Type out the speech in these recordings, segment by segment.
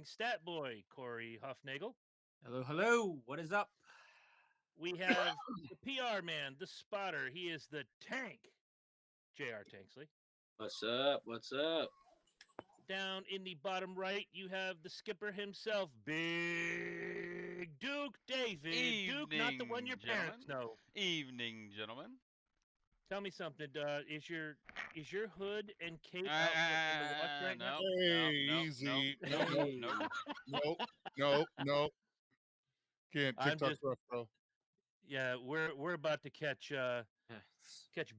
Stat Boy, Corey Huffnagel. Hello, hello. What is up? We have the PR man, the spotter. He is the tank, J.R. Tanksley. What's up? What's up? Down in the bottom right, you have the skipper himself, Big Duke David. Duke, not the one your parents Gentlemen. know. Evening, gentlemen. Tell me something. Is your hood and cape outfit in the wash right now? Hey, no, easy. no, Hey. No. Can't. I'm TikTok's just- rough, bro. Yeah, we're about to catch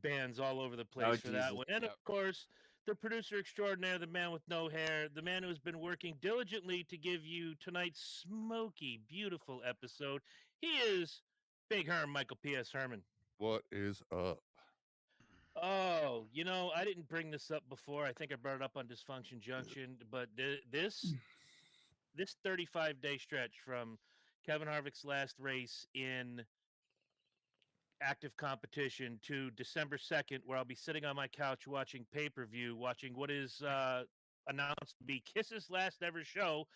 bands all over the place Oh, for that Jesus. one. And of Yep. course, the producer extraordinaire, the man with no hair, the man who's been working diligently to give you tonight's smoky, beautiful episode. He is Big Herm, Michael P.S. Herman. What is up? Oh, I didn't bring this up before. I think I brought it up on Dysfunction Junction, but this 35-day stretch from Kevin Harvick's last race in active competition to December 2nd, where I'll be sitting on my couch watching pay-per-view, watching what is announced to be Kiss's last ever show.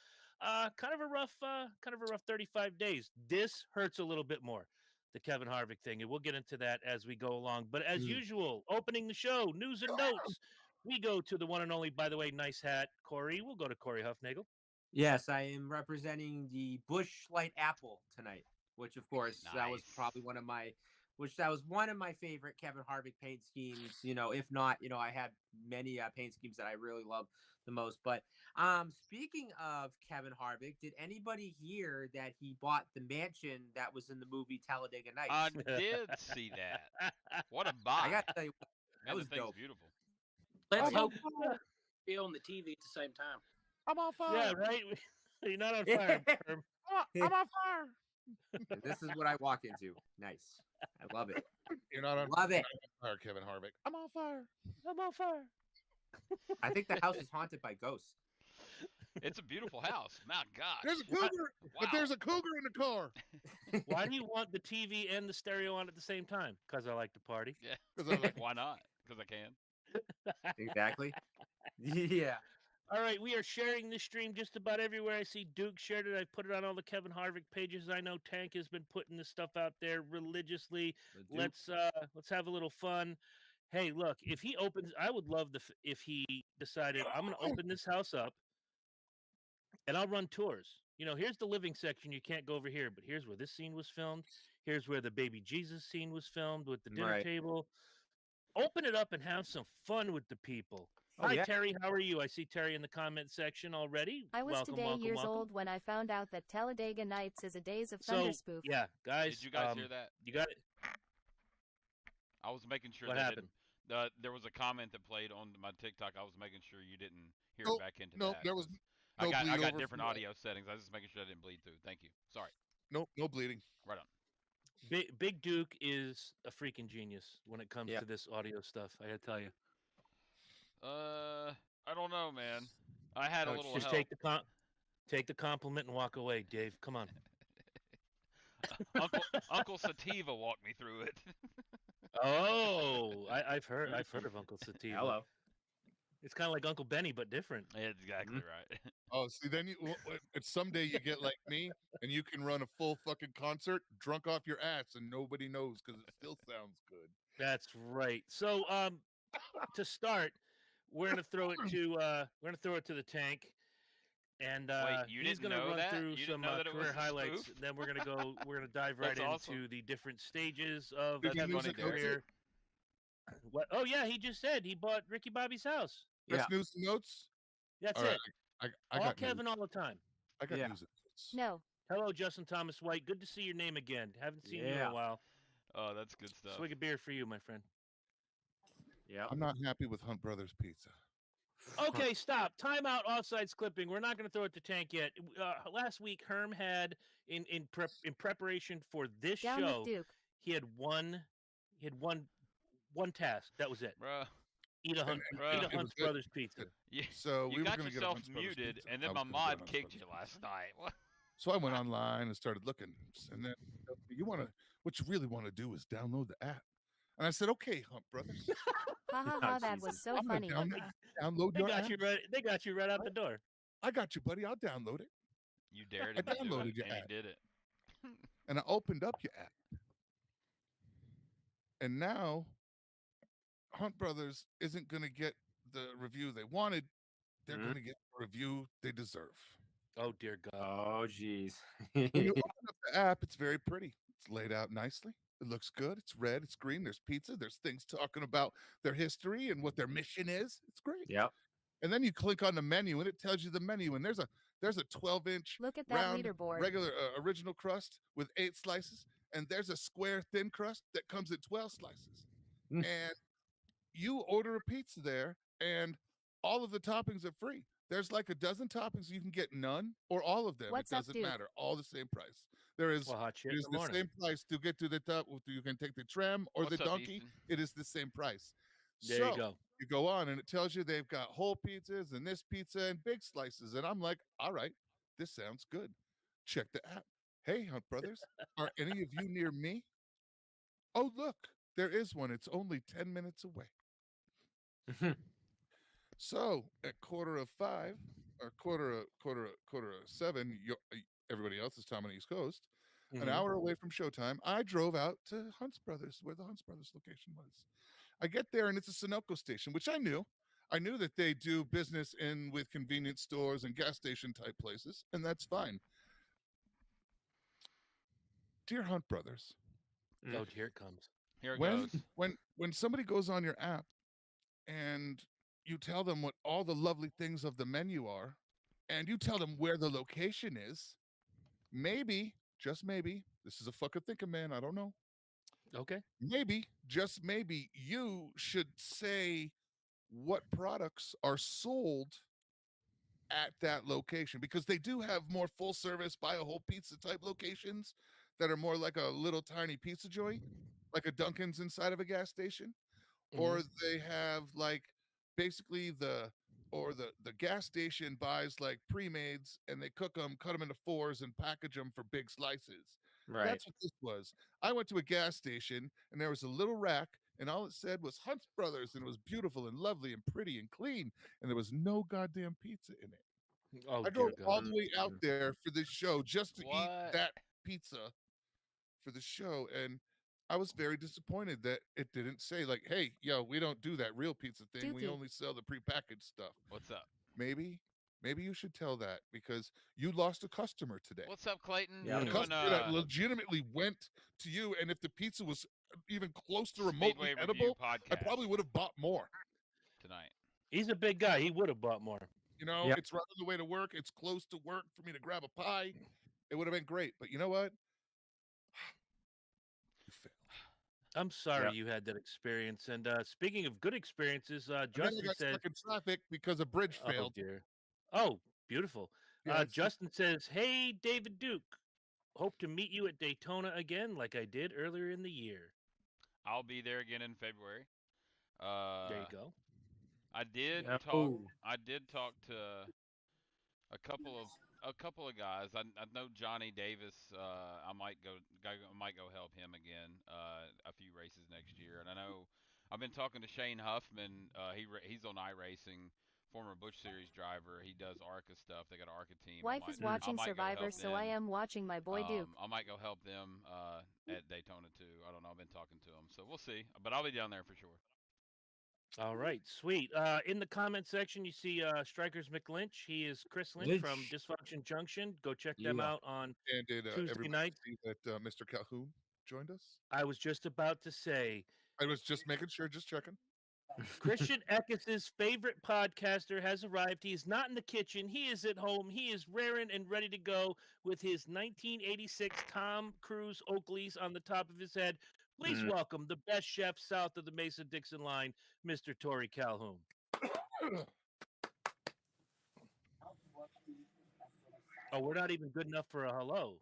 Kind of a rough 35 days. This hurts a little bit more, the Kevin Harvick thing, and we'll get into that as we go along. But as usual, opening the show, news and notes. We go to the one and only, by the way, nice hat, Corey. We'll go to Corey Huffnagel. Yes, I am representing the Bush Light Apple tonight, which, of course, that was Nice. probably one of my favorite Kevin Harvick paint schemes. If not, I have many paint schemes that I really love the most. But speaking of Kevin Harvick, did anybody hear that he bought the mansion that was in the movie Talladega Nights? I did see that. What a buy. I got to tell you, that Man, was the thing's dope. beautiful. Let's I'm hope on fire. you're on the TV at the same time. I'm on fire. Yeah, right. You're not on fire, Herm. I'm on fire. This is what I walk into. Nice. I love it. You're not on Love it. fire, Kevin Harvick. I'm on fire. I'm on fire. I think the house is haunted by ghosts. It's a beautiful house. My gosh. There's a cougar, but there's a cougar in the car. Why do you want the TV and the stereo on at the same time? Because I like to party. Yeah. 'Cause I'm like, Why not? Because I can. Exactly. Yeah. All right, we are sharing this stream just about everywhere. I see Duke shared it. I put it on all the Kevin Harvick pages. I know Tank has been putting this stuff out there religiously. Let's have a little fun. Hey, look, if he opens, I would love if he decided I'm going to open this house up and I'll run tours. Here's the living section. You can't go over here, but here's where this scene was filmed. Here's where the baby Jesus scene was filmed with the dinner Right. table. Open it up and have some fun with the people. Oh, Hi, yeah. Terry. How are you? I see Terry in the comment section already. I was welcome, today welcome, years welcome. old when I found out that Talladega Nights is a Days of Thunder So, spoof. yeah, guys. Did you guys hear that? You got it. I was making sure What that happened? there was a comment that played on my TikTok. I was making sure you didn't hear Nope, it back into nope, that. there was 'cause no I bleed got over different from that. audio settings. I was just making sure I didn't bleed through. Thank you. Sorry. Nope, no bleeding. Right on. Big Duke is a freaking genius when it comes Yeah. to this audio stuff. I gotta tell you. I don't know, man. I had a little Just help. take the compliment and walk away, Dave. Come on. Uncle Sativa walked me through it. Oh, I've heard of Uncle Sativa. Hello. It's kind of like Uncle Benny, but different. Exactly right. Oh, see, then it's someday you get like me, and you can run a full fucking concert drunk off your ass, and nobody knows because it still sounds good. That's right. So, to start, we're gonna throw it to the tank, and Wait, you he's didn't gonna know run that? through You didn't some know that it was career a highlights. spoof? Then we're gonna dive right That's awesome. into the different stages of Did he Kevin's lose it, Coach? career. What? Oh yeah, he just said he bought Ricky Bobby's house. Let's news and notes. That's All right, it. I All got Kevin news. all the time. I got Yeah. news and notes. No. Hello, Justin Thomas White. Good to see your name again. Haven't seen you in Yeah. a while. Oh, that's good stuff. Swig a beer for you, my friend. Yeah. I'm not happy with Hunt Brothers Pizza. Okay, stop. Timeout. Offsides clipping. We're not going to throw it to Tank yet. Last week, Herm had in preparation for this Down show, with Duke. he had one task. That was it. Bruh. Eat a Hunt, Bruh. eat a It Hunt's was- Brothers pizza. You, So we you were got going to get a yourself Hunt's Brothers muted, Pizza. and I then was my gonna get a mod Hunt's kicked Brothers you Pizza. last night. What? So I went online and started looking, and then what you really want to do is download the app. And I said, okay, Hunt Brothers, Ha ha Oh, ha, that Jesus. was so I'm gonna funny. download They your got app. you right. They got you right out the door. I got you, buddy. I'll download it. You dared I him to do downloaded it, your and he app. did it. And I opened up your app. And now Hunt Brothers isn't going to get the review they wanted. They're going to get the review they deserve. Oh, dear God. Oh, jeez. When you open up the app, it's very pretty. It's laid out nicely. It looks good. It's red. It's green. There's pizza. There's things talking about their history and what their mission is. It's great. Yep. And then you click on the menu, and it tells you the menu. And there's a 12-inch Look at that round leaderboard. regular original crust with 8 slices, and there's a square thin crust that comes in 12 slices. Mm. And you order a pizza there, and all of the toppings are free. There's like a dozen toppings. You can get none or all of them. What's it up, doesn't dude? matter. All the same price. There is Well, hot shit it in is the the morning. same price to get to the top. You can take the tram or What's the up, donkey. Easton? It is the same price. There So you go. you go on, and it tells you they've got whole pizzas and this pizza and big slices. And I'm like, all right, this sounds good. Check the app. Hey, Hunt Brothers, are any of you near me? Oh, look, there is one. It's only 10 minutes away. So at 4:45 or quarter of 7, everybody else's time on the East Coast, an Mhm. hour away from showtime, I drove out to Hunts Brothers, where the Hunts Brothers location was. I get there, and it's a Sunoco station, which I knew. I knew that they do business with convenience stores and gas station type places, and that's fine. Dear Hunt Brothers, Oh, here it comes. Here it when goes. when somebody goes on your app and you tell them what all the lovely things of the menu are, and you tell them where the location is, maybe, just maybe, this is a fucking thinking man, I don't know. Okay. Maybe, just maybe, you should say what products are sold at that location, because they do have more full service buy a whole pizza type locations that are more like a little tiny pizza joint, like a Dunkin's inside of a gas station. Or they have like basically the gas station buys like pre-mades, and they cook them, cut them into 4s, and package them for big slices. Right. That's what this was. I went to a gas station, and there was a little rack, and all it said was Hunt Brothers, and it was beautiful and lovely and pretty and clean, and there was no goddamn pizza in it. Oh, I dear drove all God. the way out there for this show just to eat What? that pizza for the show, and I was very disappointed that it didn't say like, "Hey, yo, we don't do that real pizza thing. We Dookie. only sell the prepackaged stuff." What's up? Maybe you should tell that, because you lost a customer today. What's up, Clayton? Yeah, A We're doing customer that legitimately went to you, and if the pizza was even close to remotely Speedway Review edible, I podcast probably would have bought more. tonight. He's a big guy. He would have bought more. You know, Yep. it's right on the way to work. It's close to work for me to grab a pie. It would have been great. But you know what? You failed. I'm sorry Yep. you had that experience. And speaking of good experiences, And then I Justin got says, stuck in traffic because a bridge "Oh failed. dear, oh beautiful." Yeah, it's- Justin says, "Hey, David Duke, hope to meet you at Daytona again, like I did earlier in the year." I'll be there again in February. There you go. I did Yeah. talk. Ooh. I did talk to a couple of guys. I know Johnny Davis. I might go help him again. A few races next year, and I know I've been talking to Shane Huffman. He's on iRacing, former Busch Series driver. He does ARCA stuff. They got an ARCA team. Wife is watching Survivor, so I am watching my boy Duke. I might go help them at Daytona too. I don't know. I've been talking to them, so we'll see. But I'll be down there for sure. All right, sweet. In the comment section, you see Strikers McLynch. He is Chris Lynch from Lynch. Dysfunction Junction. Go check them Yeah. out on And did Tuesday everybody night. see that Mr. Calhoun joined us? I was just about to say, I was just making sure, just checking. Christian Eckes' favorite podcaster has arrived. He is not in the kitchen. He is at home. He is raring and ready to go with his 1986 Tom Cruise Oakleys on the top of his head. Please welcome the best chef south of the Mason-Dixon line, Mr. Torrey Calhoun. Oh, we're not even good enough for a hello.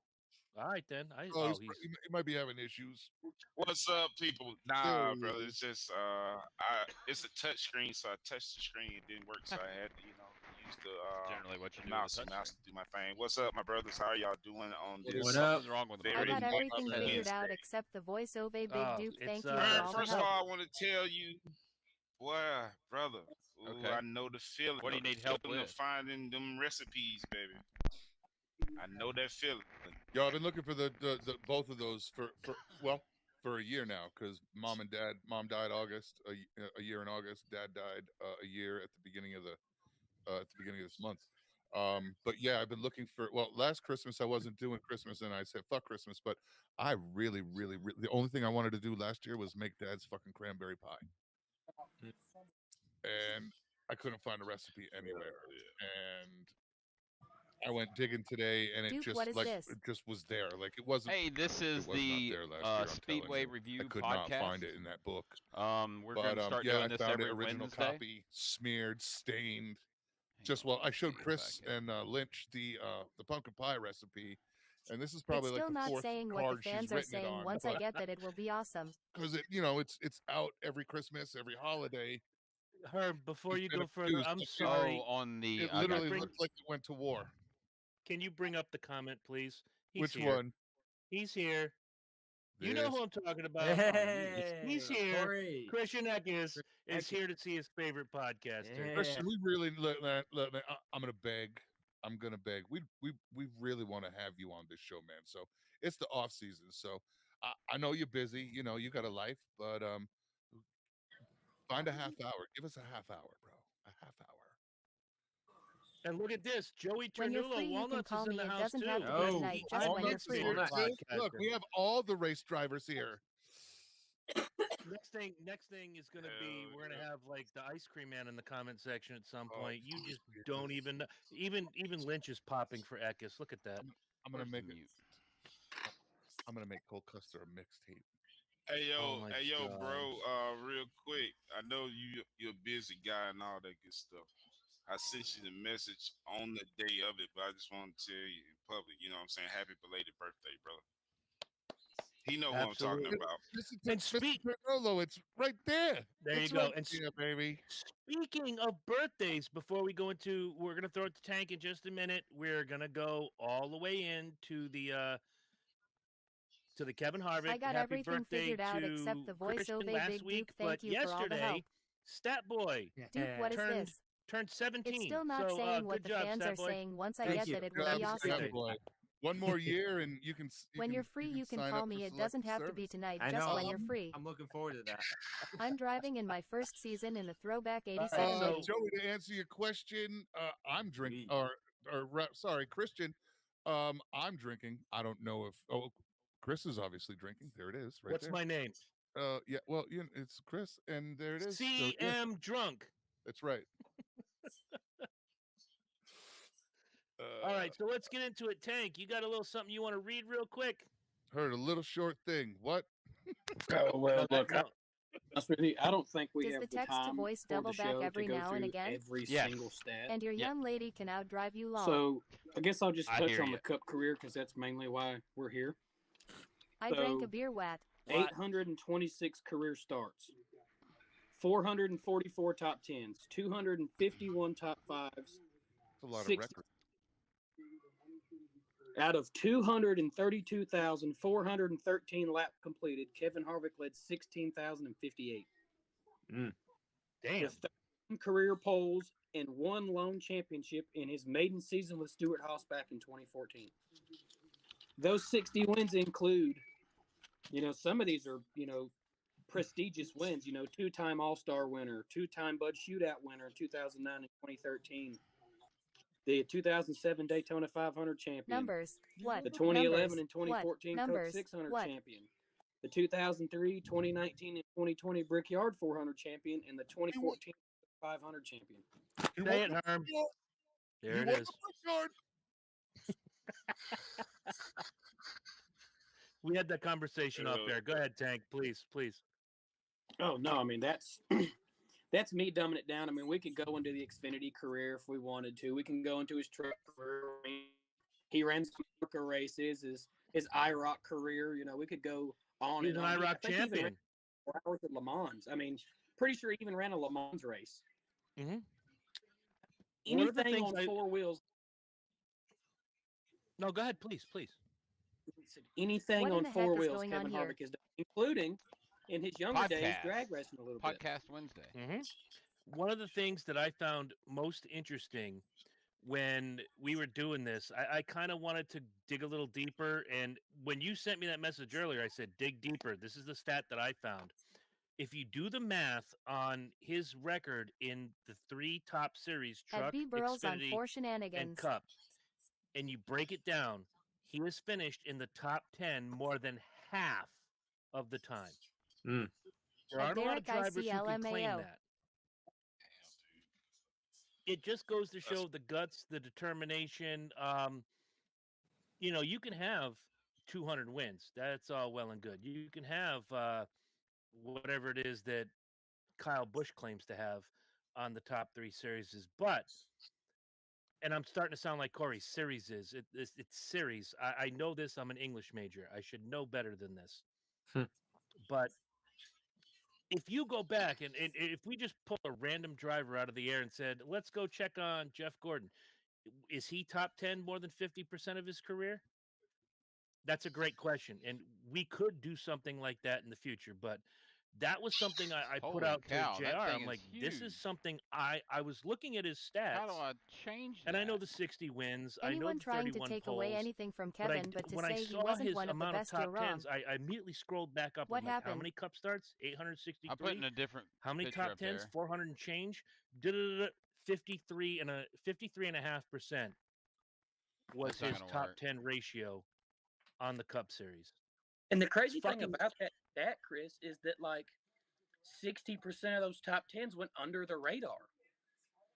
All right, then. He might be having issues. What's up, people? There Nah, he brother. is. It's just it's a touch screen, so I touched the screen. It didn't work, so I had to, use the Generally, what you do mouse with a to do my thing. What's up, my brothers? How are y'all doing on this? What up? Something's wrong with the I Very got nice. everything Wednesday. figured out except the voiceover. Big Duke, it's, thank you uh, for all the First of help. all, I want to tell you, boy, brother, Ooh, Okay. I know the feeling. What do you the need help feeling of with? finding them recipes, baby. I know that feeling. Yo, I've been looking for the both of those for a year now, because mom died August, a year in August. Dad died a year at the beginning of this month. But yeah, I've been looking for. Well, last Christmas I wasn't doing Christmas, and I said fuck Christmas. But I really, the only thing I wanted to do last year was make Dad's fucking cranberry pie, and I couldn't find a recipe anywhere. And I went digging today, and it Duke, just what is like this? it just was there. Like it wasn't. Hey, this It is was not the there last year. I'm telling Speedway you, I Review could podcast. not find it in that book. We're But going to start yeah, doing I this found it every original Wednesday. copy, smeared, stained. Hang Just on, well, let I me showed go Chris back in. and Lynch the pumpkin pie recipe, and this is It's probably like still the not fourth saying what the card she's fans are written it saying. on. Once I get that, it will be awesome. Because it's out every Christmas, every holiday. Herb, before you been go further, abused. I'm It- sorry. Oh, on the It I got literally you. bring- looks like it went to war. Can you bring up the comment, please? He's Which here. one? He's here. You know This? who I'm talking about. He's here. Corey. Christian Eckes is Eckes. here to see his favorite podcaster. Yeah. Christian, we really I'm gonna beg. I'm gonna beg. We really want to have you on this show, man. So it's the off season. So I know you're busy. You know you got a life, but find a half hour. Give us a half hour, bro. A half hour. And look at this, Joey When you're Ternulo, free, you can Walnuts call is in me. the It house doesn't too. have to be Oh, tonight, just when you're Walnuts, free. Walnuts. Look, we have all the race drivers here. Next thing is going to be Hell we're going to yeah. have like the ice cream man in the comment section at some Oh, point. You just Jesus. don't even know. Even Lynch is popping for Eckes. Look at that. I'm gonna Where's make the it. mute? I'm gonna make Cole Custer a mixtape. Hey Oh yo, my bro. gosh. Real quick. I know you're a busy guy and all that good stuff. I sent you the message on the day of it, but I just want to tell you in public. You know what I'm saying? Happy belated birthday, brother. He know who I'm talking Absolutely. about. And speak- Rolo, it's right there. There It's you go. right And there, baby. speaking of birthdays, before we go into, we're going to throw it to tank in just a minute. We're going to go all the way into the Kevin Harvick. I got Happy everything birthday figured out to except the Christian voiceover. last Big week, Duke, thank but you for all the help. yesterday, Stat Boy Duke, what is turned this? turned 17. It's still not so, saying good what the job, fans Stat are Boy. saying. Once I Thank get you. that, it Good will be job, awesome. Stat Boy. One more year, and you can. When you're free, you can sign call up for me. It doesn't selective have to be service. tonight, I just know. when you're free. I'm looking forward to that. I'm driving in my first season in the throwback All right, 87 so- League. Joey, to answer your question, I'm drinking. Sweet. Sorry, Christian. I'm drinking. I don't know if. Oh, Chris is obviously drinking. There it is, right What's there. my name? Yeah. Well, it's Chris, and there it is. So, yeah, CM Drunk. that's right. All right, so let's get into it. Tank, you got a little something you want to read real quick? Heard a little short thing. What? Oh, well, look, No, honest with you, I don't think we Does have the the text to time voice for double the back show every to go now and through again? every Yes. single stat. And your Yeah. young lady can outdrive you long. So I guess I'll just I touch hear on ya. the Cup career because that's mainly why we're here. I drank a so- beer wat. What? 826 career starts, 444 top tens, 251 top fives, That's a lot of 60 records. out of 232,413 laps completed. Kevin Harvick led 16,058. Damn. With 13 career poles and one lone championship in his maiden season with Stewart Haas back in 2014. Those 60 wins include, some of these are, prestigious wins, two-time All-Star winner, two-time Bud Shootout winner in 2009 and 2013, the 2007 Daytona 500 champion, Numbers. What? the 2011 Numbers. and 2014 What? Coke Numbers. 600 What? champion, the 2003, 2019, and 2020 Brickyard 400 champion, and the 2014 500 champion. You Say want it, the Herm. Brickyard? There You it want is. the Brickyard? We had that conversation off there. Go ahead, Tank, please. Oh no, I mean that's that's me dumbing it down. I mean, we could go into the Xfinity career if we wanted to. We can go into his truck career. I mean, he ran some America races. His IROC career. We could go on He's and an on. I IROC think he even ran champion. 4 hours at Le Mans. I mean, pretty sure he even ran a Le Mans race. Mhm. One of the Anything things on I- 4 wheels. No, go ahead, please. Anything What in on the heck 4 is wheels going on Kevin here? Harvick has done, including in his younger days Podcast. drag racing a little bit. Podcast Wednesday. Mm-hmm. one of the things that I found most interesting when we were doing this, I kind of wanted to dig a little deeper. And when you sent me that message earlier, I said, dig deeper. This is the stat that I found. If you do the math on his record in the 3 top series, At Truck, B Burls on Xfinity, 4 and Shenanigans. Cup, and you break it down, he has finished in the top 10 more than half of the time. Mm. There At aren't a lot of Derek drivers who can claim ICLMAO. that. It just goes to show the guts, the determination. You can have 200 wins. That's all well and good. You can have whatever it is that Kyle Busch claims to have on the top 3 series, but and I'm starting to sound like Corey. Series is it's series. I know this. I'm an English major. I should know better than this. But if you go back and if we just pull a random driver out of the air and said, let's go check on Jeff Gordon, is he top 10 more than 50% of his career? That's a great question. And we could do something like that in the future. But that was something I put Holy out cow, to that JR. thing I'm is like, this is huge. something I was looking at his stats. How do I change that? And I know the 60 wins. I know Anyone the trying to 31 take polls. away anything from But Kevin, but to when I say he saw wasn't his one of the amount of best, you're top wrong. tens, I immediately scrolled back up. What I'm like, how happened? many cup starts? I put 863. in a different How many picture top up tens? there. 400 and change. 53.5% was That's not his gonna top work. 10 ratio on the Cup Series. And the crazy It's thing fucking about that, Chris, is that like 60% of those top tens went under the radar.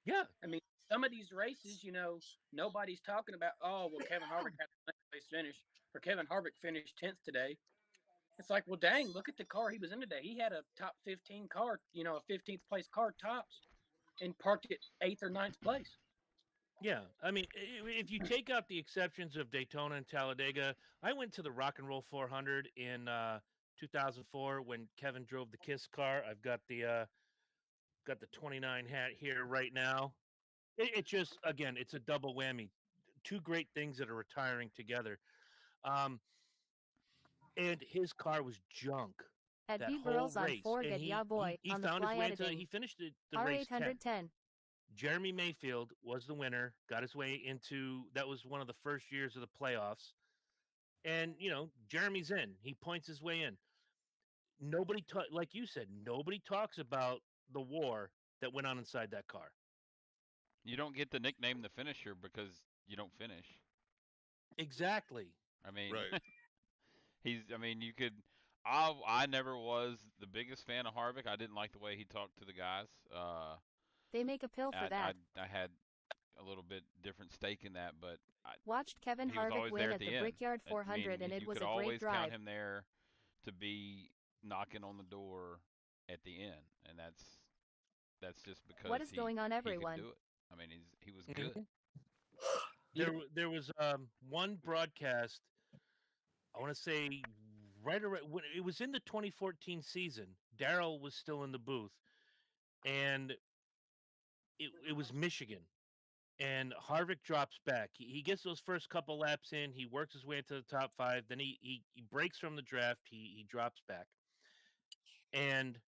yeah. I mean, some of these races, nobody's talking about, oh, well, Kevin Harvick had a ninth place finish, or Kevin Harvick finished 10th today. It's like, well, dang, look at the car he was in today. He had a top 15 car, a 15th place car tops, and parked at 8th or 9th place. Yeah, I mean, if you take out the exceptions of Daytona and Talladega, I went to the Rock and Roll 400 in 2004 when Kevin drove the Kiss car. I've got the 29 hat here right now. It just, again, it's a double whammy. 2 great things that are retiring together. And his car was junk At that B whole Burls on race. 4 And Get Ya Boy he on the found his fly way into, editing. he finished the race 10th. R810. Jeremy Mayfield was the winner, got his way into, that was one of the first years of the playoffs. And, Jeremy's in. He points his way in. Nobody, like you said, nobody talks about the war that went on inside that car. You don't get the nickname the finisher because you don't finish. Exactly. I mean, Right. you could. I never was the biggest fan of Harvick. I didn't like the way he talked to the guys. They make a pill for that. I had a little bit different stake in that, but Watched Kevin he was Harvick always win there at at the the end. Brickyard I mean, 400, and it you was could a great always drive. count him there to be knocking on the door at the end, and that's just because What is going on, he everyone? could do it. I mean, he was good. There was one broadcast, I want to say right around when it was in the 2014 season. Daryl was still in the booth, and it was Michigan. And Harvick drops back. He gets those first couple laps in. He works his way into the top 5. Then he breaks from the draft. He drops back. And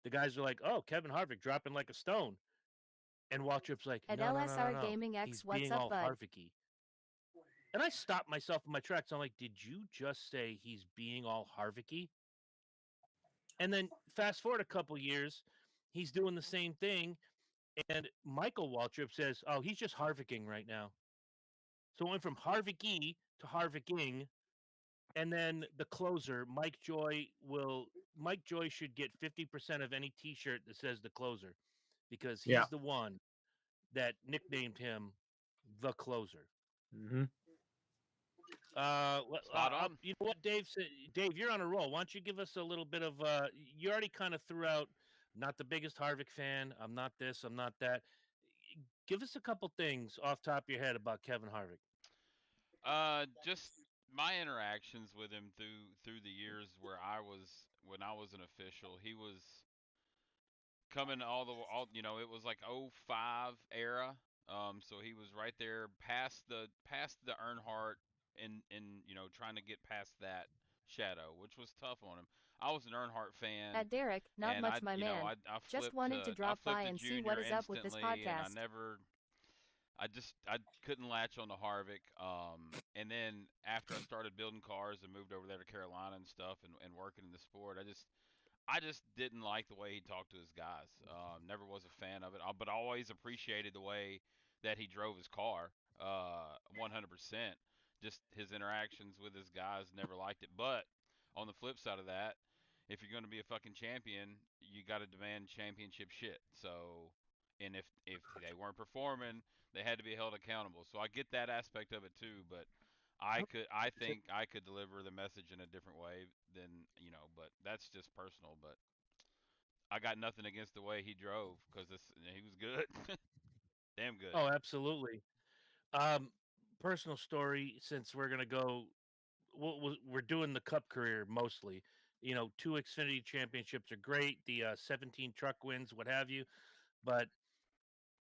the guys are like, "Oh, Kevin Harvick dropping like a stone." And Waltrip's like, At "No, no, no, no, LSR no. Gaming X, He's what's being up, all bud?" Harvicky." And I stopped myself in my tracks. I'm like, "Did you just say he's being all Harvicky?" And then fast forward a couple years, he's doing the same thing. And Michael Waltrip says, "Oh, he's just Harvicking right now." So it went from Harvicky to Harvicking, and then the closer, Mike Joy should get 50% of any T-shirt that says the closer, because he's Yeah. the one that nicknamed him the closer. Mm-hmm. Spot on. You know what, Dave? Dave, you're on a roll. Why don't you give us a little bit of? You already kind of threw out. Not the biggest Harvick fan. I'm not this. I'm not that. Give us a couple things off top of your head about Kevin Harvick. Just my interactions with him through the years when I was an official. He was coming it was like '05 era. So he was right there past the Earnhardt and trying to get past that Shadow, which was tough on him. I was an Earnhardt fan, At Derek, not and much, my man. I Just flipped wanted to drop by to and see Junior what is up with this instantly, and podcast. I couldn't latch on to Harvick. And then after I started building cars and moved over there to Carolina and stuff, and working in the sport, I just didn't like the way he talked to his guys. Never was a fan of it, but always appreciated the way that he drove his car. 100%. Just his interactions with his guys, never liked it. But on the flip side of that, if you're going to be a fucking champion, you got to demand championship shit. So, and if they weren't performing, they had to be held accountable. So I get that aspect of it too, but I think I could deliver the message in a different way than, but that's just personal. But I got nothing against the way he drove because he was good. Damn good. Oh, absolutely. Personal story, since we're gonna go, we're doing the Cup career mostly. 2 Xfinity championships are great. The 17 truck wins, what have you, but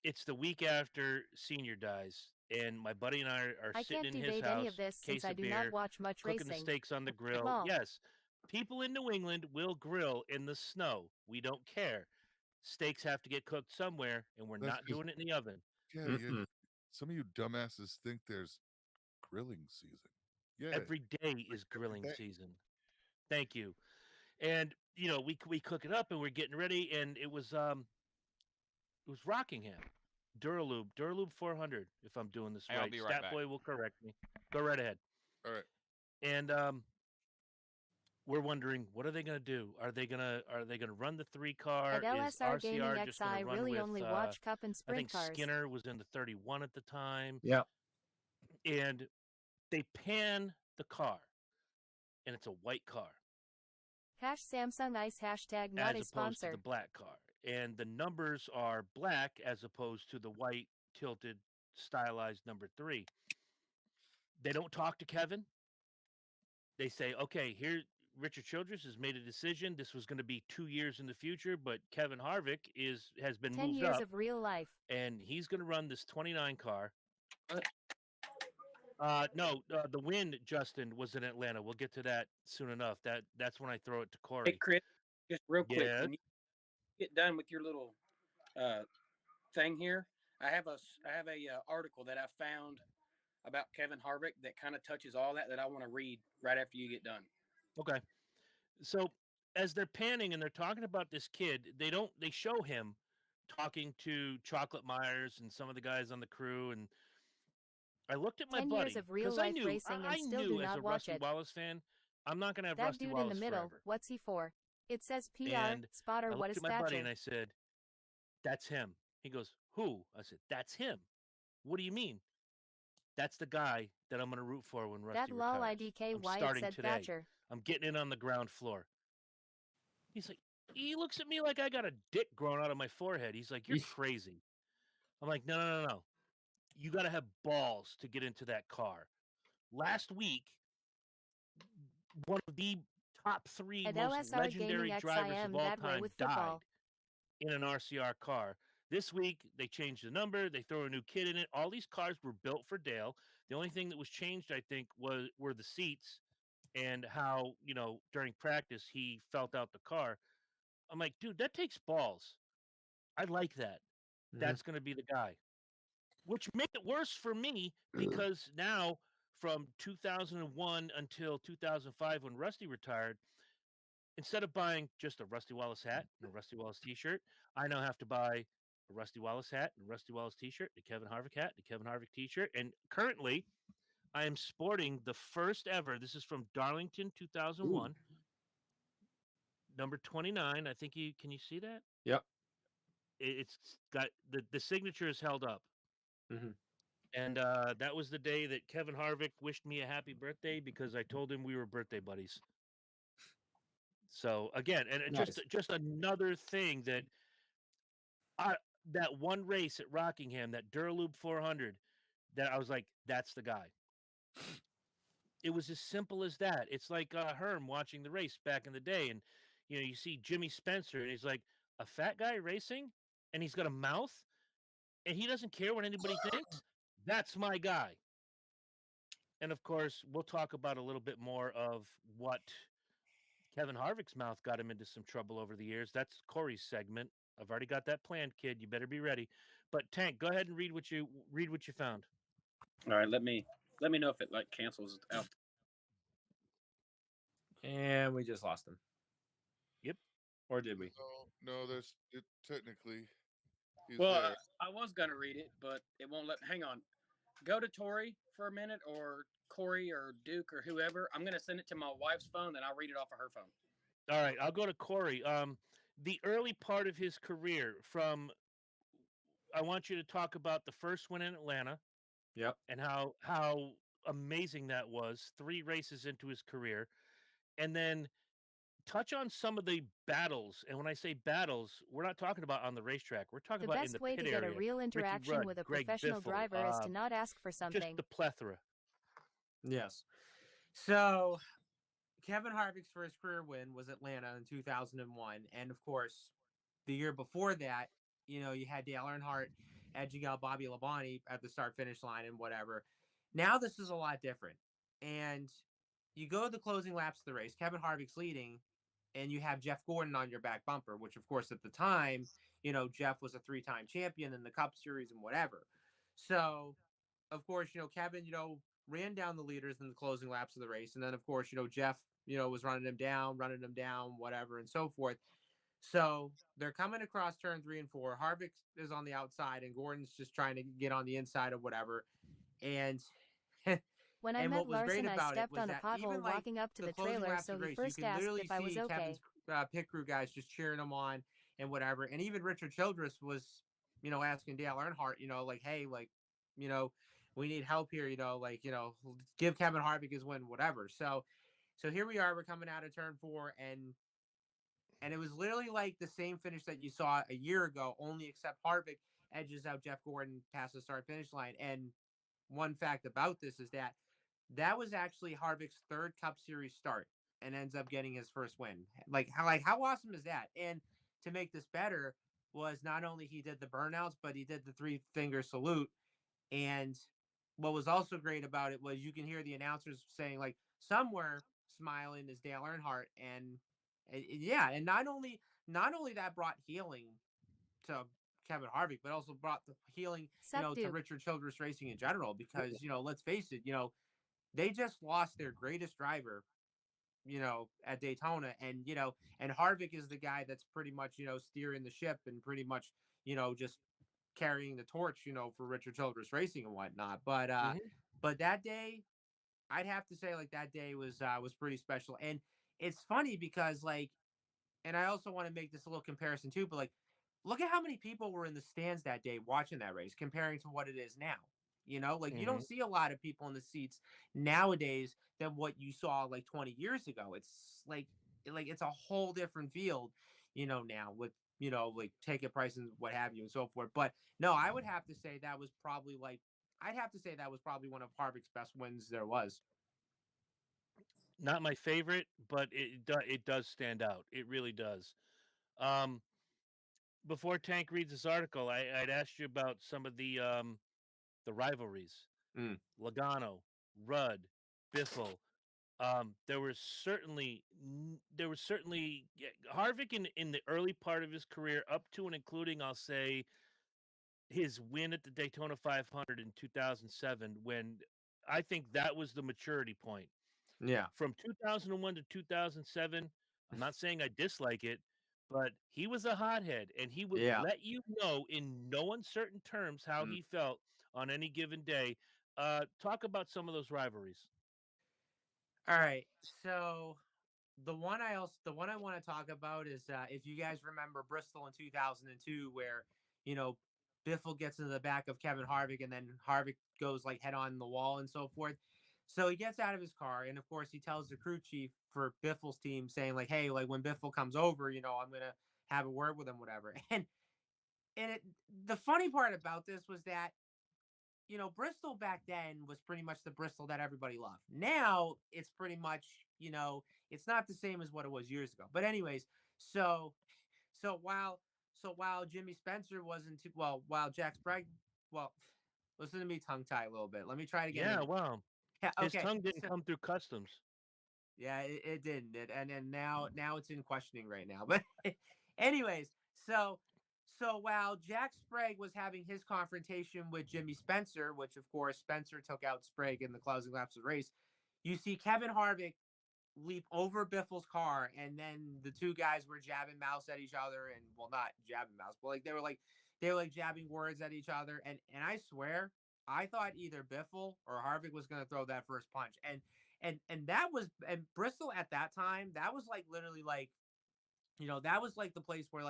it's the week after Senior dies, and my buddy and I are I sitting can't in his debate any of house, this since case I of do not beer, watch much cooking the racing. steaks on the grill. Mall. Yes, people in New England will grill in the snow. We don't care. Steaks have to get cooked somewhere, and we're That's not 'cause- doing it in the oven. Yeah, Mm-mm. some of you dumbasses think there's grilling season. Yeah, Every day is every grilling day. season. Thank you. And we cook it up, and we're getting ready, and it was Rockingham, Duralube 400. If I'm doing this Hey, I'll right, be right Stat back. Boy will correct me. Go right ahead. All right. And we're wondering, what are they going to do? Are they gonna run the 3-car? At Is LSR Gaming RCR just going XI to run really with? only watch Cup and I Sprint think cars. Skinner was in the 31 at the time. Yeah. And they pan the car, and it's a white car. Samsung Ice hashtag not as a opposed sponsor. to the black car. And the numbers are black as opposed to the white tilted stylized number 3. They don't talk to Kevin. They say, okay, here Richard Childress has made a decision. This was going to be 2 years in the future, but Kevin Harvick has been 10 moved years up, of real life. and he's going to run this 29 car. No, the win, Justin, was in Atlanta. We'll get to that soon enough. That's when I throw it to Corey. Hey, Chris, just real quick, Yeah. when you get done with your little thing here, I have a article that I found about Kevin Harvick that kind of touches all that I want to read right after you get done. Okay. So as they're panning and they're talking about this kid, they show him talking to Chocolate Myers and some of the guys on the crew, and I looked at my 10 buddy years of real because I life knew racing and I still knew do as not a watch Rusty it. Wallace fan, I'm not going to have That Rusty dude Wallace in the middle, forever. what's he for? It says PR, And spotter, I what looked is at my buddy Thatcher? and I said, "That's him." He goes, "Who?" I said, "That's him." "What do you mean?" "That's the guy that I'm going to root for when Rusty That lol retires. IDK I'm Wyatt starting said today. Thatcher. I'm getting in on the ground floor." He's like, he looks at me like I got a dick growing out of my forehead. He's like, "You're crazy." I'm like, no. You got to have balls to get into that car. Last week, one of the top 3 At most LSR legendary Gaming drivers XIM of all that way time with died football. in an RCR car. This week, they changed the number. They throw a new kid in it. All these cars were built for Dale. The only thing that was changed, I think, were the seats and how, during practice, he felt out the car. I'm like, dude, that takes balls. I like that. That's going to be the guy. Which made it worse for me because now from 2001 until 2005 when Rusty retired, instead of buying just a Rusty Wallace hat and a Rusty Wallace t-shirt, I now have to buy a Rusty Wallace hat and a Rusty Wallace t-shirt, a Kevin Harvick hat, a Kevin Harvick t-shirt, and currently I am sporting the first ever, this is from Darlington 2001, number 29. I think can you see that? Yep. It's got the signature is held up. Mm-hmm. And that was the day that Kevin Harvick wished me a happy birthday because I told him we were birthday buddies. So again, and Nice. just another thing that that one race at Rockingham, that Duralube 400, that I was like, that's the guy. It was as simple as that. It's like Herm watching the race back in the day, and you see Jimmy Spencer, and he's like, a fat guy racing, and he's got a mouth, and he doesn't care what anybody thinks. That's my guy. And of course, we'll talk about a little bit more of what Kevin Harvick's mouth got him into some trouble over the years. That's Corey's segment. I've already got that planned, kid. You better be ready. But Tank, go ahead and read what you found. All right, let me know if it like cancels out. And we just lost him. Yep. Or did we? No, there's it technically. He's Well, there. I was gonna read it, but it won't let. Hang on. Go to Tori for a minute, or Corey, or Duke, or whoever. I'm gonna send it to my wife's phone, then I'll read it off of her phone. All right, I'll go to Corey. The early part of his career from I want you to talk about the first win in Atlanta Yep. and how amazing that was, 3 races into his career. And then touch on some of the battles. And when I say battles, we're not talking about on the racetrack. We're talking The about in the best way pit to get a area. real Ricky interaction Rudd, with a Greg professional Biffle, driver is to not ask for just something. the plethora. Yes. So Kevin Harvick's first career win was Atlanta in 2001, and of course, the year before that, you had Dale Earnhardt edging out Bobby Labonte at the start finish line and whatever. Now this is a lot different, and you go to the closing laps of the race. Kevin Harvick's leading, and you have Jeff Gordon on your back bumper, which of course at the time, Jeff was a 3-time champion in the Cup Series and whatever. So of course, Kevin, ran down the leaders in the closing laps of the race. And then, of course, Jeff, was running him down, whatever, and so forth. So they're coming across turn 3 and 4. Harvick is on the outside, and Gordon's just trying to get on the inside of whatever. And When I and met what was great Larson, I about it stepped was on a that pothole even like walking up to the the closing trailer, laps so of the he race, you first can asked literally if I was see okay. Kevin's pit crew guys just cheering him on and whatever. And even Richard Childress was, asking Dale Earnhardt, like, hey, like, you know, we need help here, like, give Kevin Harvick his win, whatever. So here we are, we're coming out of turn 4, and it was literally like the same finish that you saw a year ago, only except Harvick edges out Jeff Gordon past the start finish line. And one fact about this is that was actually Harvick's 3rd Cup Series start and ends up getting his first win. How awesome is that? And to make this better was not only he did the burnouts, but he did the 3-finger salute. And what was also great about it was you can hear the announcers saying like somewhere smiling is Dale Earnhardt, and yeah, and not only that brought healing to Kevin Harvick, but also brought the healing, Sup, to Duke? Richard Childress Racing in general, because let's face it, they just lost their greatest driver, at Daytona, and Harvick is the guy that's pretty much, steering the ship and pretty much, just carrying the torch, for Richard Childress Racing and whatnot. Mhm. But that day, I'd have to say like that day was pretty special. And it's funny because like, and I also want to make this a little comparison too, but like, look at how many people were in the stands that day watching that race comparing to what it is now. Like you don't Mhm. see a lot of people in the seats nowadays than what you saw like 20 years ago. It's like it's a whole different field, now with like ticket prices and what have you and so forth. But no, I would have to say that was probably like I'd have to say that was probably one of Harvick's best wins there was. Not my favorite, but it does stand out. It really does. Um, Before Tank reads this article, I'd asked you about some of the rivalries. Mm. Logano, Rudd, Biffle. There was certainly yeah, Harvick in the early part of his career, up to and including, I'll say, his win at the Daytona 500 in 2007, when I think that was the maturity point. Yeah. From 2001 to 2007, I'm not saying I dislike it, but he was a hothead, and he would Yeah. let you know in no uncertain terms how Mm. he felt on any given day. Talk about some of those rivalries. All right. So the one I want to talk about is if you guys remember Bristol in 2002, where you know Biffle gets into the back of Kevin Harvick, and then Harvick goes like head on the wall and so forth. So he gets out of his car, and of course he tells the crew chief for Biffle's team, saying like, "Hey, like when Biffle comes over, I'm gonna have a word with him, whatever." The funny part about this was that Bristol back then was pretty much the Bristol that everybody loved. Now it's pretty much, it's not the same as what it was years ago. But anyways, so so while while Jimmy Spencer wasn't too well, while Jack Sprague, well, listen to me tongue tie a little bit. Let me try it again. Yeah, wow. Yeah. His Okay. tongue didn't So, come through customs. yeah, it didn't. And now it's in questioning right now. But anyways, so while Jack Sprague was having his confrontation with Jimmy Spencer, which of course Spencer took out Sprague in the closing laps of the race, you see Kevin Harvick leap over Biffle's car, and then the two guys were jabbing mouths at each other, and well, not jabbing mouths, but they were like jabbing words at each other, and I swear I thought either Biffle or Harvick was gonna throw that first punch, and that was and Bristol at that time, that was like literally like that was like the place where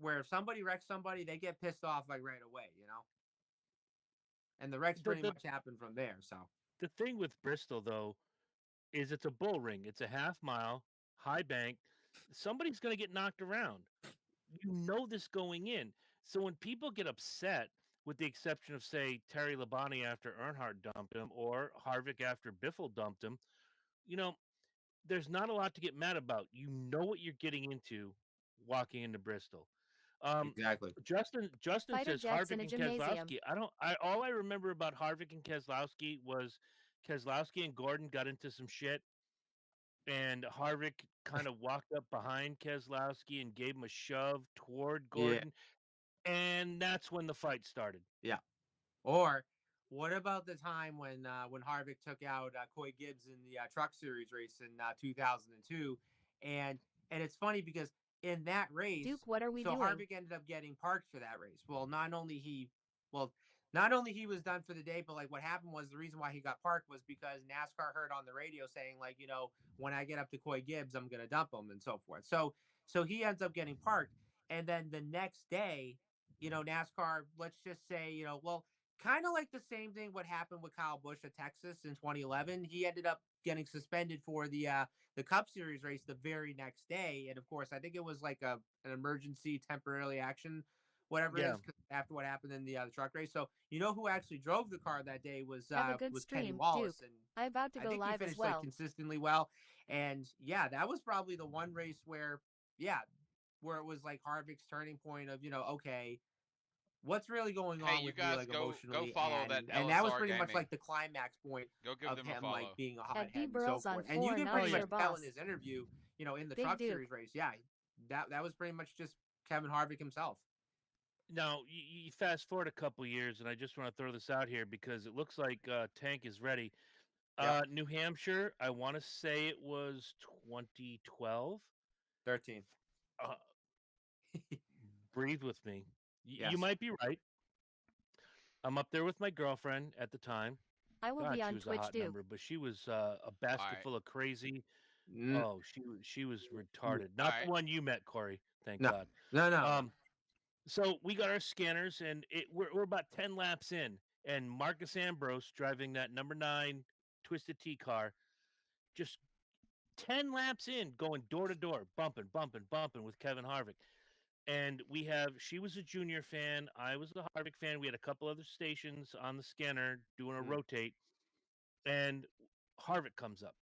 where if somebody wrecks somebody, they get pissed off like right away, and the wrecks The pretty the much happened from there. So the thing with Bristol though is it's a bull ring. It's a half mile, high bank. Somebody's going to get knocked around. You know this going in. So when people get upset, with the exception of say Terry Labonte after Earnhardt dumped him or Harvick after Biffle dumped him, you know, there's not a lot to get mad about. You know what you're getting into walking into Bristol. Um, exactly. Justin Fighter says jets in Harvick a and gymnasium. Keselowski. All I remember about Harvick and Keselowski was Keselowski and Gordon got into some shit, and Harvick kind of walked up behind Keselowski and gave him a shove toward Yeah. Gordon, and that's when the fight started. Yeah. Or what about the time when Harvick took out Coy Gibbs in the Truck Series race in 2002, and and it's funny because in that race, Duke, what are we so doing? Harvick ended up getting parked for that race. Well, not only he was done for the day, but like what happened was the reason why he got parked was because NASCAR heard on the radio saying like when I get up to Coy Gibbs, I'm gonna dump him and so forth. So he ends up getting parked, and then the next day, NASCAR, let's just say, well, kind of like the same thing what happened with Kyle Busch at Texas in 2011. He ended up getting suspended for the Cup Series race the very next day, and of course, I think it was like an emergency temporarily action, whatever it Yeah. is, after what happened in the truck race. So you know who actually drove the car that day Have a good was Kenny stream, Wallace, Duke. and I'm about to I go think he live as finished like well. consistently well. And yeah, that was probably the one race where yeah, where it was like Harvick's turning point of okay, what's really going Hey, on you with me guys like go emotionally, follow that and that was LSR pretty much Gaming. like the climax point Go give of them a him like follow. being a At D hothead and so Burls on forth. And you 4, can not pretty much your tell boss. in his interview, in the Big Truck Duke. Series race, yeah, that was pretty much just Kevin Harvick himself. Now you fast forward a couple years, and I just want to throw this out here because it looks like Tank is ready. Yep, New Hampshire, I want to say it was 2012. 13. Uh, breathe with me. Yes. You might be right. I'm up there with my girlfriend at the time. I will God, be she on was a Twitch, hot Duke. number, but she was a basket Alright. full of crazy. Mm, Oh, she was retarded. Not the Alright. one you met, Corey. Thank no, God. no. So we got our scanners, and we're about 10 laps in, and Marcus Ambrose driving that number 9 Twisted T car, just 10 laps in, going door to door, bumping with Kevin Harvick. And she was a Junior fan, I was a Harvick fan. We had a couple other stations on the scanner doing a Mm. rotate, and Harvick comes up,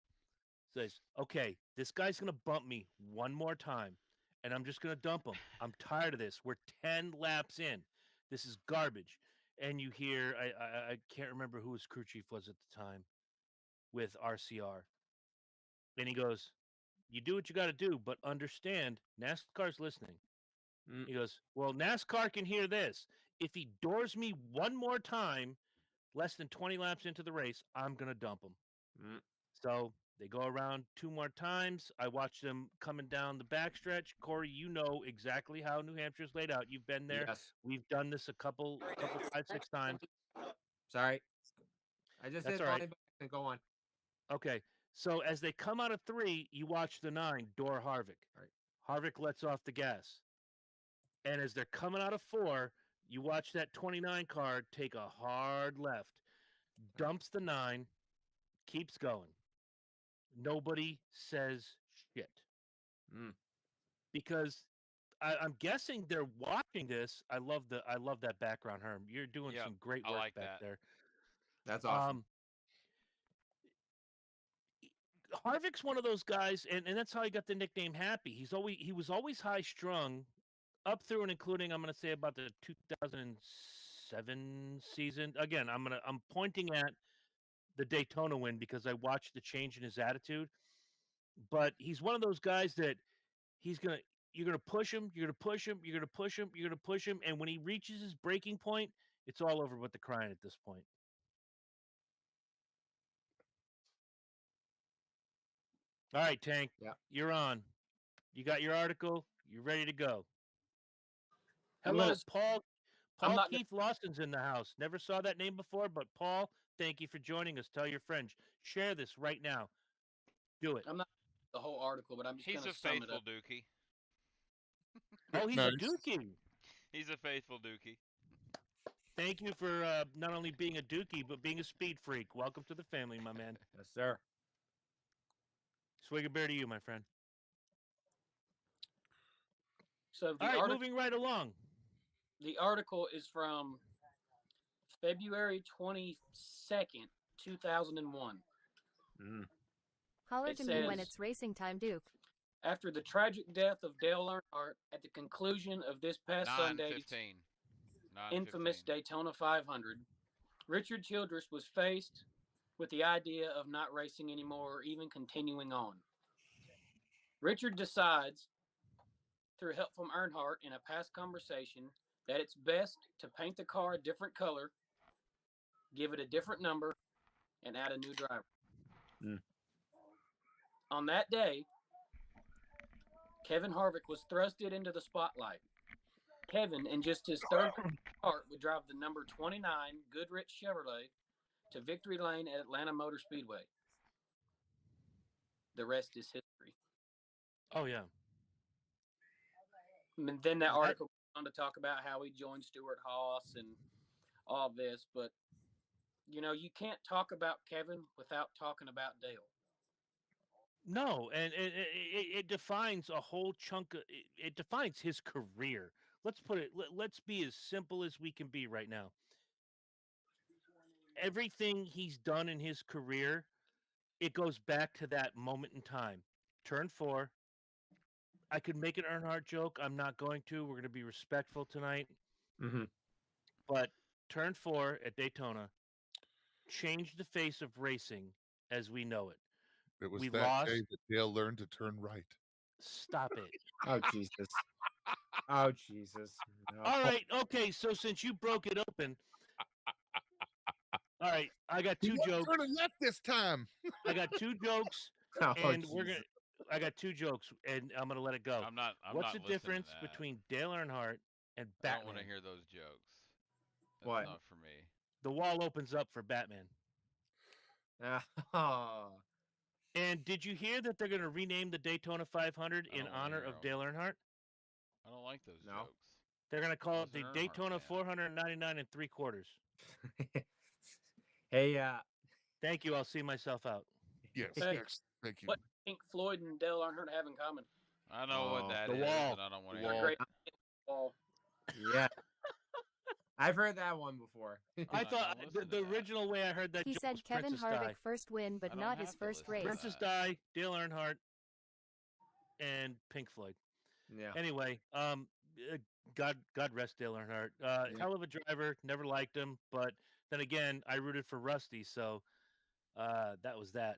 says, "Okay, this guy's gonna bump me one more time, and I'm just gonna dump him. I'm tired of this. We're 10 laps in. This is garbage." And you hear, I can't remember who his crew chief was at the time with RCR, and he goes, "You do what you got to do, but understand NASCAR's listening." Mm, He goes, "Well, NASCAR can hear this. If he doors me one more time, less than 20 laps into the race, I'm gonna dump him." mm. So they go around 2 more times. I watch them coming down the backstretch. Corey, you know exactly how New Hampshire's laid out. You've been there. Yes. We've done this a couple 5, 6 times. Sorry, I just That's hit all right. volume and go on. Okay. So as they come out of 3, you watch the 9 door Harvick. Right. Harvick lets off the gas. And as they're coming out of 4, you watch that 29 car take a hard left, dumps the 9, keeps going. Nobody says shit. Mm. Because I'm guessing they're watching this. I love that background, Herm. You're doing Yep, some great I work like back that. there. That's awesome. Harvick's one of those guys, and that's how he got the nickname Happy. He was always high strung, up through and including I'm going to say about the 2007 season. Again, I'm pointing at the Daytona win because I watched the change in his attitude. But he's one of those guys that he's gonna you're gonna push him, you're gonna push him, you're gonna push him, you're gonna push him, and when he reaches his breaking point, it's all over with the crying at this point. All right, Tank. Yeah. You're on. You got your article. You're ready to go. I'm Hello, gonna- Paul. I'm Paul not gonna- Keith Lawson's in the house. Never saw that name before, but Paul, thank you for joining us. Tell your friends. Share this right now. Do it. I'm not the whole article, but I'm just He's going a to sum it faithful up. Dookie. Oh, he's Nice. a dookie. He's a faithful Dookie. Thank you for not only being a dookie, but being a speed freak. Welcome to the family, my man. Yes, sir. Swig a beer to you, my friend. So All right, moving right along. the article is from February 22nd, 2001. Holler It to me when says- it's racing time, Duke. After the tragic death of Dale Earnhardt at the conclusion of this past Sunday's 9:15. infamous 9:15. Daytona 500, Richard Childress was faced with the idea of not racing anymore or even continuing on. Richard decides, through help from Earnhardt in a past conversation, that it's best to paint the car a different color, give it a different number, and add a new driver. On that day, Kevin Harvick was thrusted into the spotlight. Kevin, in just his third start, would drive the number 29 Goodrich Chevrolet to victory lane at Atlanta Motor Speedway. The rest is history. Oh, yeah. And then that That- article goes on to talk about how he joined Stuart Haas and all this, but you can't talk about Kevin without talking about Dale. No, and it defines a whole chunk of it defines his career. Let's put it. Let's be as simple as we can be right now. Everything he's done in his career, it goes back to that moment in time. Turn 4. I could make an Earnhardt joke. I'm not going to. We're going to be respectful tonight. Mm-hmm. But turn 4 at Daytona changed the face of racing as we know it. It was We that lost. day that Dale learned to turn right. Stop it. Oh, Jesus. Oh, Jesus. No. All right. Okay. So since you broke it open, all right. I got He two wasn't jokes. turning left this time. I got 2 jokes, Oh, and we're Jesus. gonna. I got 2 jokes, and I'm gonna let it go. I'm not What's the listening to difference that. between Dale Earnhardt and I don't want Batman? to hear those jokes. That's What? not for me. The wall opens up for Batman. Oh. And did you hear that they're gonna rename the Daytona 500 I in don't wanna honor hear of 'em. Dale Earnhardt? I don't like those No. jokes. They're gonna call it was the an Earnhardt Daytona fan. 499 and 3/4. Hey, Thank you. I'll see myself out. Yes, Hey, yes. Thank you. what Pink Floyd and Dale Earnhardt have in common? I know what Oh, that the is, wall. and I don't want The to hear wall. Great it. ball. yeah. I've heard that one before. I not thought gonna the, listen to the that. original way I heard that He joke said was Kevin Princess Harvick Di. first win, but I don't not have his to first listen to race. that. Princess Di, Dale Earnhardt, and Pink Floyd. Yeah. Anyway, God rest Dale Earnhardt. Yeah. Hell of a driver. Never liked him, but then again, I rooted for Rusty, so that was that.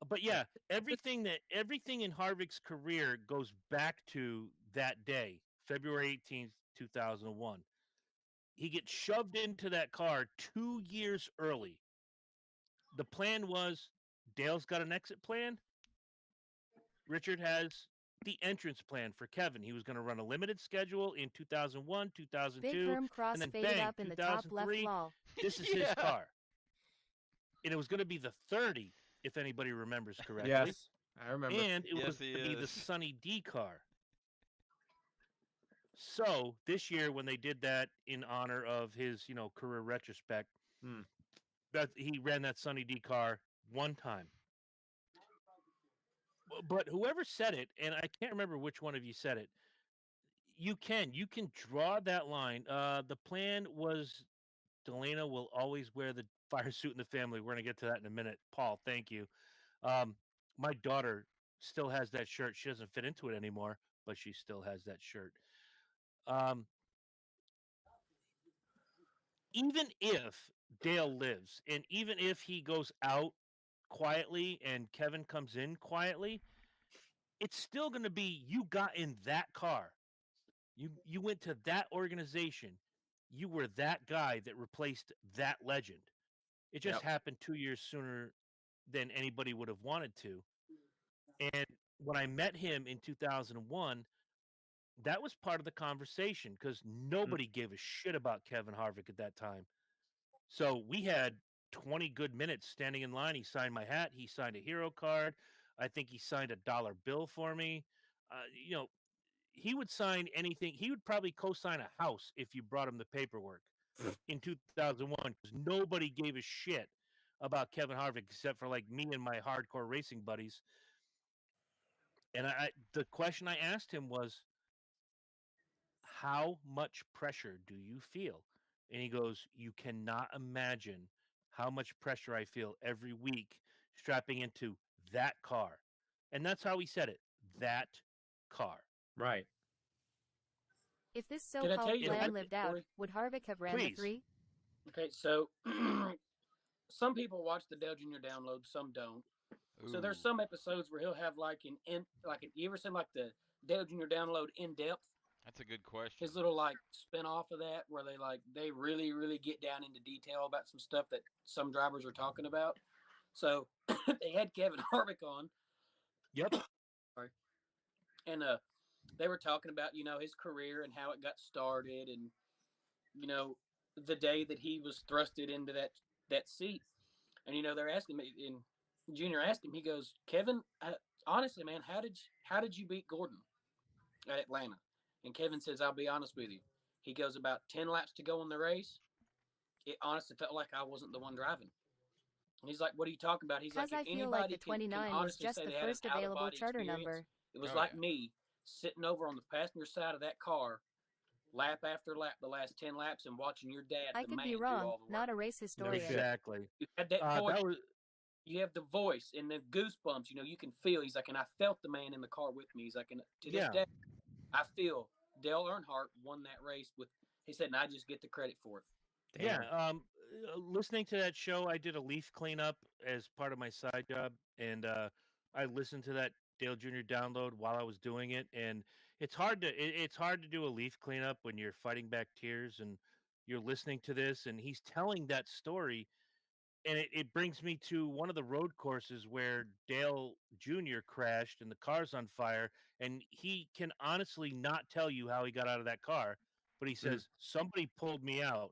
But yeah, everything in Harvick's career goes back to that day, February 18th, 2001. He gets shoved into that car 2 years early. The plan was Dale's got an exit plan. Richard has the entrance plan for Kevin. He was going to run a limited schedule in 2001, Big 2002. perm cross then faded bang, up in the top left 2003. wall. This is Yeah. his car. And it was going to be the 30, if anybody remembers correctly. Yes. I remember. And it Yes, was he going to be the is. Sunny D car. So this year, when they did that in honor of his, career retrospect, that he ran that Sunny D car one time. But whoever said it, and I can't remember which one of you said it, you can draw that line. The plan was Delana will always wear the fire suit in the family. We're gonna get to that in a minute. Paul, thank you. My daughter still has that shirt. She doesn't fit into it anymore, but she still has that shirt. Even if Dale lives. And even if he goes out quietly and Kevin comes in quietly, it's still going to be you got in that car. You went to that organization. You were that guy that replaced that legend. It just Yep. happened 2 years sooner than anybody would have wanted to. And when I met him in 2001, that was part of the conversation because nobody gave a shit about Kevin Harvick at that time. So we had 20 good minutes standing in line. He signed my hat. He signed a hero card. I think he signed a dollar bill for me. You know, he would sign anything. He would probably co-sign a house if you brought him the paperwork in 2001 because nobody gave a shit about Kevin Harvick except for like me and my hardcore racing buddies. And the question I asked him was, how much pressure do you feel? And he goes, you cannot imagine how much pressure I feel every week strapping into that car. And that's how he said it, that car. Right. If this Can I tell so-called you plan something, lived out, Corey? would Harvick have ran the Please. 3? Okay, so some people watch the Dale Jr. download, some don't. So there's Ooh. some episodes where he'll have like you ever seen like the Dale Jr. download in depth? That's a good question. His little like spin off of that where they really, really get down into detail about some stuff that some drivers are talking about. So they had Kevin Harvick on. Yep. Sorry. And they were talking about, his career and how it got started and, the day that he was thrusted into that seat. And, they're asking me, and Junior asked him, he goes, Kevin, honestly, man, how did you beat Gordon at Atlanta? And Kevin says, I'll be honest with you. He goes, about 10 laps to go in the race. It honestly felt like I wasn't the one driving. And he's like, what are you talking about? He's As like, I if feel like anybody the can 29 was honestly just say the they had an first available out-of-body charter experience, number. it was Oh, like yeah. me sitting over on the passenger side of that car, lap after lap, the last 10 laps, and watching your dad, I the could man, be do wrong, all the work. not a race historian. Exactly. You had that voice. That was You have the voice and the goosebumps. You can feel. He's like, and I felt the man in the car with me. He's like, and to this Yeah. day, I feel Dale Earnhardt won that race with. He said, and I just get the credit for it. Yeah, listening to that show, I did a leaf cleanup as part of my side job, and I listened to that Dale Jr. download while I was doing it, and it's hard to do a leaf cleanup when you're fighting back tears and you're listening to this, and he's telling that story, and it brings me to one of the road courses where Dale Jr. crashed and the car's on fire, and he can honestly not tell you how he got out of that car, but he says somebody pulled me out.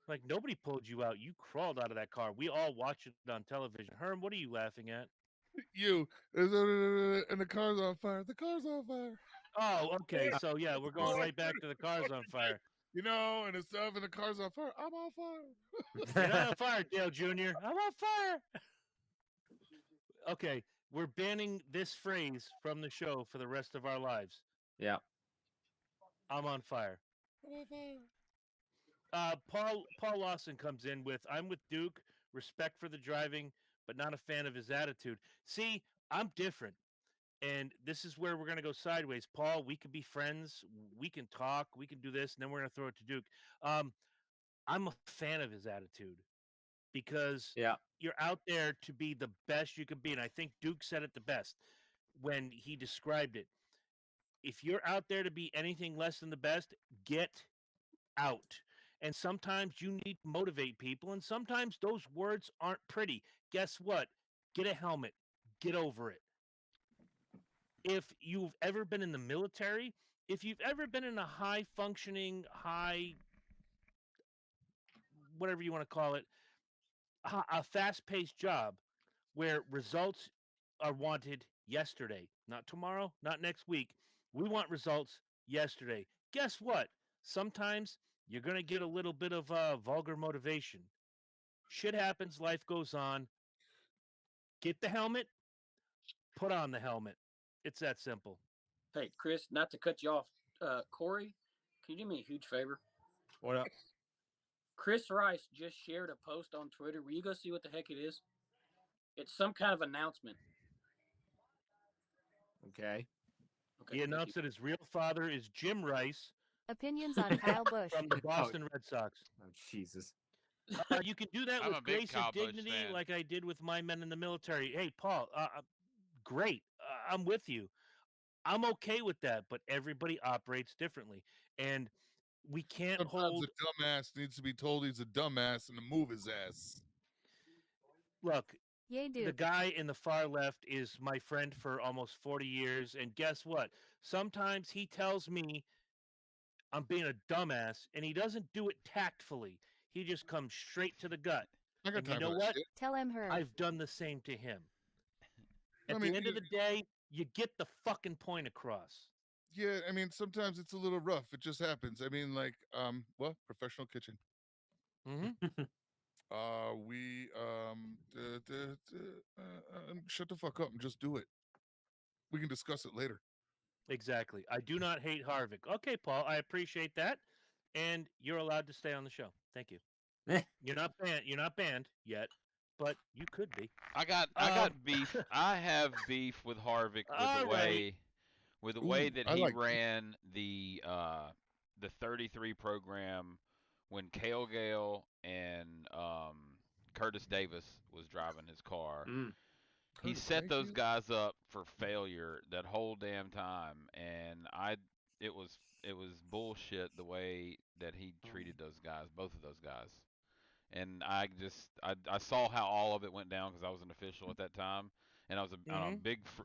Like, nobody pulled you out. You crawled out of that car. We all watched it on television. Herm, what are you laughing at? You and the car's on fire. The car's on fire. Oh, okay. So yeah, we're going right back to the cars on fire. And it's stuff, and the car's on fire. I'm on fire. You're not on fire, Dale Jr. I'm on fire. Okay, we're banning this phrase from the show for the rest of our lives. Yeah. I'm on fire. I'm on fire. Paul Lawson comes in with, I'm with Duke, respect for the driving, but not a fan of his attitude. See, I'm different. And this is where we're going to go sideways. Paul, we can be friends. We can talk. We can do this. And then we're going to throw it to Duke. I'm a fan of his attitude because you're out there to be the best you can be. And I think Duke said it the best when he described it. If you're out there to be anything less than the best, get out. And sometimes you need to motivate people. And sometimes those words aren't pretty. Guess what? Get a helmet. Get over it. If you've ever been in the military, if you've ever been in a high functioning, whatever you want to call it, a fast paced job where results are wanted yesterday, not tomorrow, not next week. We want results yesterday. Guess what? Sometimes you're going to get a little bit of vulgar motivation. Shit happens, life goes on. Get the helmet, put on the helmet. It's that simple. Hey, Chris, not to cut you off, Corey, can you do me a huge favor? What up? Chris Rice just shared a post on Twitter. Will you go see what the heck it is? It's some kind of announcement. Okay. He announced that his real father is Jim Rice Opinions on Kyle Busch. from the Boston Red Sox. Oh, Jesus. You can do that I'm with a big grace and Kyle Busch dignity, fan. like I did with my men in the military. Hey, Paul, great. I'm with you. I'm okay with that, but everybody operates differently, and we can't Sometimes hold. a dumbass needs to be told he's a dumbass and to move his ass. Look, Yay, the Duke. guy in the far left is my friend for almost 40 years, and guess what? Sometimes he tells me I'm being a dumbass, and he doesn't do it tactfully. He just comes straight to the gut. I got And you time know for that what? shit. Tell him her. I've done the same to him. I At mean, the end of the day, you get the fucking point across. yeah, I mean, sometimes it's a little rough. It just happens. I mean, like, what? Professional kitchen. Hmm. Shut the fuck up and just do it. We can discuss it later. Exactly. I do not hate Harvick. Okay, Paul, I appreciate that, and you're allowed to stay on the show. Thank you. You're not banned. You're not banned yet, but you could be. I got beef. I have beef with Harvick with All right. the Ooh, way that I he like. ran the 33 program when Cale Gale and Curtis Davis was driving his car. Mm. He Curtis set those Mayfield? guys up for failure that whole damn time, and it was bullshit the way that he treated those guys, both of those guys. And I saw how all of it went down because I was an official at that time, and I'm Hmm.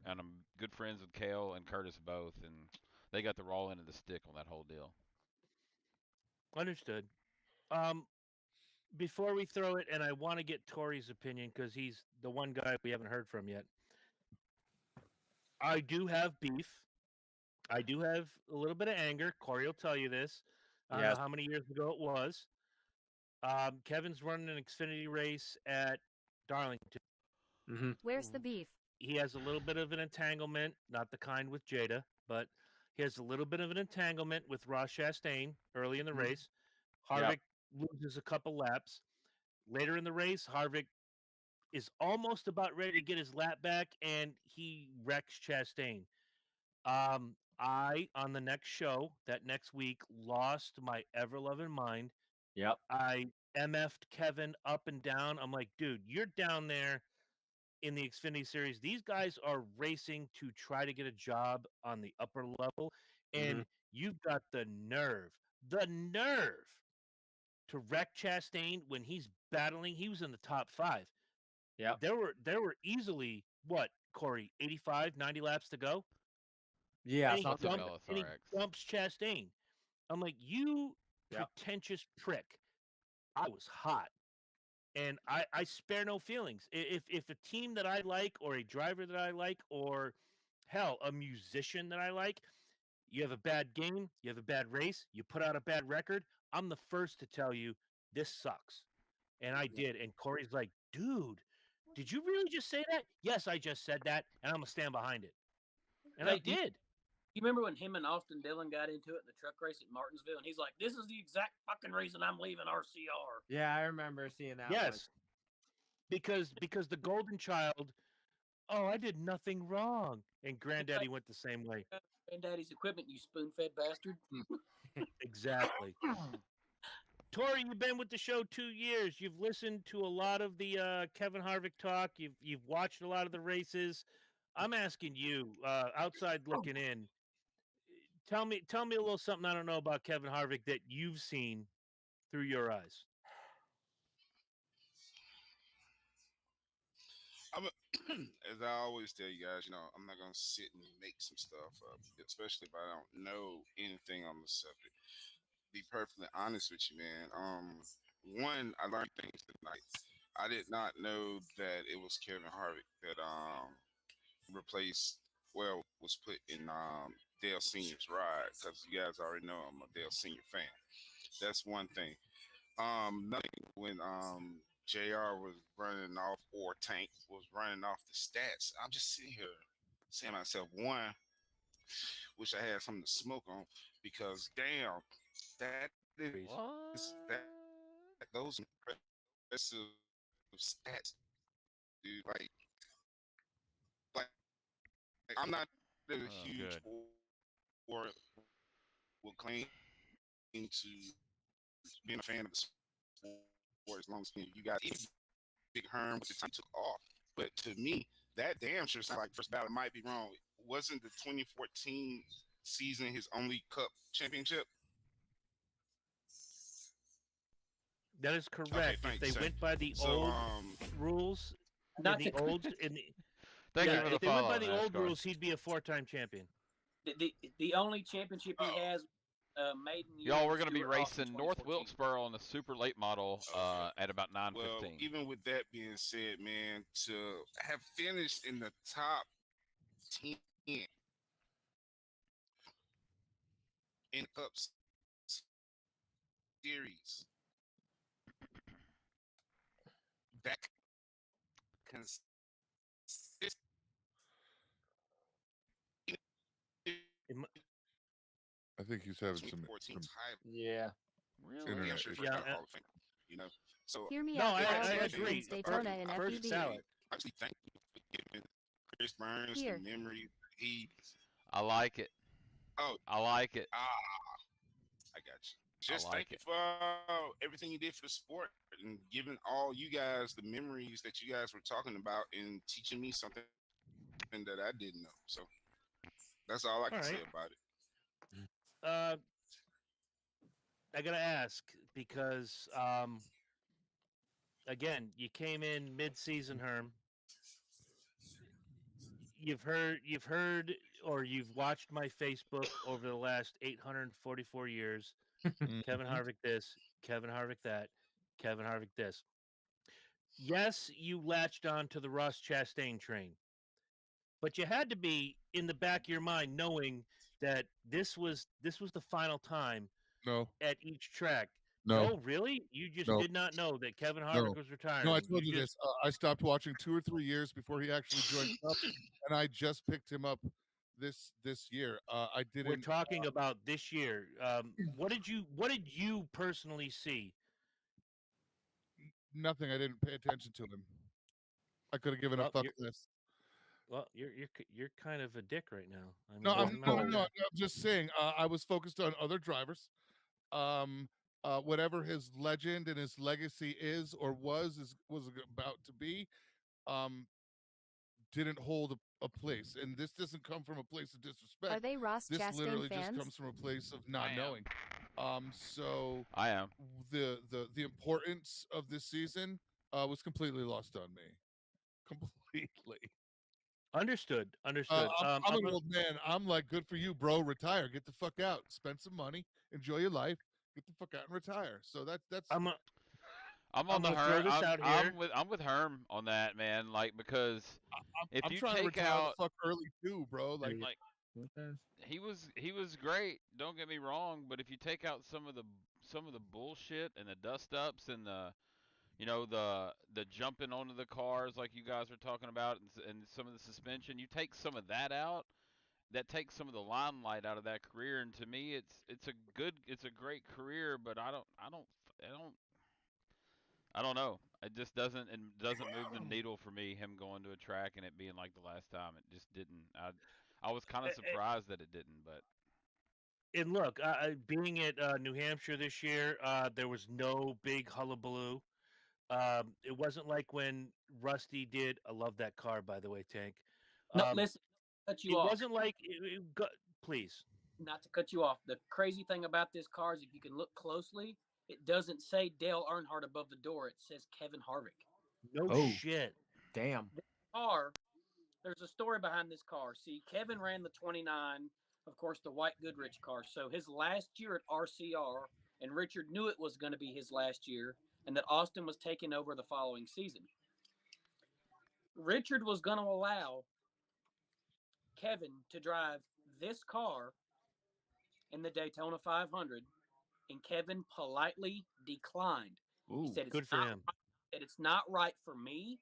and I'm good friends with Kale and Curtis both, and they got the raw end of the stick on that whole deal. Understood. Um, before we throw it, and I want to get Tori's opinion because he's the one guy we haven't heard from yet. I do have beef. I do have a little bit of anger. Corey will tell you this. I don't know Yes. how many years ago it was. Kevin's running an Xfinity race at Darlington. Hmm. Where's the beef? He has a little bit of an entanglement, not the kind with Jada, but he has a little bit of an entanglement with Ross Chastain early in the Mhm. race. Yep. Harvick loses a couple laps. Later in the race, Harvick is almost about ready to get his lap back, and he wrecks Chastain. On the next show, that next week, lost my ever loving mind. Yep. I MF'd Kevin up and down. I'm like, dude, you're down there in the Xfinity Series. These guys are racing to try to get a job on the upper level, Hmm. and you've got the nerve to wreck Chastain when he's battling. He was in the top five. Yep. There were easily what, Corey, 85, 90 laps to go, Yeah. and he Lots of Something. LSRX. dumps Chastain. I'm like, you Yep. pretentious prick. I was hot. And I spare no feelings. If a team that I like or a driver that I like or hell, a musician that I like, you have a bad game, you have a bad race, you put out a bad record, I'm the first to tell you this sucks. And I did. And Corey's like, dude, did you really just say that? Yes, I just said that, and I'm gonna stand behind it. And I Hey, did. you remember when him and Austin Dillon got into it in the truck race at Martinsville, and he's like, "This is the exact fucking reason I'm leaving RCR." Yeah, I remember seeing that one. Yes. Because the golden child, oh, I did nothing wrong. And granddaddy went the same way. Granddaddy's equipment, you spoon-fed bastard. Exactly. Tori, you've been with the show 2 years. You've listened to a lot of the Kevin Harvick talk. You've watched a lot of the races. I'm asking you, outside looking in, tell me a little something I don't know about Kevin Harvick that you've seen through your eyes. I'm a, as I always tell you guys, I'm not gonna sit and make some stuff up, especially if I don't know anything on the subject. Be perfectly honest with you, man. One, I learned things tonight. I did not know that it was Kevin Harvick that replaced, well, was put in Dale Senior's ride, because you guys already know I'm a Dale Senior fan. That's one thing. Nothing when JR was running off, or Tank was running off the stats. I'm just sitting here saying to myself, one, wish I had something to smoke on, because damn, that is What? those impressive stats, dude. Like I'm not a Oh, huge good. or will claim to being a fan of the sport as long as you guys, even Big Herm with the time took off. But to me, that damn sure sounds like first battle. Might be wrong. Wasn't the 2014 season his only Cup championship? That is Okay, correct. If thanks, they sir. went by the So, old rules, in Not the to old, in the, Thank you yeah, for the if they went by follow, the old NASCAR. rules, he'd be a 4-time champion. the only championship he has maiden year. Y'all, we're was going to be Stuart Haas in racing North 2014. Wilkesboro on the super late model Okay. at about 9:15. Well, even with that being said, man, to have finished in the top 10 in Cup Series, that consistent I think he's having some 2014 title. Yeah. Really? Yeah, internet sure, issues. first battle Hall of Fame. You know, so Hear me No, out. I All abortions agree. means Daytona and First FUV. ballot. actually thank you for giving Chris Burns Here. the memory he. I like it. Oh, I like it. I got you. Just like thank you for everything you did for the sport and giving all you guys the memories that you guys were talking about and teaching me something that I didn't know. So that's all I can say right. about it. I gotta ask because, again, you came in mid-season, Herm. You've heard, or you've watched my Facebook over the last 844 years. Kevin Mhm. Harvick this, Kevin Harvick that, Kevin Harvick this. Yes, you latched on to the Ross Chastain train, but you had to be in the back of your mind knowing that this was the final time No, at each track. no, No, really? You just no, did not know that Kevin no. Harvick was retiring. No, I told you just this. I stopped watching 2 or 3 years before he actually joined up, and I just picked him up this year. I we're didn't talking about this year. What did you personally see? nothing. I didn't pay attention to him. I could have given a Well, fuck you're less. well, you're kind of a dick right now. I mean, No, I'm no, not- no. I'm just saying. I was focused on other drivers. Um, whatever his legend and his legacy is or was about to be, um, didn't hold a place. And this doesn't come from a place of disrespect. Are they Ross This Chastain literally just fans? comes from a place of I not am. knowing. So I am. the importance of this season was completely lost on me. Completely. Understood. I'm I'm an gonna- old man. I'm like, good for you, bro. Retire. Get the fuck out. Spend some money. Enjoy your life. Get the fuck out and retire. So that's I'm a- I'm I'm on the gonna throw Herm. this out here. I'm with Herm on that, man. Like, because if I'm you trying to take retire out the fuck early too, bro. Like like he was great. Don't get me wrong, but if you take out some of the bullshit and the dust ups and the jumping onto the cars like you guys were talking about and some of the suspension, you take some of that out. That takes some of the limelight out of that career, and to me, it's a great career, but I don't know. It just doesn't move the needle for me. Him going to a track and it being like the last time, it just didn't. I was kind of surprised that it didn't, but And look, being at New Hampshire this year, there was no big hullabaloo. It wasn't like when Rusty did. I love that car, by the way, Tank. No, Um, listen, cut you it off. wasn't like please. Not to cut you off. The crazy thing about this car is if you can look closely, it doesn't say Dale Earnhardt above the door. It says Kevin Harvick. No Oh. shit. Damn. Car, there's a story behind this car. See, Kevin ran the 29, of course, the white Goodrich car. So his last year at RCR, and Richard knew it was going to be his last year, and that Austin was taking over the following season. Richard was going to allow Kevin to drive this car in the Daytona 500, and Kevin politely declined. Ooh, He said, Good for him. It's not right for me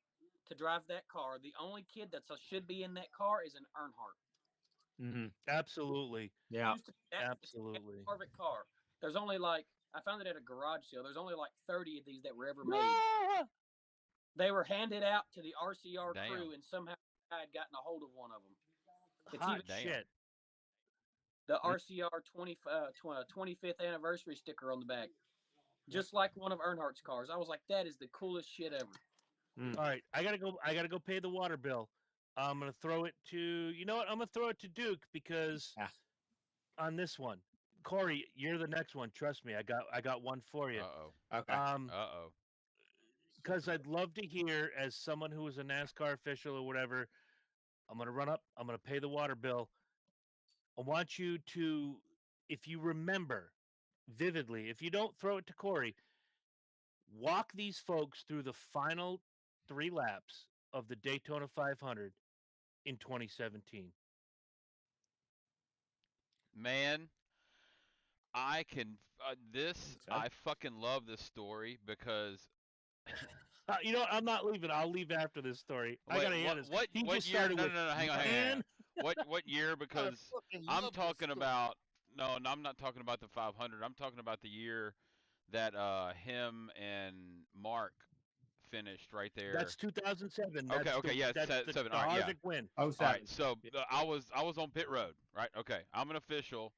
to drive that car. The only kid that should be in that car is an Earnhardt. Mm-hmm. Absolutely. Yeah. Used to be that, it's a Absolutely. Harvick car. There's only like, I found it at a garage sale. There's only like 30 of these that were ever made. Ah! They were handed out to the RCR Damn. crew, and somehow I had gotten a hold of one of them. It's Hot even shit. the RCR 25th anniversary sticker on the back. just like one of Earnhardt's cars. I was like, that is the coolest shit ever. All right, I gotta go pay the water bill. I'm gonna throw it to I'm gonna throw it to Duke because on this one, Corey, you're the next one. Trust me, I got one for you. Okay. Because I'd love to hear, as someone who is a NASCAR official or whatever, I'm gonna run up. I'm gonna pay the water bill. I want you to, if you remember vividly, if you don't throw it to Corey, walk these folks through the final 3 laps of the Daytona 500 in 2017. Man, I can. I fucking love this story because. I'm not leaving. I'll leave after this story. I Wait, gotta hear this. He what just year? started No, with, no, no, hang on. "Man." What year? Because fucking I'm love this talking story. about. No, I'm not talking about the 500. I'm talking about the year that him and Mark finished right there. That's 2007. Okay, That's okay, yeah, that's the 7. All right, yeah. Harvick win. Oh, All seven. right, so I was on pit road, right? Okay, I'm an official.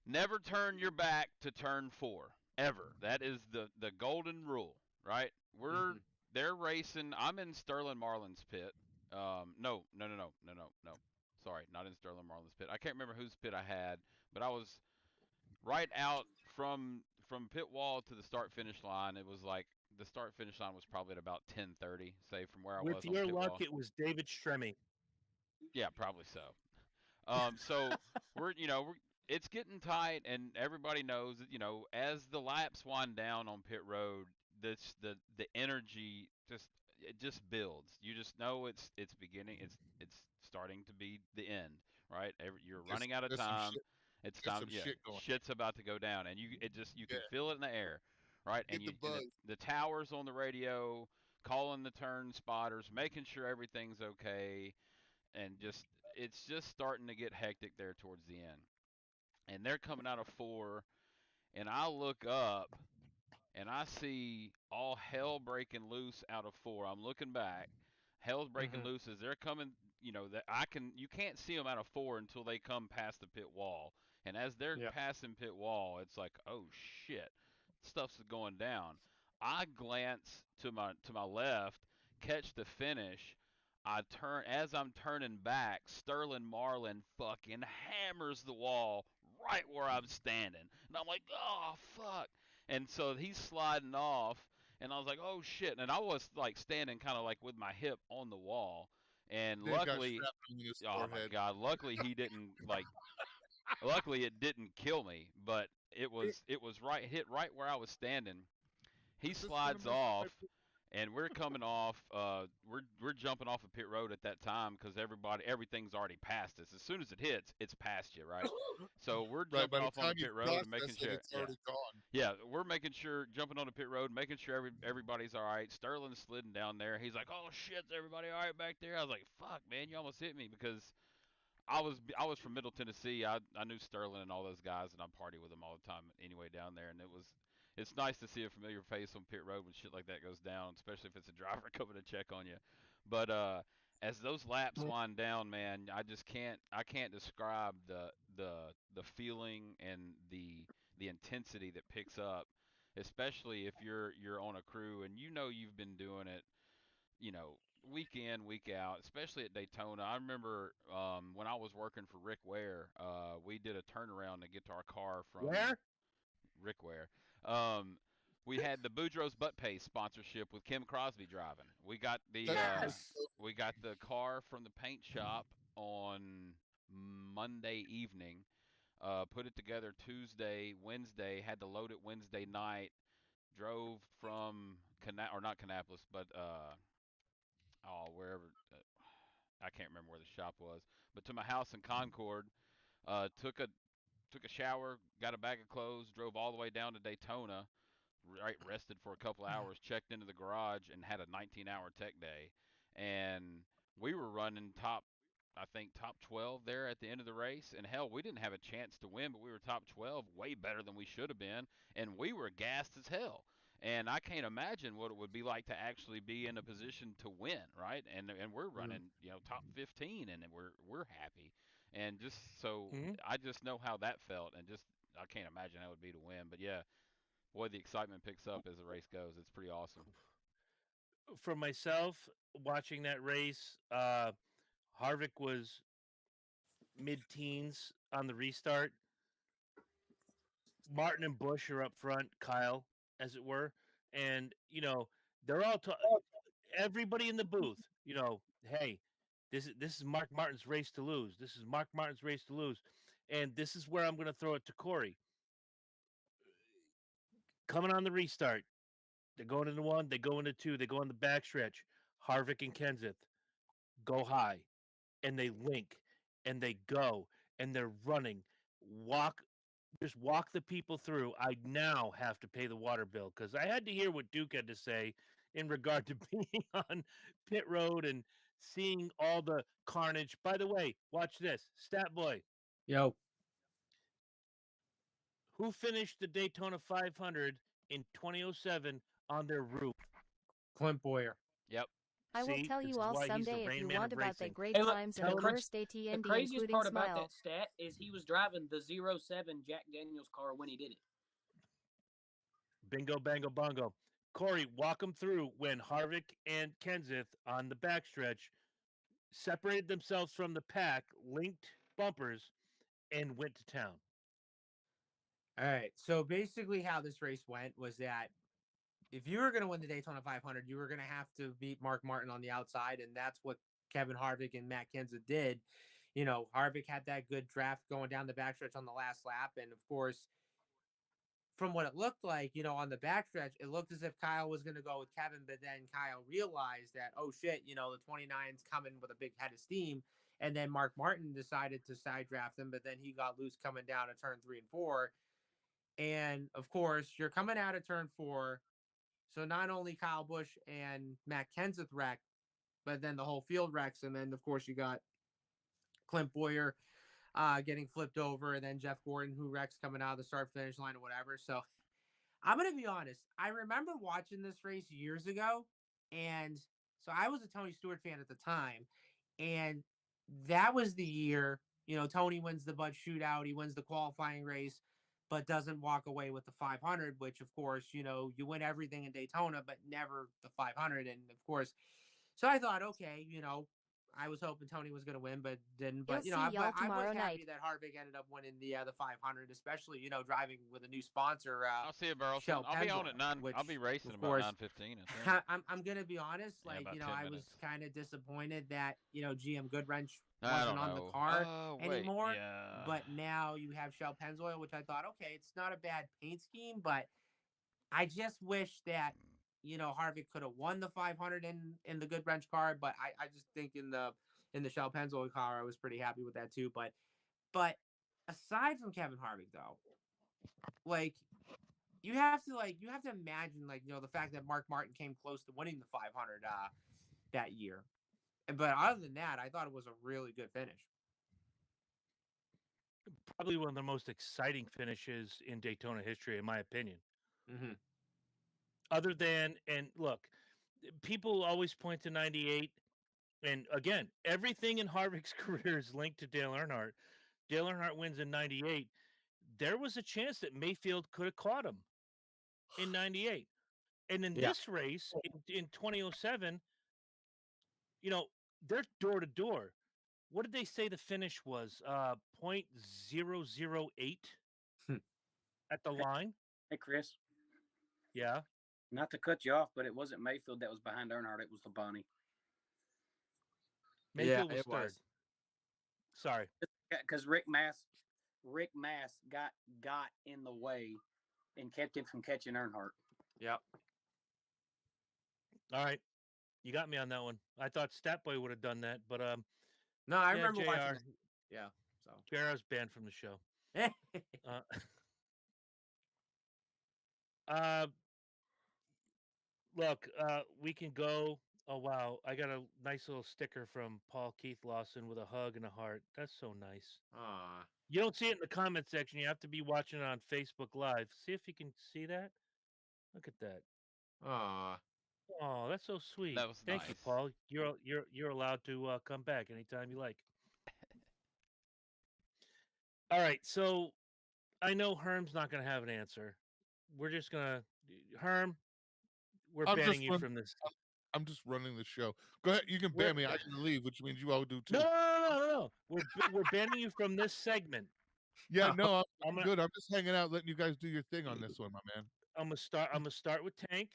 Never turn your back to turn 4 ever. That is the golden rule, right? They're racing. I'm in Sterling Marlin's pit. No. Sorry, not in Sterling Marlin's pit. I can't remember whose pit I had, but I was right out from pit wall to the start finish line. It was like the start finish line was probably at about 10:30, say from where I With was on your pit luck, wall. it was David Stremme. Yeah, probably so. So it's getting tight, and everybody knows that as the laps wind down on pit road, the energy just builds. You just know it's beginning. It's starting to be the end, right? You're running out of There's some time. shit. It's There's time. some Yeah, shit going. shit's about to go down, and you can Yeah. feel it in the air, right? Get And the buzz. the towers on the radio, calling the turn spotters, making sure everything's okay, and it's just starting to get hectic there towards the end. And they're coming out of 4, and I look up and I see all hell breaking loose out of 4. I'm looking back. Hell's breaking loose as they're coming. That you can't see them out of 4 until they come past the pit wall. And as they're passing pit wall, it's like, oh shit, stuff's going down. I glance to my left, catch the finish. I turn as I'm turning back. Sterling Marlin fucking hammers the wall right where I'm standing, and I'm like, oh fuck. And so he's sliding off, and I was like, oh shit. And I was like standing kind of like with my hip on the wall, and Dave got luckily, strapped on his oh my forehead. god, luckily he didn't like. Luckily it didn't kill me, but it was hit right where I was standing. He This is gonna slides mess with off, my- and we're coming off. We're jumping off of pit road at that time because everything's already past us. As soon as it hits, it's past you, right? So we're Right, by jumping the off on time the you pit road and making process it, sure. it's already gone. Yeah, we're making sure jumping on the pit road, making sure everybody's all right. Sterling's sliding down there. He's like, "Oh shit's everybody all right back there?" I was like, "Fuck, man, you almost hit me," because I was from Middle Tennessee. I knew Sterling and all those guys, and I party with them all the time anyway down there. And it's nice to see a familiar face on pit road when shit like that goes down, especially if it's a driver coming to check on you. But as those laps wind down, man, I can't describe the feeling and the intensity that picks up, especially if you're on a crew and you've been doing it, week in, week out, especially at Daytona. I remember when I was working for Rick Ware, we did a turnaround to get to our car from Where? Rick Ware. Um, we had the Boudreaux's Butt Paste sponsorship with Kim Crosby driving. That's We got the car from the paint shop on Monday evening. Put it together Tuesday, Wednesday. Had to load it Wednesday night. Drove from or not Kannapolis, but wherever. I can't remember where the shop was, but to my house in Concord. Took a shower, got a bag of clothes, drove all the way down to Daytona. Right, rested for a couple hours, checked into the garage, and had a 19-hour tech day. And we were running I think top 12 there at the end of the race. And hell, we didn't have a chance to win, but we were top 12, way better than we should have been. And we were gassed as hell. And I can't imagine what it would be like to actually be in a position to win, right? And we're running, top 15, and we're happy. And just so I just know how that felt, and just I can't imagine how it would be to win. But yeah, boy, the excitement picks up as the race goes. It's pretty awesome. For myself, watching that race, Harvick was mid-teens on the restart. Martin and Bush are up front, Kyle, as it were, and they're all everybody in the booth. Hey, this is Mark Martin's race to lose. This is Mark Martin's race to lose, and this is where I'm going to throw it to Corey. Coming on the restart, they're going into one, they go into two, they go on the backstretch. Harvick and Kenseth go high, and they link, and they go, and they're running. Just walk the people through. I now have to pay the water bill because I had to hear what Duke had to say in regard to being on pit road and seeing all the carnage. By the way, watch this. Stat Boy, Yo, who finished the Daytona 500 in 2007 on their roof? Clint Boyer. Yep. I will See, tell this you is all why he's the someday if Rain you Man want of about the racing. great Hey, look, times tell and the him- worst AT&T, The craziest including part about Smile. that stat is he was driving the 07 Jack Daniels car when he did it. Bingo, bango, bongo. Corey, walk them through when Harvick and Kenseth on the backstretch separated themselves from the pack, linked bumpers, and went to town. All right. So basically, how this race went was that if you were going to win the Daytona 500, you were going to have to beat Mark Martin on the outside, and that's what Kevin Harvick and Matt Kenseth did. Harvick had that good draft going down the backstretch on the last lap, and of course, from what it looked like, on the backstretch, it looked as if Kyle was going to go with Kevin, but then Kyle realized that, oh shit, the 29's coming with a big head of steam. And then Mark Martin decided to side draft him, but then he got loose coming down to turn 3 and 4. And of course, you're coming out of turn 4. So not only Kyle Busch and Matt Kenseth wrecked, but then the whole field wrecks. And then, of course, you got Clint Boyer getting flipped over, and then Jeff Gordon, who wrecks coming out of the start finish line or whatever. So I'm going to be honest. I remember watching this race years ago. And so I was a Tony Stewart fan at the time. And that was the year, Tony wins the Bud Shootout. He wins the qualifying race, but doesn't walk away with the 500, which, of course, you win everything in Daytona, but never the 500. And, of course, so I thought, okay, I was hoping Tony was going to win, but didn't. But, You'll see I y'all was tomorrow happy night. that Harvick ended up winning the 500, especially, driving with a new sponsor. I'll see you, Burleson. Shell I'll be on Pennzoil, at 9. I'll which, be racing of about course, 9:15. I think. I'm gonna be honest. Yeah, Like, about 10 I was minutes. kind of disappointed that GM Goodwrench I wasn't don't on the know. car Oh, wait, anymore. yeah. But now you have Shell Pennzoil, which I thought, okay, it's not a bad paint scheme, but I just wish that Harvick could have won the 500 in the Goodwrench car. But I just think in the Shell Pennzoil car, I was pretty happy with that too. But aside from Kevin Harvick, though, like, you have to imagine, the fact that Mark Martin came close to winning the 500 that year. But other than that, I thought it was a really good finish. Probably one of the most exciting finishes in Daytona history, in my opinion. Mm-hmm. Other than, and look, people always point to 98. And again, everything in Harvick's career is linked to Dale Earnhardt. Dale Earnhardt wins in 98. There was a chance that Mayfield could have caught him in 98. And in Yeah. this race in 2007, they're door to door. What did they say the finish was? 0.008 Hmm. at the line? Hey, Chris, Yeah. not to cut you off, but it wasn't Mayfield that was behind Earnhardt. It was Labonte. Mayfield Yeah, was it third. was. Sorry. Because Rick Mass got in the way and kept him from catching Earnhardt. Yep. All right. You got me on that one. I thought Statboy would have done that, but No, I yeah, remember JR. watching. Yeah. So. JR's banned from the show. Look, we can go. Oh wow, I got a nice little sticker from Paul Keith Lawson with a hug and a heart. That's so nice. Aw. You don't see it in the comment section. You have to be watching it on Facebook Live. See if you can see that. Look at that. Aw. Oh, that's so sweet. That was Thank you, nice. Paul. You're allowed to come back anytime you like. All right, so I know Herm's not going to have an answer. we're just gonna Herm. We're I'm banning just you run- from this. I'm just running the show. Go ahead. You can We're- ban me. I can leave, which means you all do too. No. We're banning you from this segment. Yeah, no, I'm I'm gonna good. I'm just hanging out, letting you guys do your thing on this one, my man. I'm gonna start with Tank.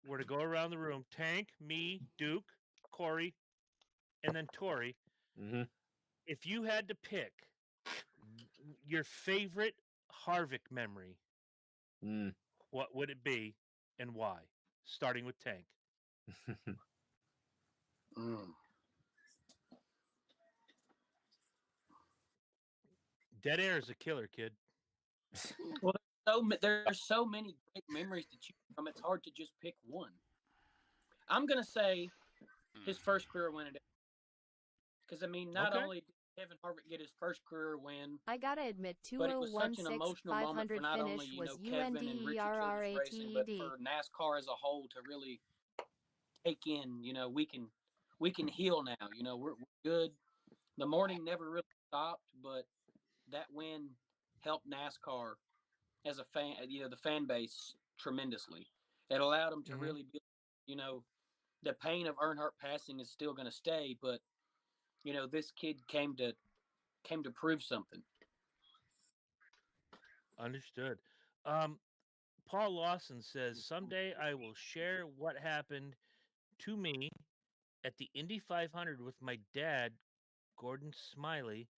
We're to go around the room. Tank, me, Duke, Corey, and then Tori. Mm-hmm. If you had to pick your favorite Harvick memory, Mm. what would it be and why? Starting with Tank. Mm. Dead air is a killer, kid. Well, there's so many great memories to choose from. It's hard to just pick one. I'm gonna say his first career win, because I mean, not Okay. only did Kevin Harvick get his first career win, I gotta admit, but it was such an 2016 emotional moment for 500 not only finish was Kevin and Richard Childress Racing, but UNDERRATED. for NASCAR as a whole to really take in. We can heal now. We're good. The morning never really stopped, but that win helped NASCAR as a fan, the fan base tremendously. It allowed them to Mhm. really be, the pain of Earnhardt passing is still going to stay, but this kid came to prove something. Understood. Paul Lawson says someday I will share what happened to me at the Indy 500 with my dad, Gordon Smiley.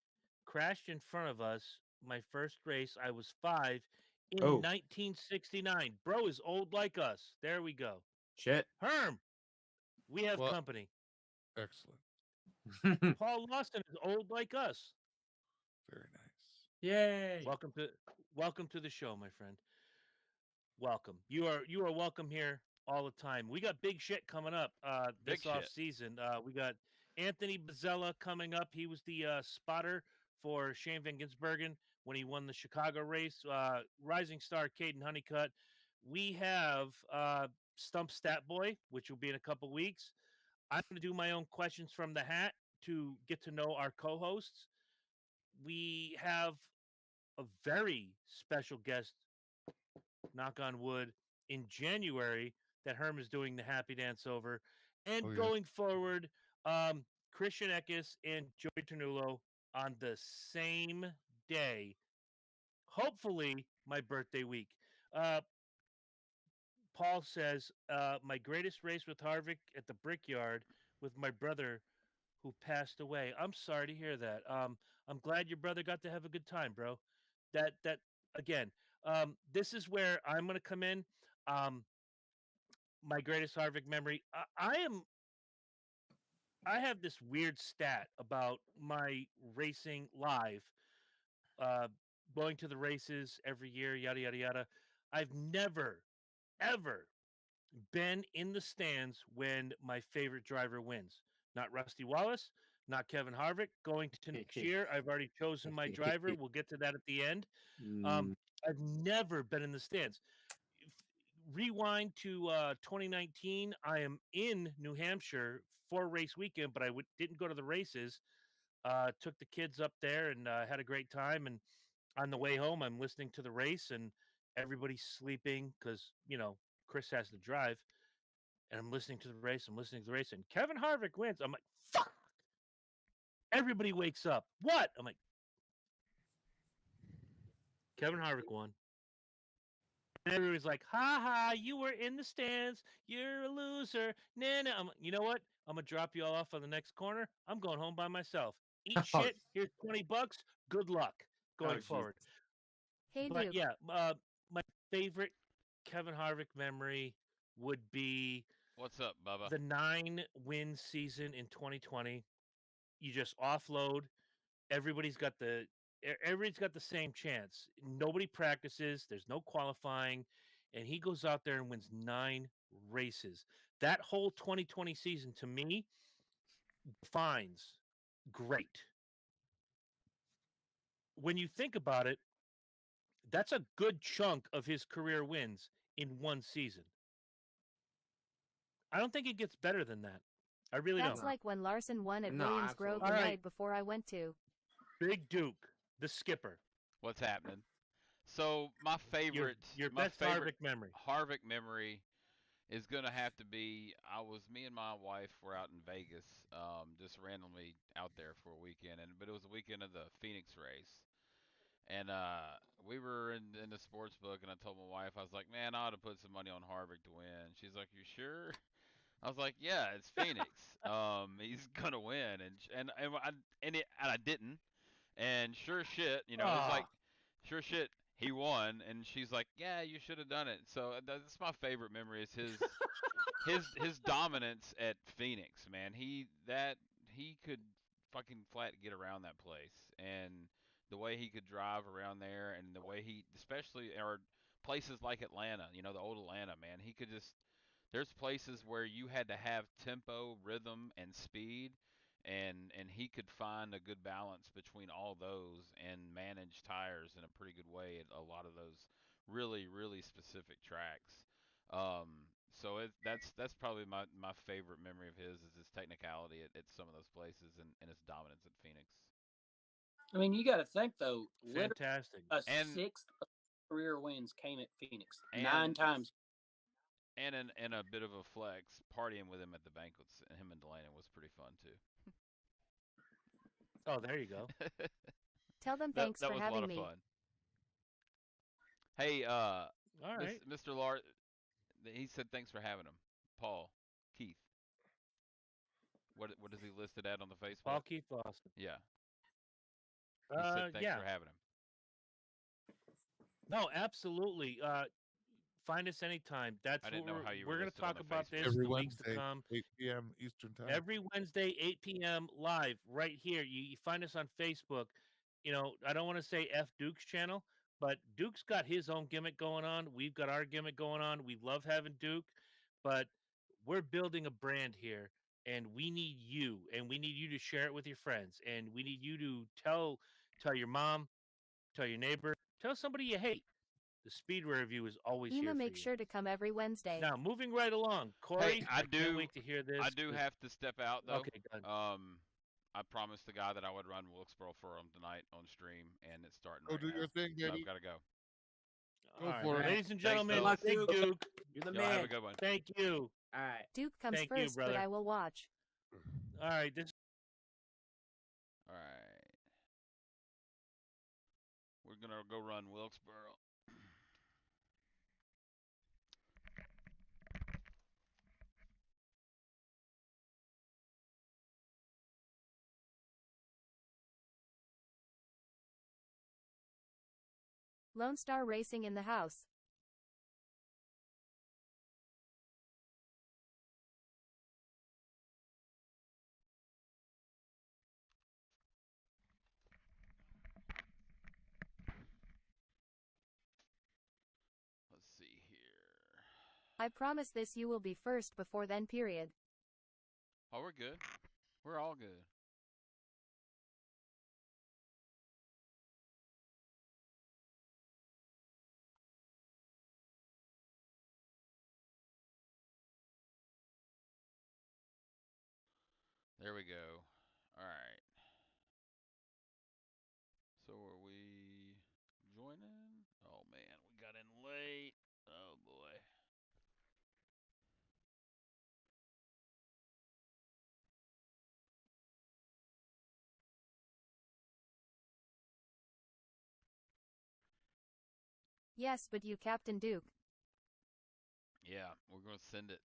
Crashed in front of us. My first race, I was 5 in Oh. 1969. Bro is old like us. There we go. Shit. Herm, we have Well- company. Excellent. Paul Lawson is old like us. Very nice. Yay. Welcome to the show, my friend. Welcome. You are welcome here all the time. We got big shit coming up this Big off shit. season. We got Anthony Bozzella coming up. He was the spotter for Shane Van Gisbergen when he won the Chicago race. Rising star Caden Honeycutt. We have Stump Stat Boy, which will be in a couple weeks. I'm going to do my own questions from the hat to get to know our co-hosts. We have a very special guest, knock on wood, in January that Herm is doing the happy dance over. And Oh, yeah. going forward, Christian Eckes and Joey Ternulo on the same day. Hopefully, my birthday week. Paul says, my greatest race with Harvick at the Brickyard with my brother who passed away. I'm sorry to hear that. I'm glad your brother got to have a good time, bro. That again, this is where I'm gonna come in. My greatest Harvick memory. I have this weird stat about my racing live, uh, going to the races every year, yada yada yada. I've never ever been in the stands when my favorite driver wins. Not Rusty Wallace, not Kevin Harvick. Going to next year, I've already chosen my driver. We'll get to that at the end. Mm. I've never been in the stands. Rewind to 2019. I am in New Hampshire for race weekend, but I didn't go to the races. Took the kids up there and had a great time. And on the way home, I'm listening to the race, and everybody's sleeping because Chris has to drive. And I'm listening to the race. I'm listening to the race, and Kevin Harvick wins. I'm like, fuck. Everybody wakes up. What? I'm like, Kevin Harvick won. And everybody's like, ha ha, you were in the stands. You're a loser. Nah, nah. You know what? I'm going to drop you all off on the next corner. I'm going home by myself. Eat shit. Here's $20. Good luck going forward. Hey, But Duke. yeah, my favorite Kevin Harvick memory would be What's up, Bubba? the 9-win season in 2020. You just offload. Everybody's got the same chance. Nobody practices. There's no qualifying, and he goes out there and wins 9 races. That whole 2020 season to me defines great. When you think about it, that's a good chunk of his career wins in one season. I don't think it gets better than that. I really That's don't. like when Larson won at No, Williams Grove the absolutely. All right. night before I went to. Big Duke, the skipper. What's happening? So my favorite, Your my best favorite Harvick memory. Harvick memory is gonna have to be me and my wife were out in Vegas, just randomly out there for a weekend, but it was the weekend of the Phoenix race, and we were in the sports book, and I told my wife, I was like, man, I ought to put some money on Harvick to win. She's like, you sure? I was like, yeah, it's Phoenix. He's gonna win, and I didn't, and sure shit, it was like, sure shit, he won, and she's like, yeah, you should have done it. So that's my favorite memory is his dominance at Phoenix, man. He could fucking flat get around that place, and the way he could drive around there, and the way he, especially or places like Atlanta, the old Atlanta, man, he could just. There's places where you had to have tempo, rhythm, and speed, and he could find a good balance between all those and manage tires in a pretty good way at a lot of those really really specific tracks. So that's probably my favorite memory of his is his technicality at some of those places and his dominance at Phoenix. I mean, you got to think though. Literally Fantastic. a And sixth of career wins came at Phoenix And- 9 times. and a bit of a flex, partying with him at the banquets, and him and Delaney was pretty fun too. Oh, there you go. Tell them that thanks that for was a lot having of me. fun. Hey, All right. Mr. Lars, he said thanks for having him. Paul, Keith. What is he listed at on the Facebook? Paul Keith Lawson. Yeah. He said thanks Yeah. for having him. No, absolutely. Find us anytime. That's I didn't know how you were we're going to listed on talk the about Facebook. this Every the weeks to Wednesday, come. 8 p.m. Eastern time. Every Wednesday, 8 p.m. live right here. You find us on Facebook. I don't want to say F Duke's channel, but Duke's got his own gimmick going on. We've got our gimmick going on. We love having Duke, but we're building a brand here, and we need you, and we need you to share it with your friends, and we need you to tell your mom, tell your neighbor, tell somebody you hate. The Speedway review is always here Ema, for make you. sure to come every Wednesday. Now, moving right along, Corey. I can't do- wait to hear this. I do have to step out though. Okay, good. I promised the guy that I would run Wilkesboro for him tonight on stream, and it's starting Go right do now. your thing, So I've baby. got to go. Go All right, for it. ladies and Thanks, gentlemen, fellas. Big Duke. Duke. You're the Y'all have man. a good one. Thank you. All right. Duke comes Thank you, first, but brother. I will watch. All right, this. All right. We're gonna go run Wilkesboro. Lone Star Racing in the house. Let's see here. I promise this you will be first before then, period. Oh, we're good. We're all good. There we go. All right. So are we joining? Oh man, we got in late. Oh boy. Yes, but you, Captain Duke. Yeah, we're gonna send it.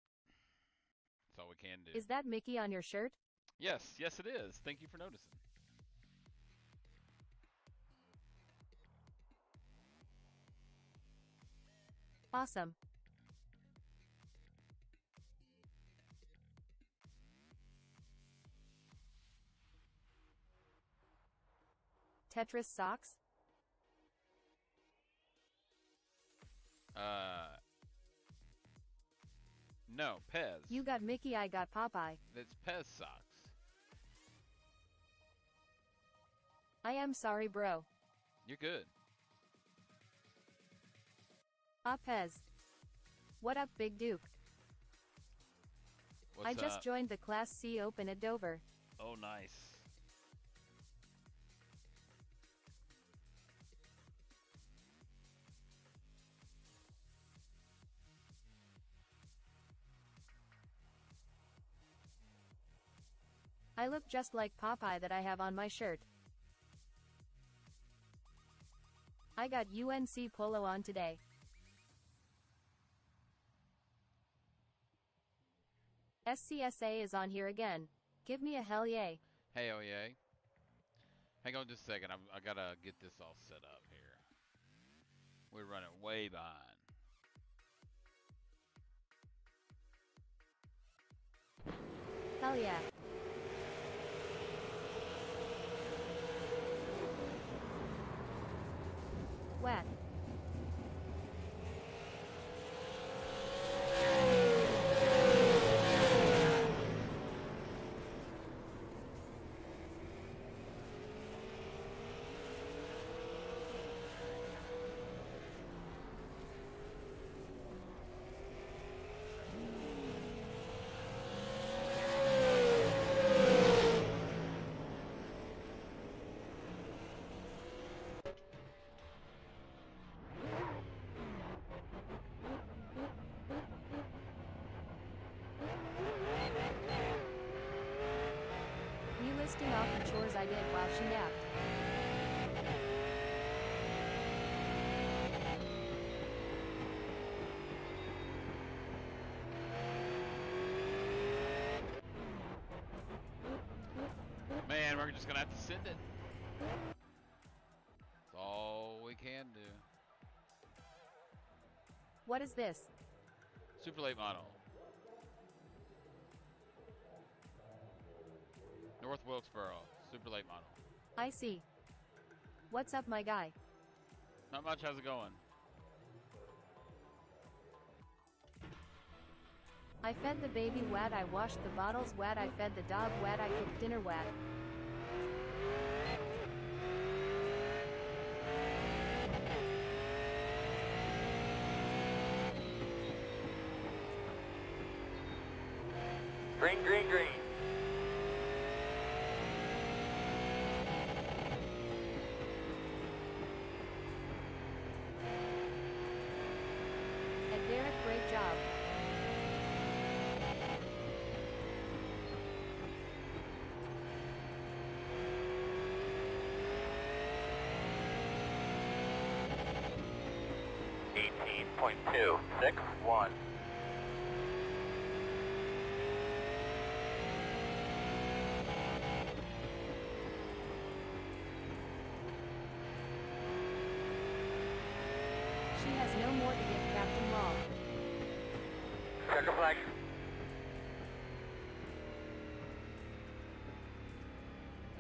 That's all we can do. Is that Mickey on your shirt? Yes, yes it is. Thank you for noticing. Awesome. Tetris socks? No, Pez. You got Mickey, I got Popeye. It's Pez socks. I am sorry, bro. You're good. Ah, Pez. What up, Big Duke? What's I just up? joined the Class C Open at Dover. Oh, nice. I look just like Popeye that I have on my shirt. I got UNC polo on today. SCSA is on here again. Give me a hell yay. Hey, oh yay. Hang on just a second. I gotta get this all set up here. We're running way behind. Hell yeah. Whack. Listing off the chores I did while she napped. Man, we're just gonna have to send it. That's all we can do. What is this? Super late model. North Wilkesboro, super late model. I see. What's up, my guy? Not much, how's it going? I fed the baby wad, I washed the bottles wad, I fed the dog wad, I cooked dinner wad. Green, green, green. And Derek, great job. .261. She has no more to give Captain Law. Checker flag.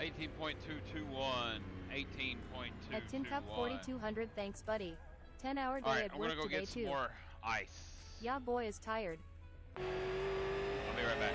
$18.221. 18.221. At Tin Cup 4200, thanks buddy. 10-hour day Alright, at I'm work gonna go today get some too. more ice. Yeah, boy is tired. I'll be right back.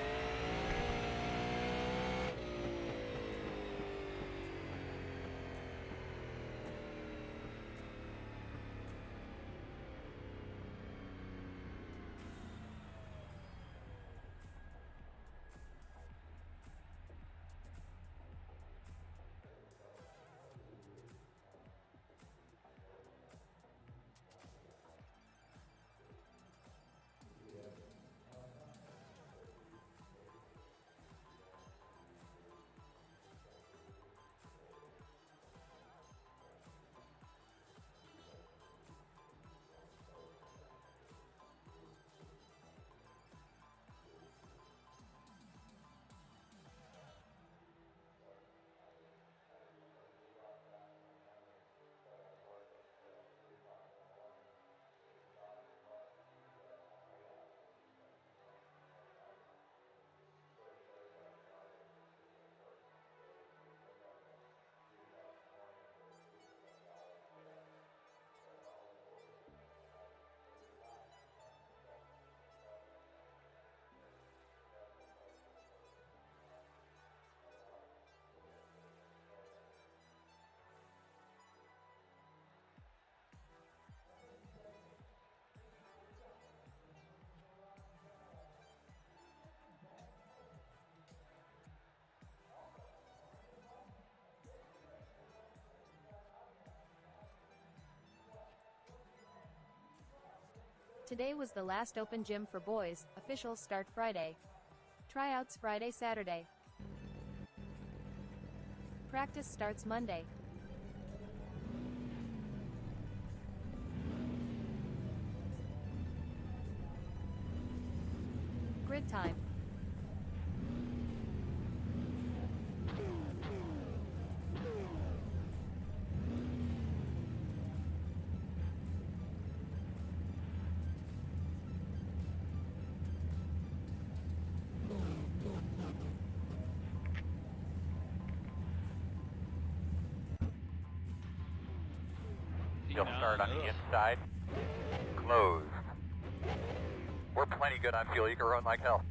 Today was the last open gym for boys. Officials start Friday. Tryouts Friday, Saturday. Practice starts Monday. Grid time. You'll start on the inside. Closed. We're plenty good on fuel. You can run like hell.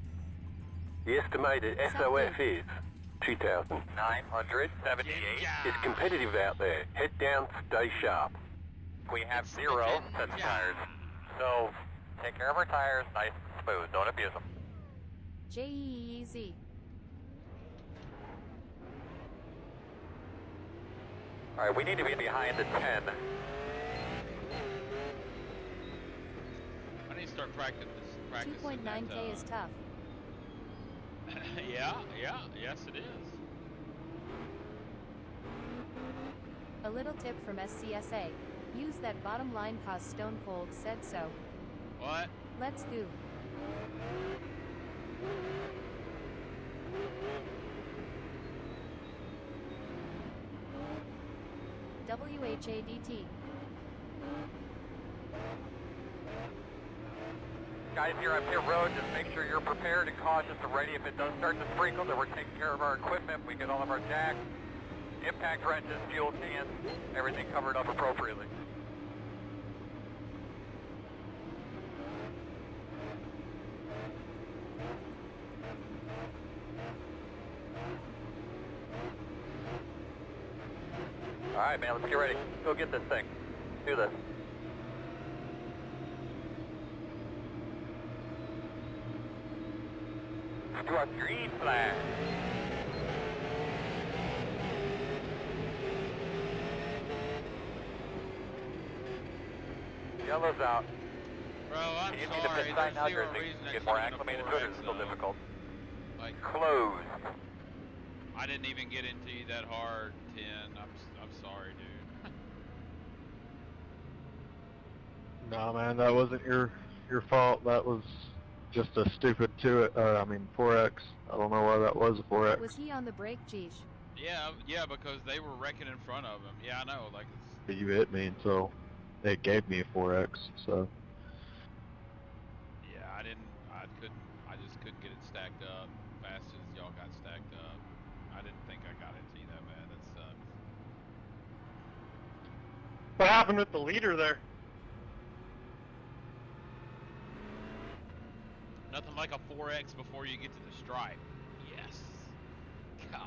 The estimated SOS is 2,978. It's competitive out there. Head down, stay sharp. We have 0 sets of tires. So, take care of our tires, nice and smooth. Don't abuse them. JEEZ. Alright, we need to be behind the 10. I need to start practicing. 2.9K is tough. Yeah, yes it is. A little tip from SCSA. Use that bottom line cause Stone Cold said so. What? Let's go. WHADT. Guys here on pit road, just make sure you're prepared and cautious and ready. If it does start to sprinkle, then we're taking care of our equipment. We get all of our jacks, impact wrenches, fuel cans, everything covered up appropriately. All right, man, let's get ready. Go get this thing. Do this. To our green flag. Yellow's out. Bro, I'm You need to sorry. pit sign now, There's or zero is reason it I get should more have been a acclimated to it, or is it 4X, still though. difficult? Like, Closed. I didn't even get into you that hard, 10. I'm sorry, dude. Nah, man, that wasn't your fault. That was just a stupid 4X. I don't know why that was a 4X. Was he on the brake, Jeesh? Yeah, because they were wrecking in front of him. Yeah, I know. Like, it's, You hit me, so it gave me a 4X. So yeah, I just couldn't get it stacked up fast as y'all got stacked up. I didn't think I got into you that bad. That sucks. what happened with the leader there? Nothing like a 4X before you get to the stripe. Yes. Golly.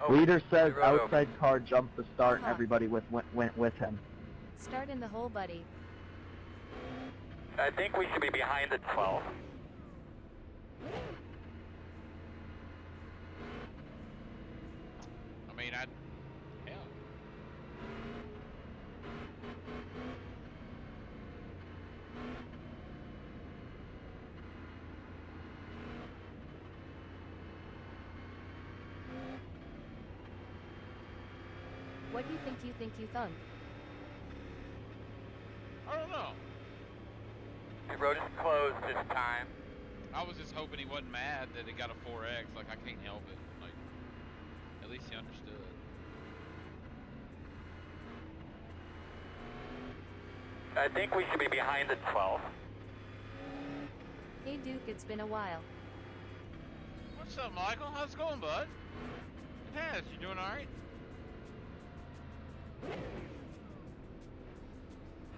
Oh, Leader says we rode outside car jumped the start and everybody went with him. Start in the hole, buddy. I think we should be behind the 12. I mean, hell. What do you think you thunk? I don't know. The road is closed this time. I was just hoping he wasn't mad that it got a 4X. Like, I can't help it. Like, at least he understood. I think we should be behind the 12. Hey Duke, it's been a while. What's up, Michael? How's it going, bud? It has. You doing alright?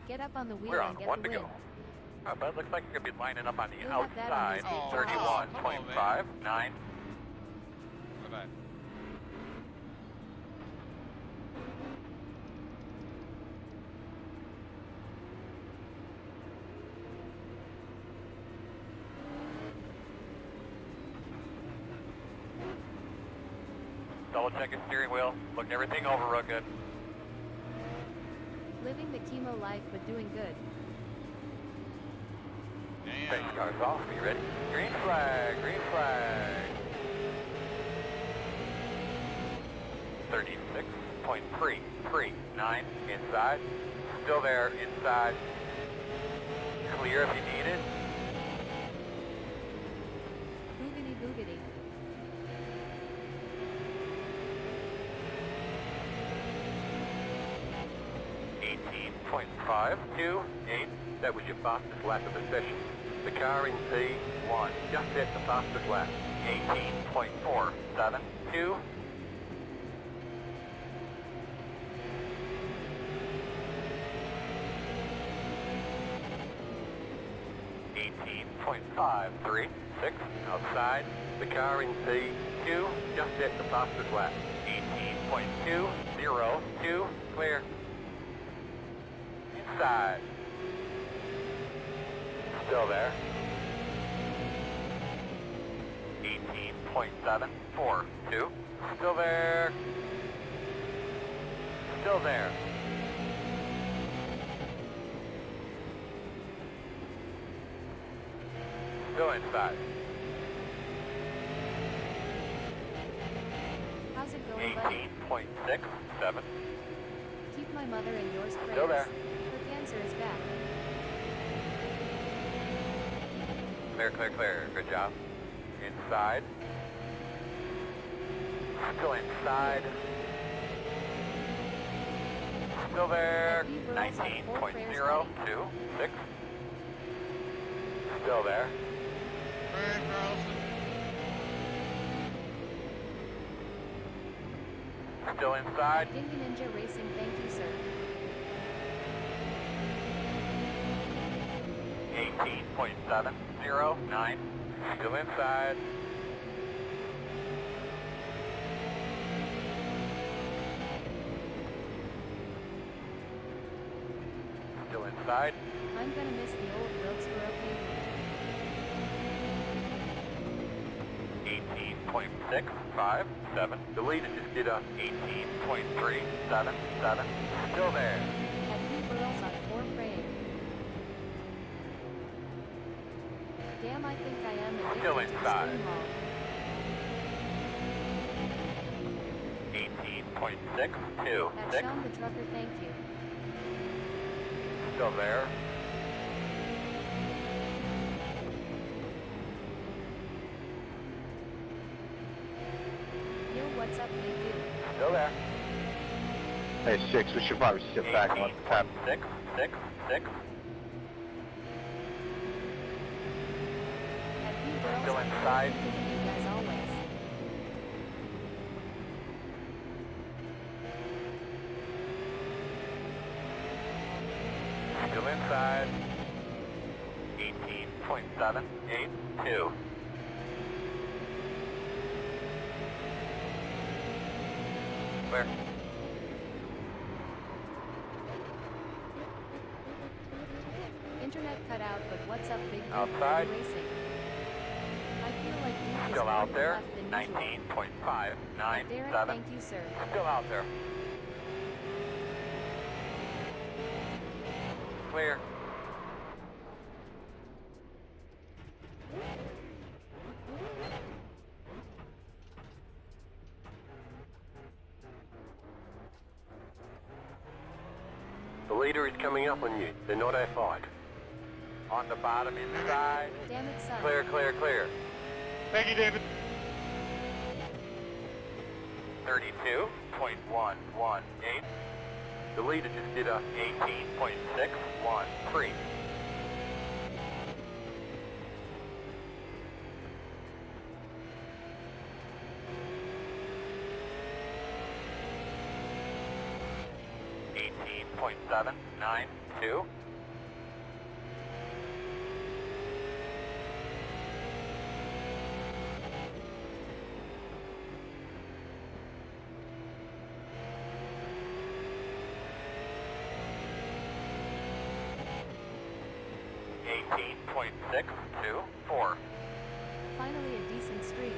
Get up on the wheel We're and on get one the to win. go. But it looks like you're going to be lining up on the He'll have that on outside. his big 31.5, 9. Bye-bye. Double check his steering wheel. Look everything over real good. Living the chemo life but doing good. Damn. Space cars off. Are you ready? Green flag, green flag. 36.339 inside. Still there, inside. Clear if you need it. Boogity boogity. .528. That was your fastest lap of the session. The car in P1 just hit the fastest lap. 18.472. .536 outside. The car in P2 just hit the fastest lap. 18.202 clear. Inside. Still there. 18.742. Still there. Still there. Still inside. How's it going, buddy? 18.67. Keep my mother in yours prayers. Still there. Her cancer is back. Clear, clear, clear. Good job. Inside. Still inside. Still there. 19.026. Still there. Still inside. Dingy Ninja Racing, thank you, sir. 18.709. Still inside. Still inside. I'm gonna miss the old Wilkesboro pavement. 18.657. The leader just did a 18.377. Still there. At New Girls on 4 praying. Damn, I think I am addicted Still to inside. Spoon Mall. 18.626. At Sean the Trucker, thank you. Still there. Yo, what's up, big dude? Still there. Hey, Six, we should probably sit back and let the tap. 18.666. At New Girls Still on 4 inside. thinking of you guys always. Still inside. 18.782. Clear. Internet cut out, but what's up, big dude? Outside. Racing. I feel like Duke is Still out further there. left than usual. 19.597. Derek, thank you, sir. Still out there. Clear. The leader is coming up on you. They're not F5. On the bottom inside. Damn it, son. Clear, clear, clear. Thank you, David. 32.118. The leader just did a 18.613. .792. .624. Finally a decent stream.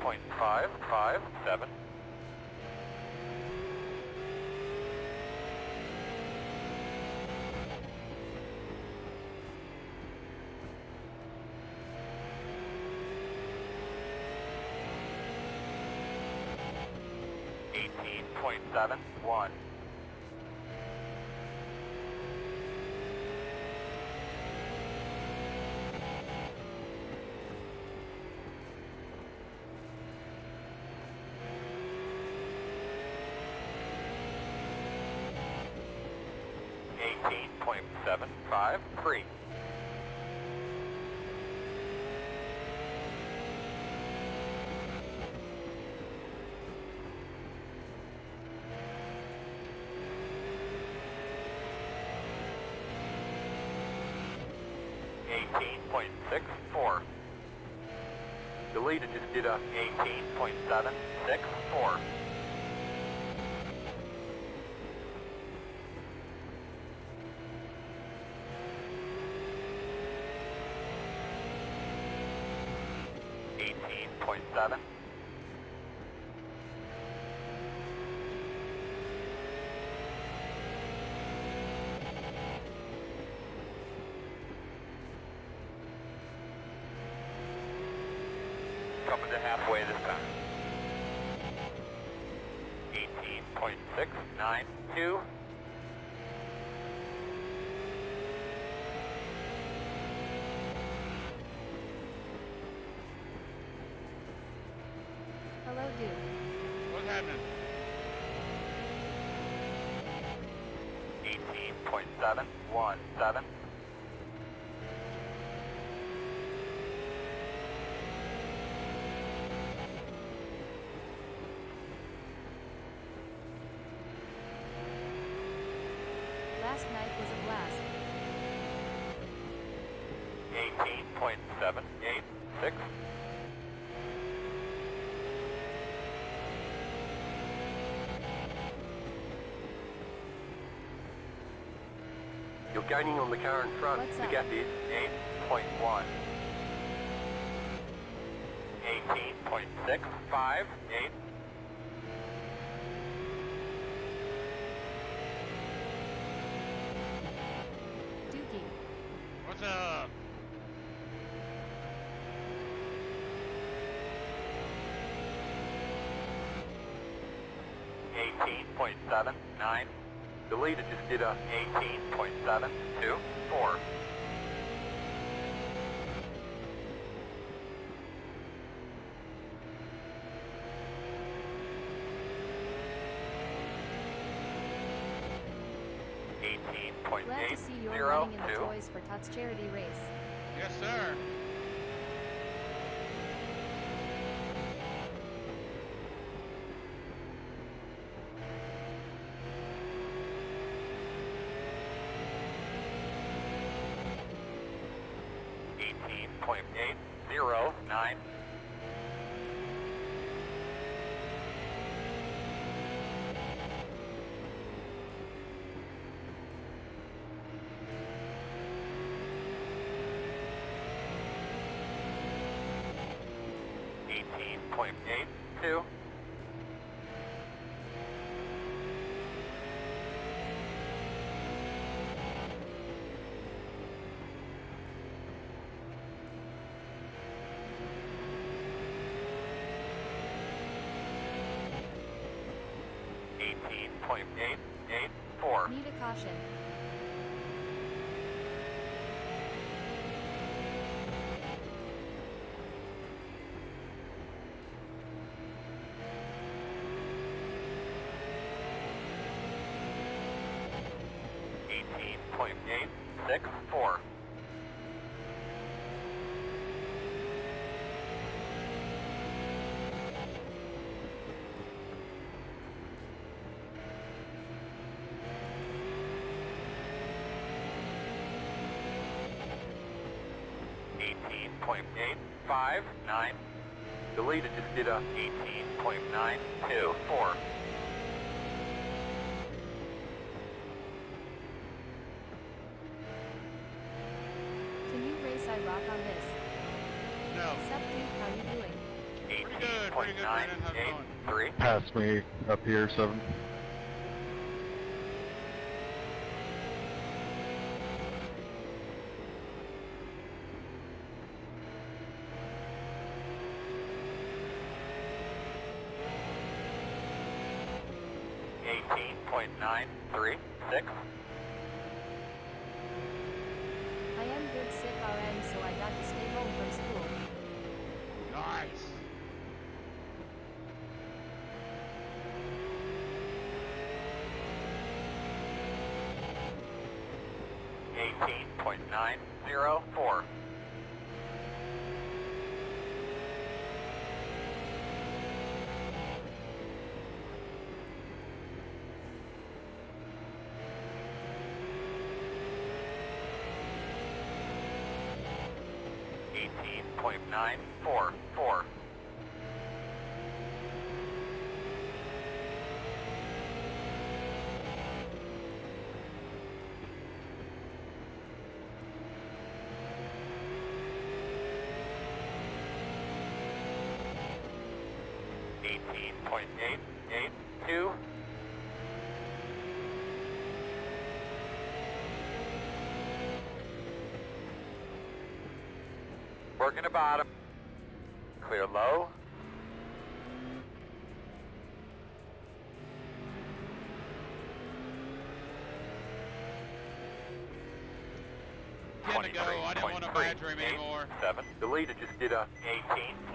18.557. .71. .753. .64. The leader just did a 18.764. .7. Coming to halfway this time. 18.692. Hello, dude. What's happening? 18.717. Last night was a blast. 18.786. You're gaining on the car in front. What's The up? gap is 8.1. 18.658. Dookie. What's up? .729. the leader just did a 18.724. Glad to see you're running in the Toys for Tots charity race. Yes, sir. .809. .82. .884. Need a caution. .864. .859. the leader just did a 18.924. Can you race I rock on this? No. Sup dude, how you doing? good, Brandon. How's it going? 3. Pass me up here, 7. 18.936. I am good sick RN, so I got to stay home from school. Nice. .904. .944. .882. Working the bottom. Clear low. Getting to go. I didn't want to badger him anymore. 7. The leader just did a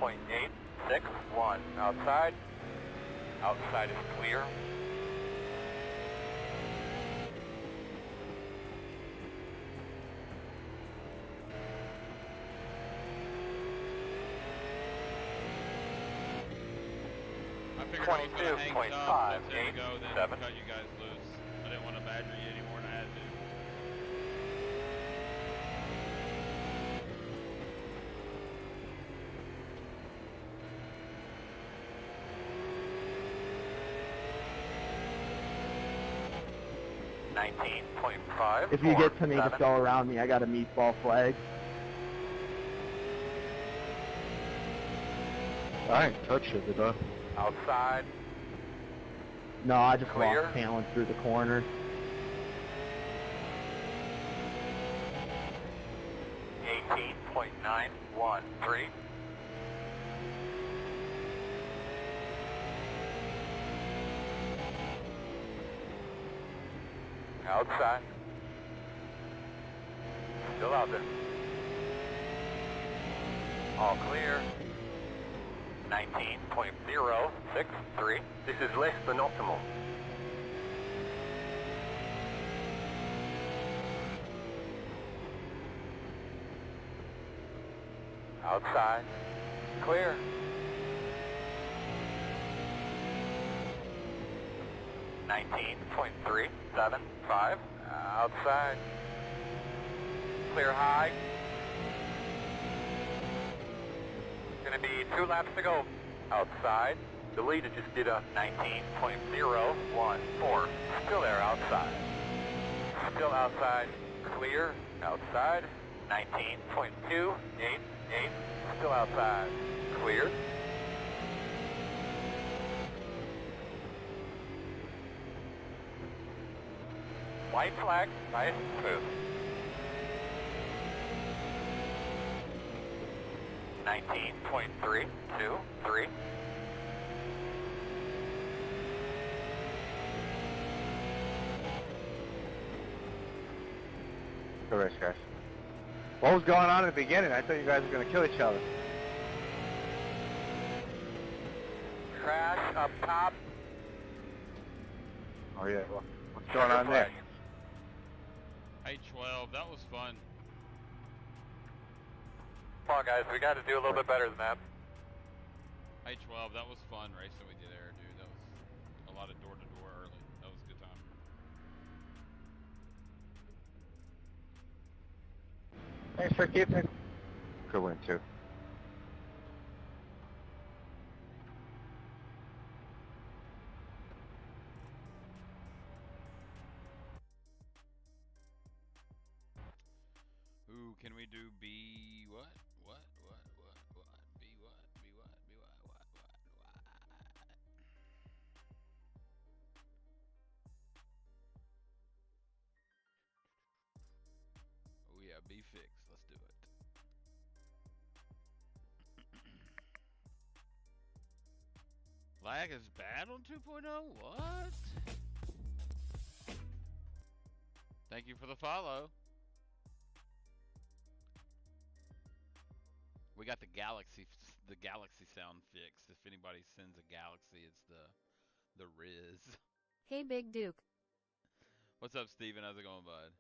18.861. Outside. Outside is clear. I figured I was going to hang stuff, let him go, then 7. cut you guys loose. I didn't want to badger you anymore than I had to. .5. If you get to me, just go around me. I got a meatball flag. I ain't touched it, did I? Outside. No, I just Clear. lost talent through the corner. .913. Outside. Still out there. All clear. 19.063. This is less than optimal. Outside. Clear. .9.375. Outside. Clear high. Gonna be 2 laps to go. Outside. The leader just did a 19.014. Still there outside. Still outside. Clear. Outside. 19.288. Still outside. Clear. White flag. Nice and smooth. 19.323. Good race, guys. What was going on at the beginning? I thought you guys were going to kill each other. Crash up top. Oh, yeah. Well, what's going on there? H12, that was fun. Come on, guys. We got to do a little bit better than that. H12, that was fun racing we did there, dude. That was a lot of door-to-door early. That was a good time. Thanks for keeping it. Good win, too. Ooh, can we do B what? B what? Yeah, be fixed. Let's do it. Lag is bad on 2.0? What? Thank you for the follow. We got the galaxy sound fixed. If anybody sends a galaxy, it's the Riz. Hey Big Duke. What's up, Steven? How's it going, bud?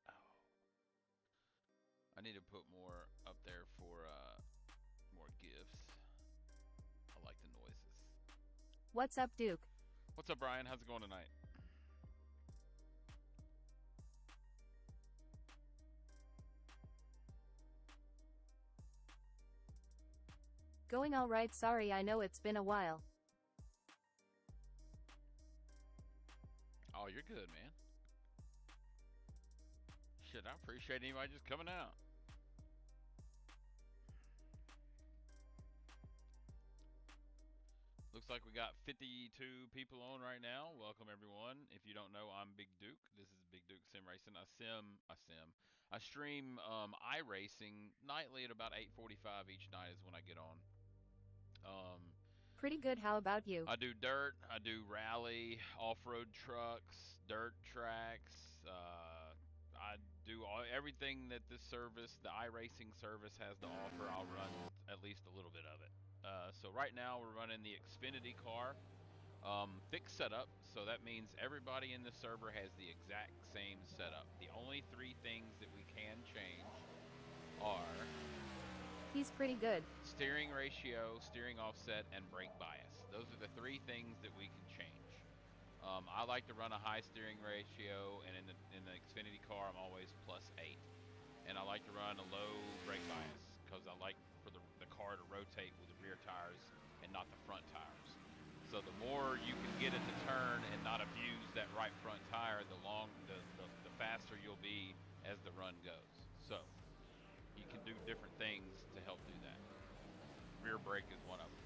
Oh. I need to put more up there for more GIFs. I like the noises. What's up, Duke? What's up, Brian? How's it going tonight? Going alright, sorry, I know it's been a while. Oh, you're good, man. Shit, I appreciate anybody just coming out. Looks like we got 52 people on right now. Welcome, everyone. If you don't know, I'm Big Duke. This is Big Duke Sim Racing. I stream iRacing nightly at about 8:45 each night is when I get on. Pretty good, how about you? I do dirt, I do rally, off-road trucks, dirt tracks. I do everything that this service, the iRacing service, has to offer. I'll run at least a little bit of it. So right now we're running the Xfinity car, fixed setup. So that means everybody in the server has the exact same setup. The only three things that we can change are He's pretty good. steering ratio, steering offset, and brake bias. Those are the three things that we can change. I like to run a high steering ratio, and in the Xfinity car, I'm always +8. And I like to run a low brake bias because I like for the car to rotate with the rear tires and not the front tires. So the more you can get it to turn and not abuse that right front tire, the faster you'll be as the run goes. So you can do different things to help do that. Rear brake is one of them.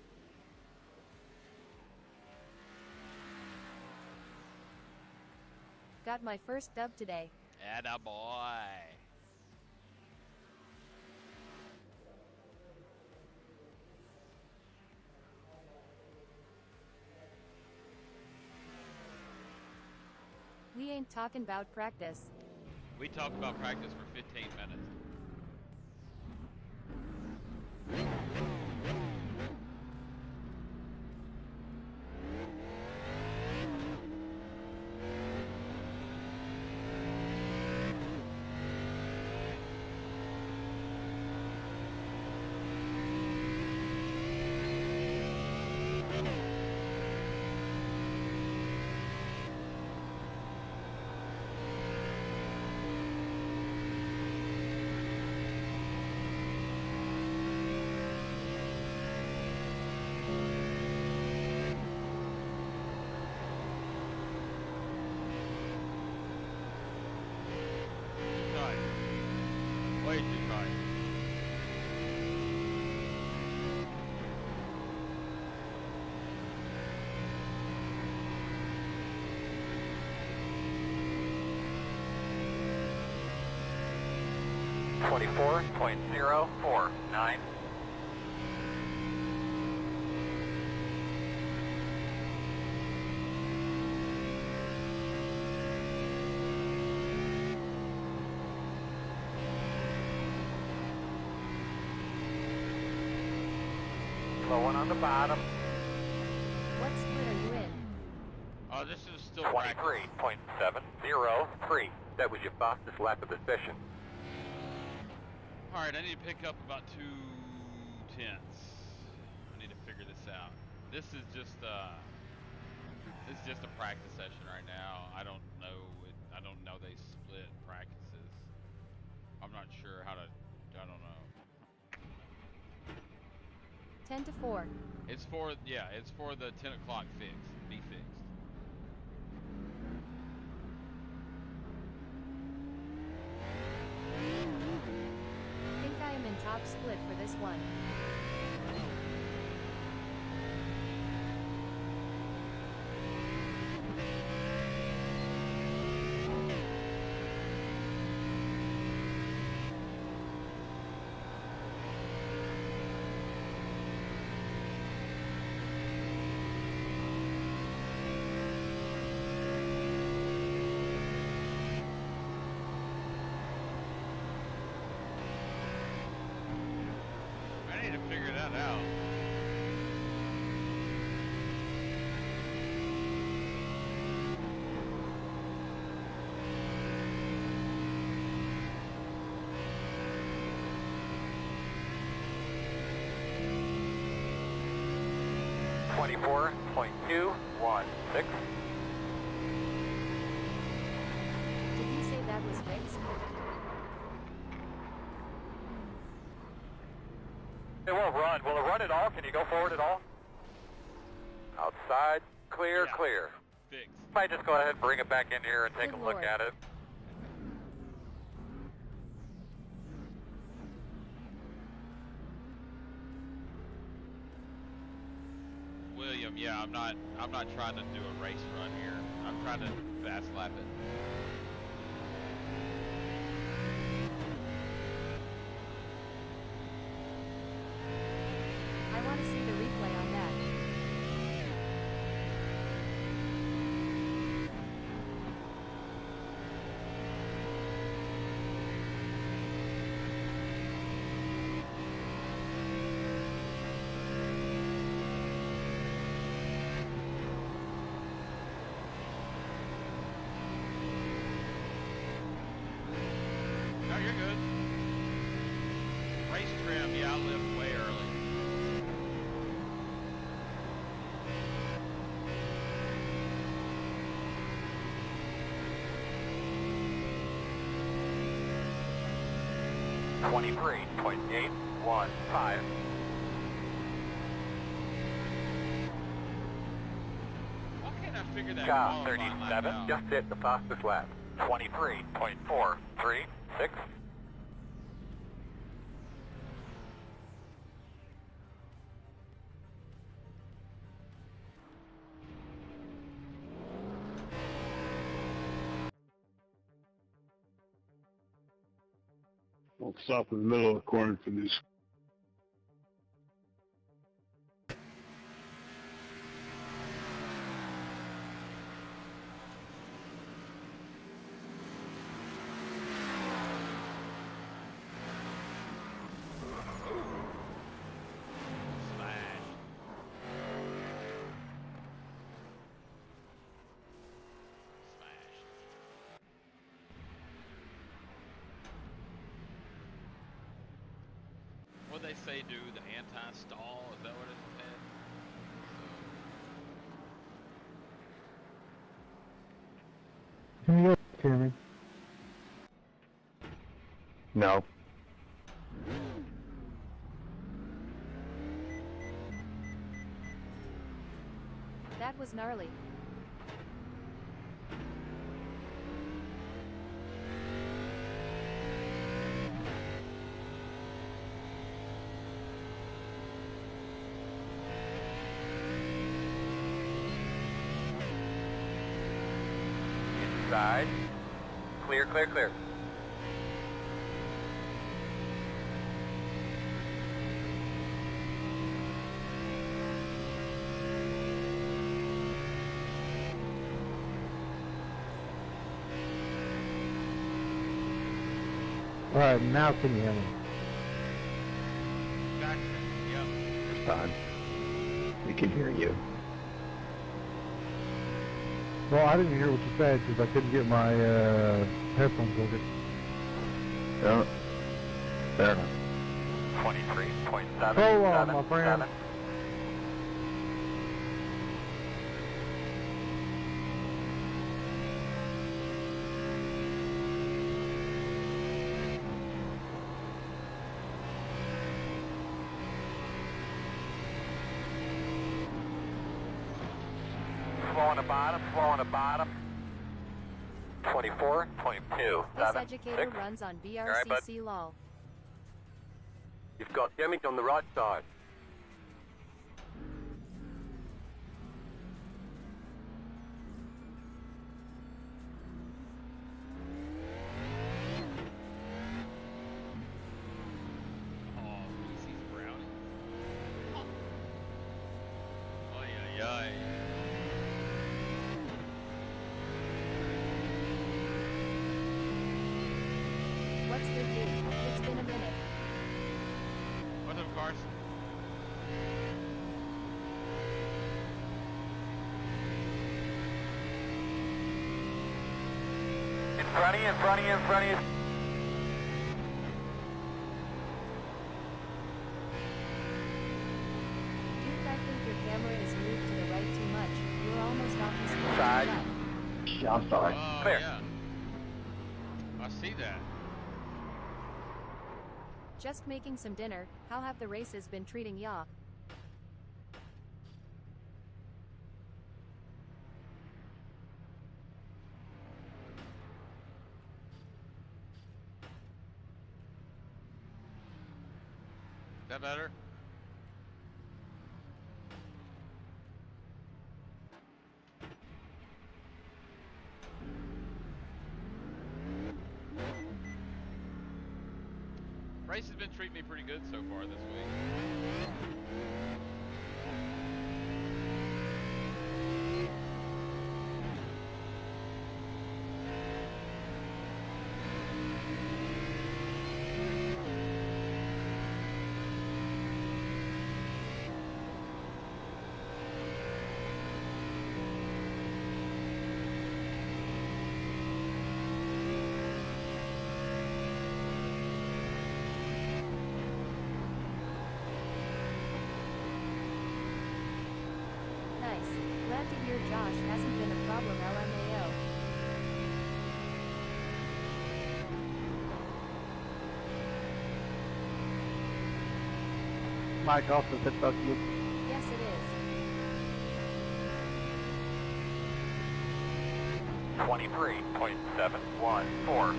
Got my first dub today. Atta boy. We ain't talking about practice. We talked about practice for 15 minutes. Way too tight. .049. Low one on the bottom. What split are you in? Oh, this is still 23.703. That was your fastest lap of the session. Alright, I need to pick up about 2 tenths. I need to figure this out. This is just a practice session right now. I don't know they split practices. I'm not sure how to, I don't know. 10-4. It's for the 10 o'clock fix. Be fixed. Think I am in top split for this one. figure that out. .216. Did you say that was fixed? It won't run. Will it run at all? Can you go forward at all? Outside, clear, Yeah. clear. Fixed. Might just go ahead and bring it back in here and take Good a look Lord. at it. William, yeah, I'm not trying to do a race run here. I'm trying to fast lap it. I want to see the replay on that. No, you're good. Race trim, yeah, I left way early. .815. Why can't I figure that Car qualifying lap 37 out? just hit the fastest lap. 23.436. I'll stop in the middle of the corner for this. Smash. Smash. What they say do the anti-stall? Is that what it said? Can you hear me? No. That was gnarly. Inside. Clear, clear, clear. Alright, now can you hear me? Gotcha. Yep. This time. We can hear you. Well, I didn't hear what you said because I couldn't get my headphones hooked. Yeah. Fair enough. 23.7. Hold on, my friend. Slow on the bottom, slow on the bottom. 24, 22, This 7, educator 6. runs on right, bud. BRCC lol. You've got damage on the right side. Oh, Reese's brownies. Ay, ay, ay. What's good, dude? It's been a minute. What's up, Carson? front of you, in front of you, in front of you. Dude, I think your camera is moved to the right too much. You're almost off the screen. Side. Yeah, I'm sorry. Oh, Clear. yeah. I see that. Just making some dinner. How have the races been treating ya? Is that better? Race has been treating me pretty good so far this week. Nice. Glad to hear Josh hasn't been a problem LMAO. Mike also said fuck you. Yes, it is. 23.714.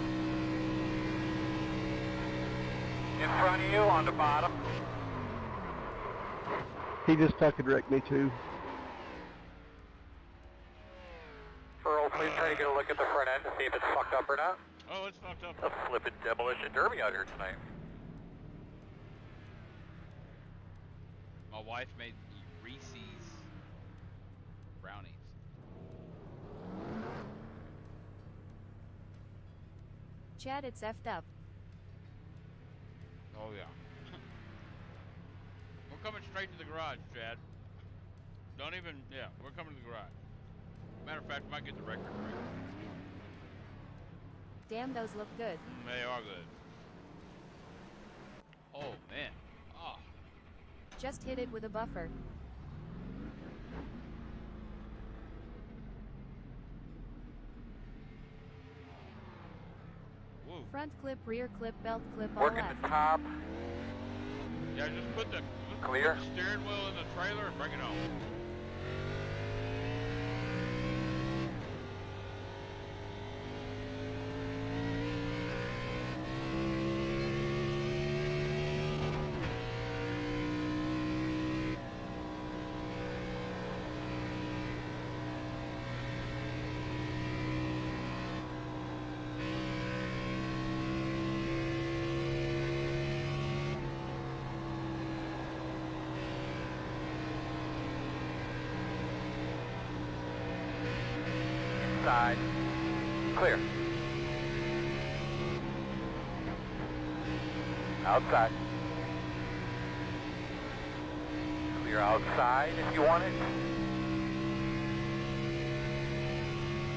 In front of you on the bottom. He just fucking wrecked me too. Earl, please try to get a look at the front end to see if it's fucked up or not. Oh, it's fucked up. A flippin' demolition derby out here tonight. My wife made Reese's brownies. Chad, it's effed up. Oh, yeah. We're coming straight to the garage, Chad. Don't even, yeah, we're coming to the garage. Matter of fact, we might get the record right. Damn, those look good. They are good. Oh, man. Oh. Just hit it with a buffer. Whoa. Front clip, rear clip, belt clip, all Working left. the top. Yeah, just put the Clear. steering wheel in the trailer and bring it home. Inside. Clear. Outside. Clear outside if you want it.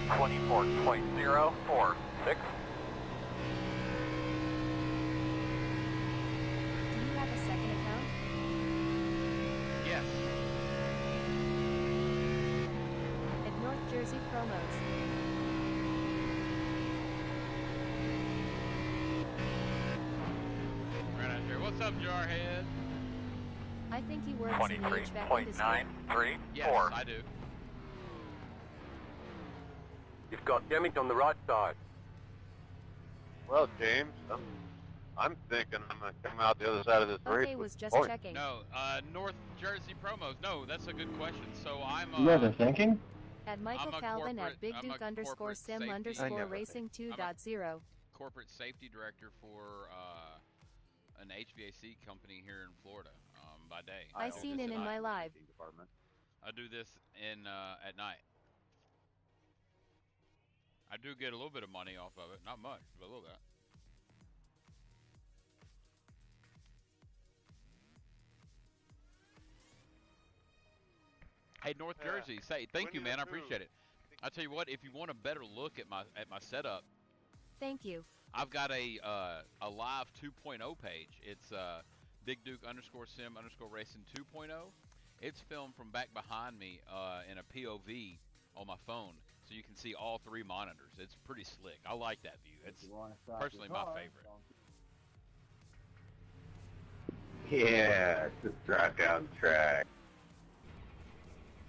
24.046. Do you have a second account? Yes. At North Jersey Promos. Right out there. What's up, Jarhead? I think he works in the HVAC industry. 23.934. Yes, I do. You've got damage on the right side. Well, James, I'm thinking I'm gonna come out the other side of this race. Okay, with was just points. checking. No, North Jersey promos. No, that's a good question. So I'm You guys are thinking? At Michael I'm a Calvin at corporate- Big I'm a Duke underscore corporate sim safety- underscore I never racing think. 2.0. corporate safety director for an HVAC company here in Florida by day. I do seen this it at in my night. live. I do this in at night. I do get a little bit of money off of it, not much, but a little bit. Hey, North Jersey, say thank you, man. I appreciate it. I tell you what, if you want a better look at my setup, Thank you. I've got a live 2.0 page. It's Big Duke _Sim _Racing 2.0. It's filmed from back behind me in a POV on my phone, so you can see all 3 monitors. It's pretty slick. I like that view. It's personally my favorite. Yeah, just drive down the track.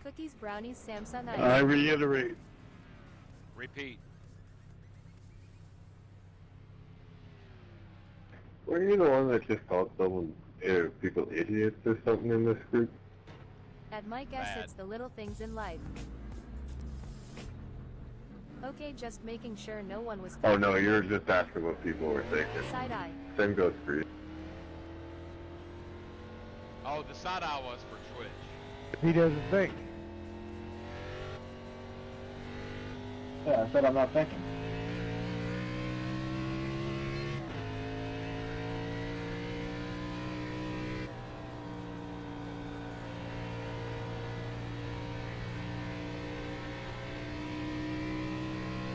Cookies, brownies, Samsung ice. I reiterate. Repeat. Were you the one that just called someone, people idiots or something in this group? At my guess, Bad. it's the little things in life. Okay, just making sure no one was. Oh no, you were just asking what people were thinking. Side eye. Same goes for you. Oh, the side eye was for Twitch. He doesn't think. Yeah, I said I'm not thinking.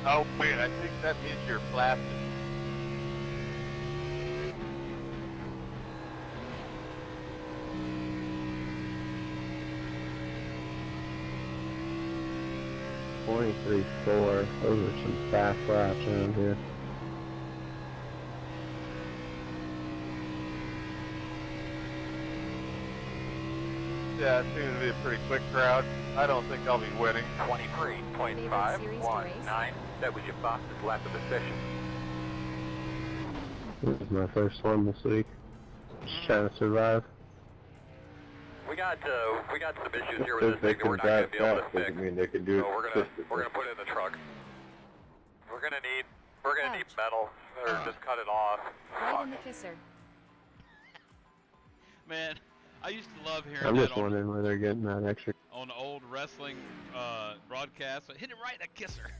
Oh wait, I think that means you're blasted. .34. Those are some fast laps around here. Yeah, it seems to be a pretty quick crowd. I don't think I'll be winning. 23.519. That was your fastest lap of the session. This is my first one this week. Just trying to survive. We got some issues here If with this they thing that we're can not going drive to be able to fast, fix. doesn't mean they can do So it we're consistently. gonna put it in the truck. We're gonna need metal or just cut it off. Right in the kisser. Man, I used to love hearing I'm that just wondering where they're getting that extra. on old wrestling broadcasts. Hit it right in the kisser.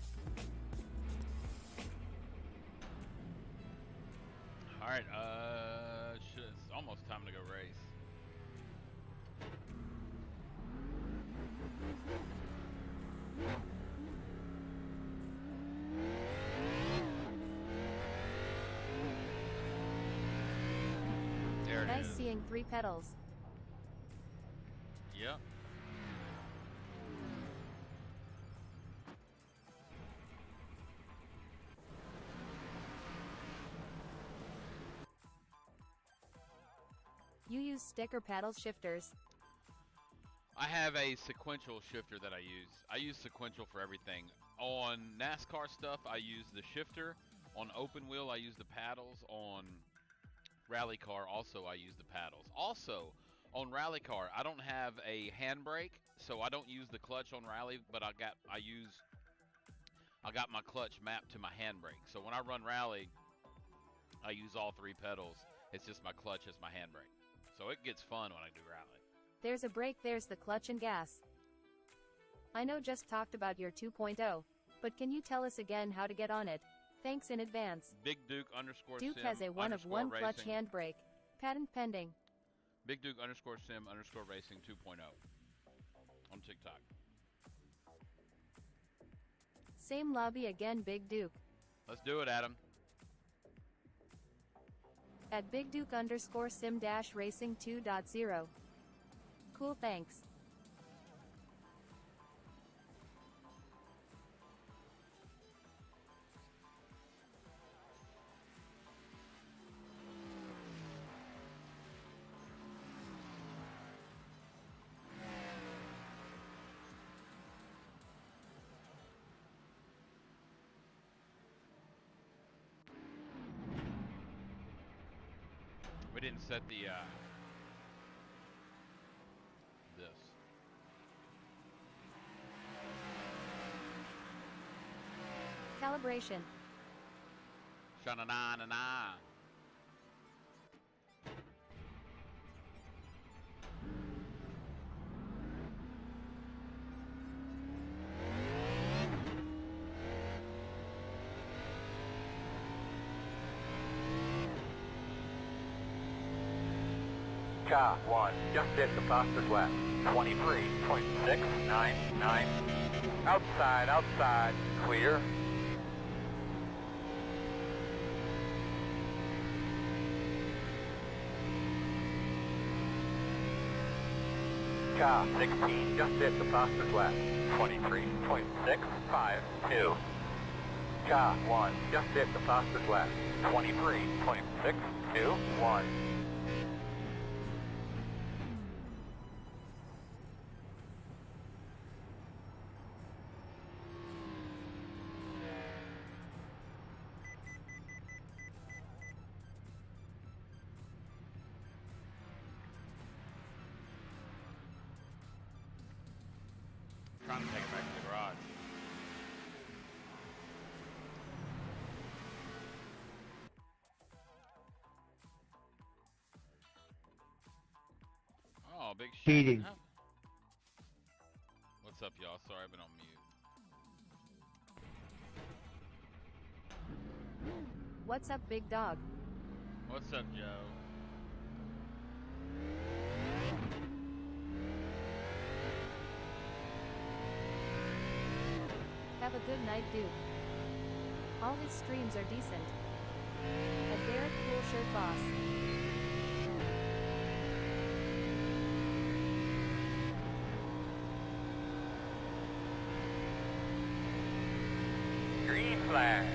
All right, shit, it's almost time to go race. There it Nice is. seeing 3 pedals. Yep. You use stick or paddle shifters. I have a sequential shifter that I use. I use sequential for everything. On NASCAR stuff, I use the shifter. On open wheel, I use the paddles. On rally car, also I use the paddles. Also, on rally car, I don't have a handbrake, so I don't use the clutch on rally, but I got my clutch mapped to my handbrake. So when I run rally, I use all 3 pedals. It's just my clutch as my handbrake. So it gets fun when I do rally. There's a brake, there's the clutch and gas. I know just talked about your 2.0, but can you tell us again how to get on it? Thanks in advance. Big Duke _ Duke Sim has a 1-of-1 _ clutch racing. handbrake. Patent pending. Big Duke _ Sim _ Racing 2.0 on TikTok. Same lobby again, Big Duke. Let's do it, Adam. At Big Duke _ Sim - Racing 2.0. Cool, thanks. We didn't set the this. Calibration. Sha-na-na-na-na. Car 1, just hit the fastest lap. 23.699. Outside, clear. Car 16 just hit the fastest lap. 23.652. Car 1 just hit the fastest lap. 23.621. Trying to take it back to the garage. Oh, big shit. Cheating. What's up, y'all? Sorry, I've been on mute. What's up, big dog? What's up, Joe? Have a good night, dude. All his streams are decent. A Derek Cool Shirt Boss. Green flag.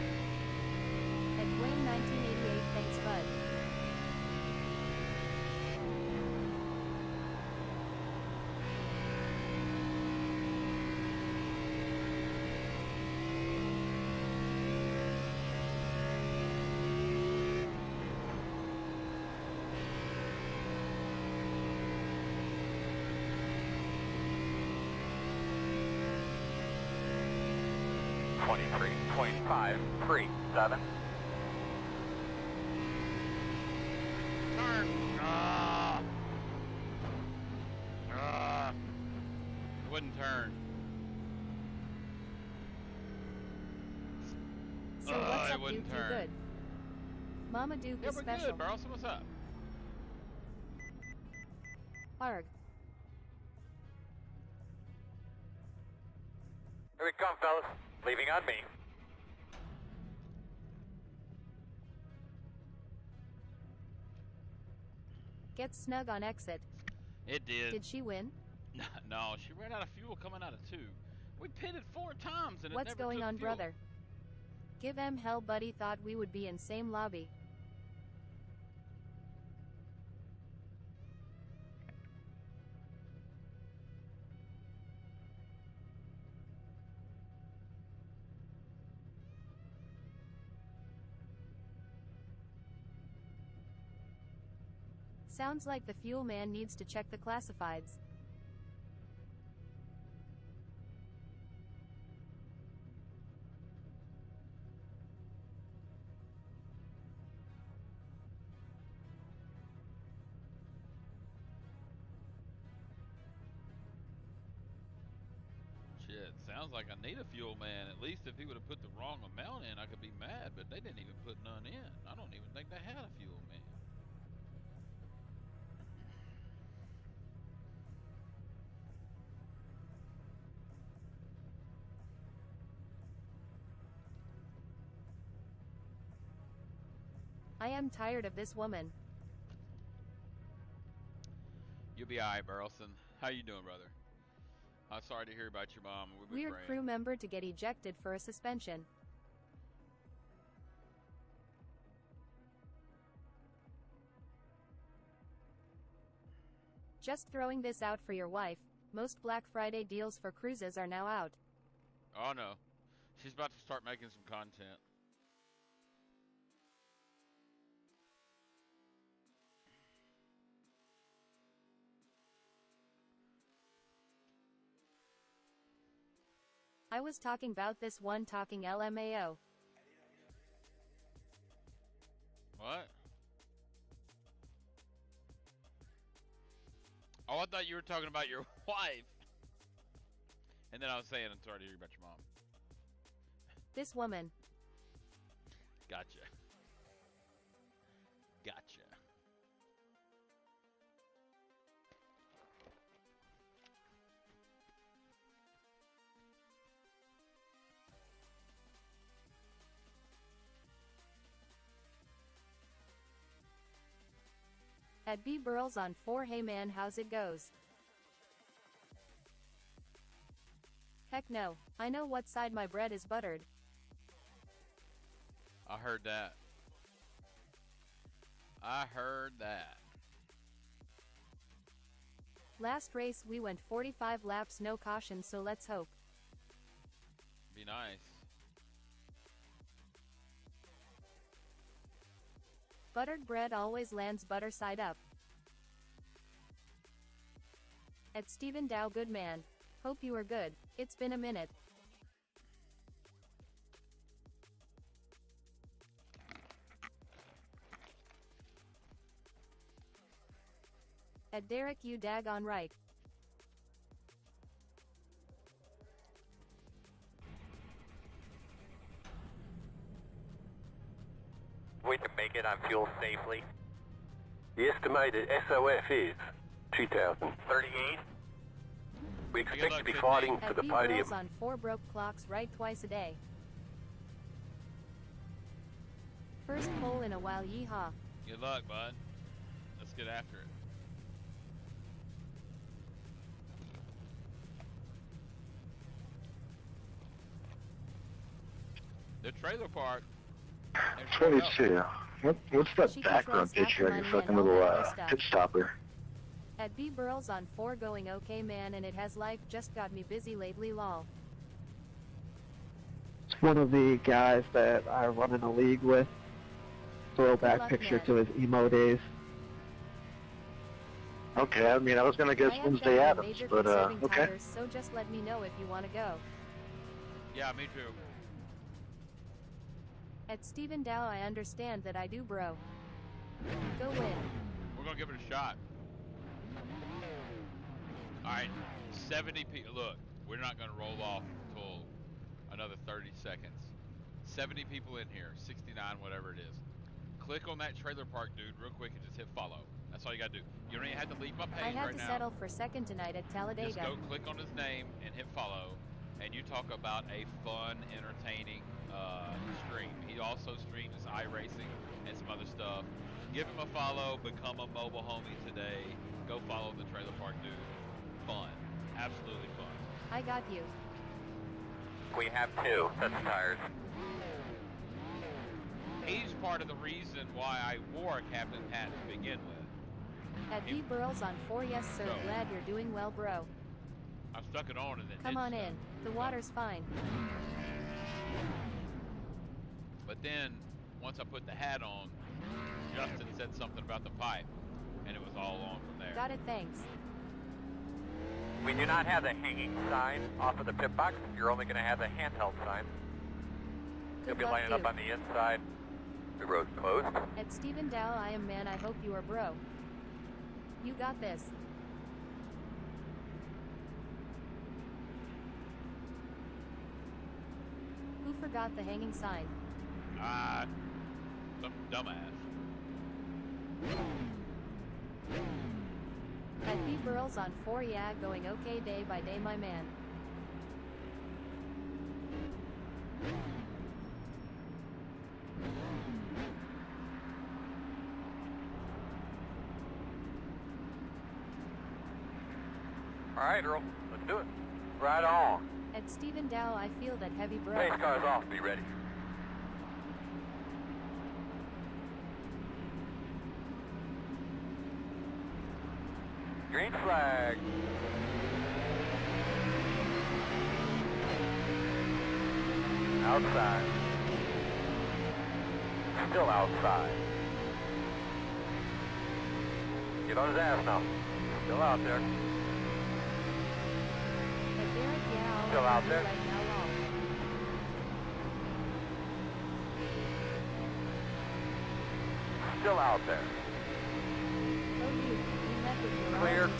At Dwayne 1988, thanks, bud. .537. Turn! It wouldn't turn. So what's it up, Duke? wouldn't You turn. good? Mama Duke Yeah, is we're special. good, Burleson. What's up? Arg. Here we come, fellas. Leaving on me. Get snug on exit. It did. Did she win? No, she ran out of fuel coming out of 2. We pitted 4 times and What's it never going took on, fuel. brother? Give em hell, buddy. Thought we would be in same lobby. Sounds like the fuel man needs to check the classifieds. Shit, sounds like I need a fuel man. At least if he would have put the wrong amount in, I could be mad, but they didn't even put none in. I don't even think they had a fuel man. I am tired of this woman. You'll be alright, Burleson. How you doing, brother? I'm sorry to hear about your mom. We've been Weird praying. crew member to get ejected for a suspension. Just throwing this out for your wife. Most Black Friday deals for cruises are now out. Oh no. She's about to start making some content. I was talking about this one talking LMAO. What? Oh, I thought you were talking about your wife. And then I was saying, I'm sorry to hear about your mom. This woman. Gotcha. Gotcha. At B Burls on 4. Hey man, how's it goes? Heck no, I know what side my bread is buttered. I heard that. I heard that. Last race we went 45 laps, no caution, so let's hope. Be nice. Buttered bread always lands butter side up. At Stephen Dow, good man. Hope you are good. It's been a minute. At Derek, you daggone right. We can make it on fuel safely. The estimated SOF is 2,000. 38. We expect to be fighting for At the B podium. Girls on 4 broke clocks right twice a day. First pole in a while, yeehaw. Good luck, bud. Let's get after it. The trailer park. 22. What's that She background controls half picture the on your money fucking and all little that other stuff. pit stopper? At B Burls on 4 going okay man, and it has life just got me busy lately lol. It's one of the guys that I run in a league with. Throwback luck, picture man. to his emo days. Okay, I mean, I was gonna guess I have Wednesday got Adams, major but conserving okay. tires, so just let me know if you want to go. Yeah, me too. At Stephen Dow, I understand that I do, bro. Go win. We're gonna give it a shot. Alright, 70 people. Look, we're not gonna roll off until another 30 seconds. 70 people in here, 69, whatever it is. Click on that trailer park dude real quick and just hit follow. That's all you gotta do. You don't even have to leave my I page had right to now. settle for second tonight at Talladega. Just go click on his name and hit follow, and you talk about a fun, entertaining stream. He also streams iRacing and some other stuff. Give him a follow, become a mobile homie today. Go follow the trailer park dude. Fun, absolutely fun. I got you. We have 2 sets of tires. He's part of the reason why I wore a captain hat to begin with. At B Burls on 4 yes sir, Go. glad you're doing well, bro. I stuck it on and then Come did on stuff. in, the water's fine. But then, once I put the hat on, Justin said something about the pipe, and it was all on from there. Got it, thanks. We do not have the hanging sign off of the pit box. You're only going to have the handheld sign. You'll Good be luck, lining up dude. on the inside. The road's closed. At Stephen Dow, I am man, I hope you are, bro. You got this. Who forgot the hanging sign? Some dumbass. At B Burls on 4 yeah, going okay day by day, my man. All right, Earl. Let's do it. Right on. At Stephen Dow, I feel that heavy, bro. Pace car's off. Be ready. Green flag. Outside. Still outside. Get on his ass now. Still out there. At Derek, yeah, I'll Still out be there? right now, lol. Still out there. Oh dude, we met with your Clear. today.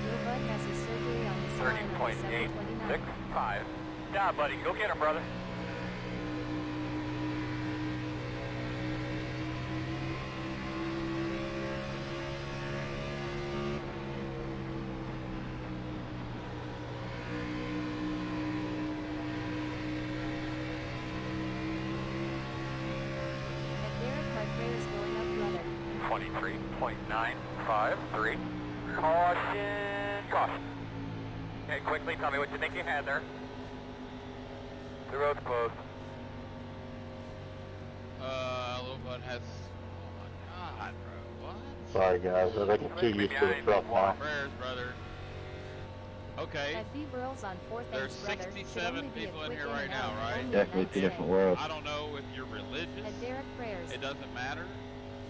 Your bud has his surgery on the spine on December 29th. 30.865. Yeah, buddy. Go get him, brother. At Derek, heart rate is going up, brother. 23.953. Caution. Caution. Okay, quickly tell me what you think you had there. The road's closed. Little bud has. Oh my God, bro. What? Sorry, guys. I think I'm too used to the truck now. Prayers, brother. Okay. At B Burls on 4th There's Thanks Brother, should 67 only be a people in quick here in right and now, out, right? only a Definitely night two different stay. worlds. I don't know if you're religious. At Derek Prayers. It doesn't matter.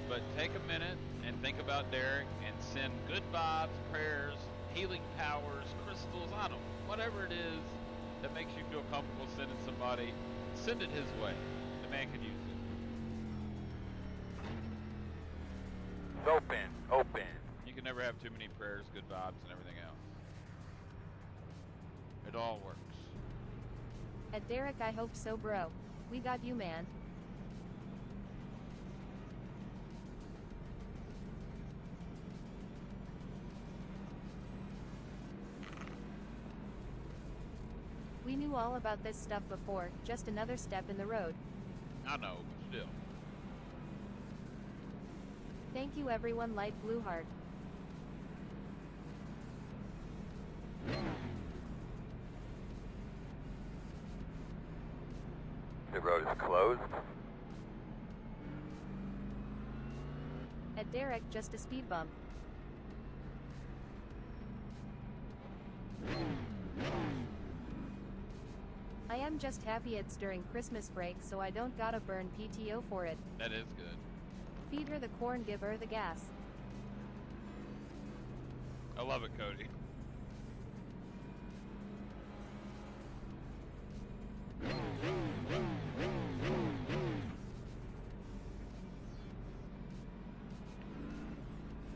But take a minute and think about Derek and send good vibes, prayers, healing powers, crystals, I don't know, whatever it is that makes you feel comfortable sending somebody, send it his way. The man could use it. It's open, open. You can never have too many prayers, good vibes, and everything else. It all works. At Derek, I hope so, bro. We got you, man. We knew all about this stuff before, just another step in the road. I know, but still. Thank you everyone, Light Blue Heart. The road is closed. At Derek, just a speed bump. I am just happy it's during Christmas break so I don't gotta burn PTO for it. That is good. Feed her the corn, give her the gas. I love it, Cody.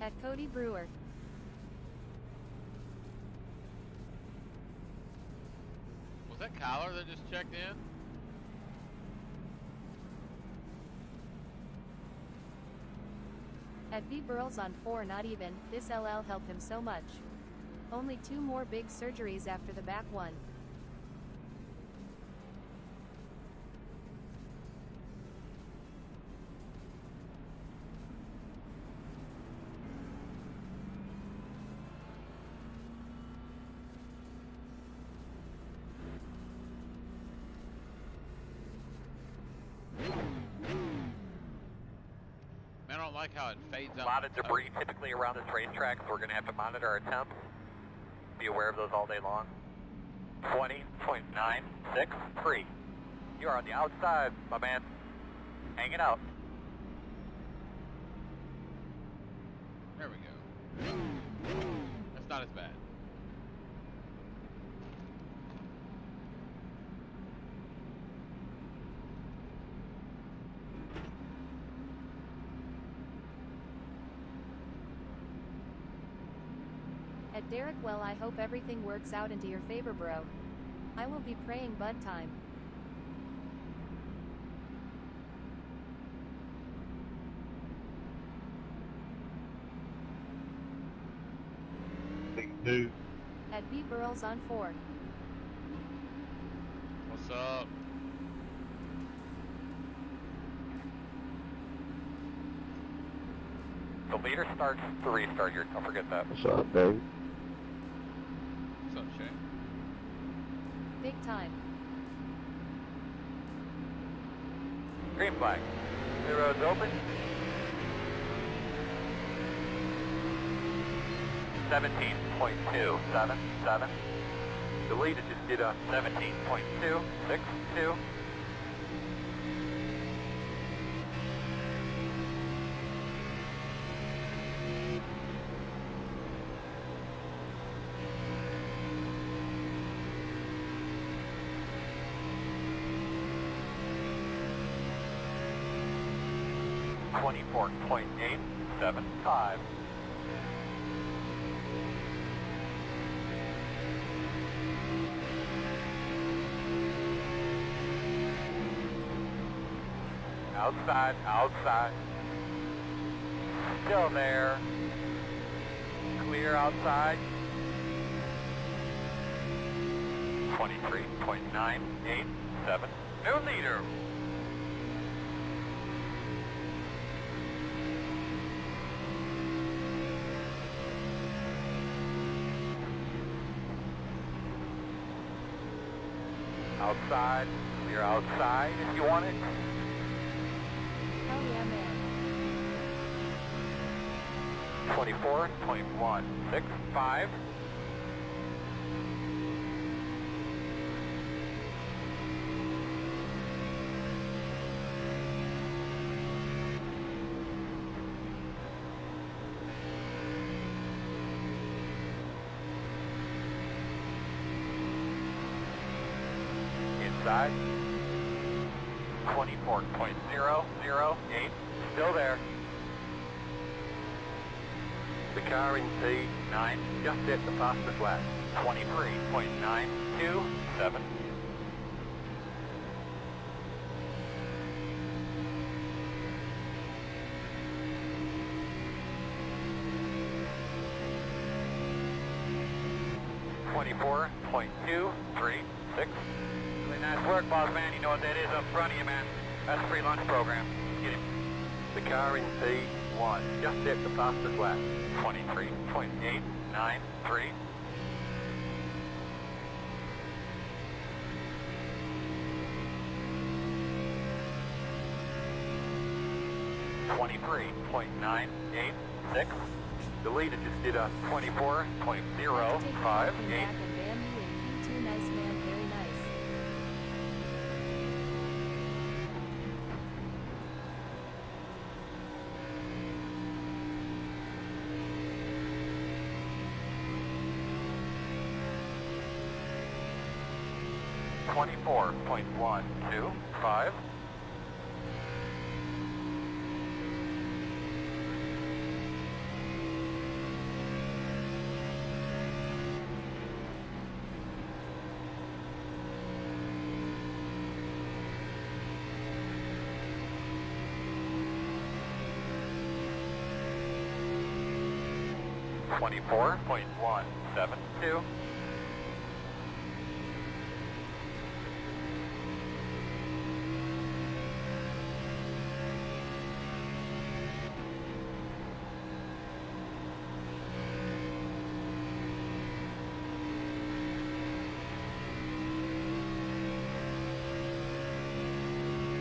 At Cody Brewer. Was that Kyler that just checked in? At B Burls on 4, not even, this LL helped him so much. Only 2 more big surgeries after the back one. Man, I don't like how it fades out. A lot of debris typically around this racetrack, so we're going to have to monitor our temps. Be aware of those all day long. 20.963. You are on the outside, my man. Hanging out. There we go. That's not as bad. At Derek, well, I hope everything works out into your favor, bro. I will be praying bud time. Dude. At B Burls on 4. What's up? The leader starts the restart here, don't forget that. What's up, baby? What's up, Shane? Big time. Green flag. The road's open. 17.277. The leader just did a 17.262. .875. Outside, outside. Still there. Clear outside. 23.987. New leader. Outside. You're outside if you want it. Hell yeah, man. 24.165. Inside. 24.008. Still there. The car in P9 just hit the fastest lap. 23.927. .236. Really nice work, boss man. You know what that is up front of you, man. That's a free lunch program. Get him. The car in P1 just hit the fastest lap. 23.893. .986. The leader just did a 24.058. Too nice, man. Very nice. .125. .172.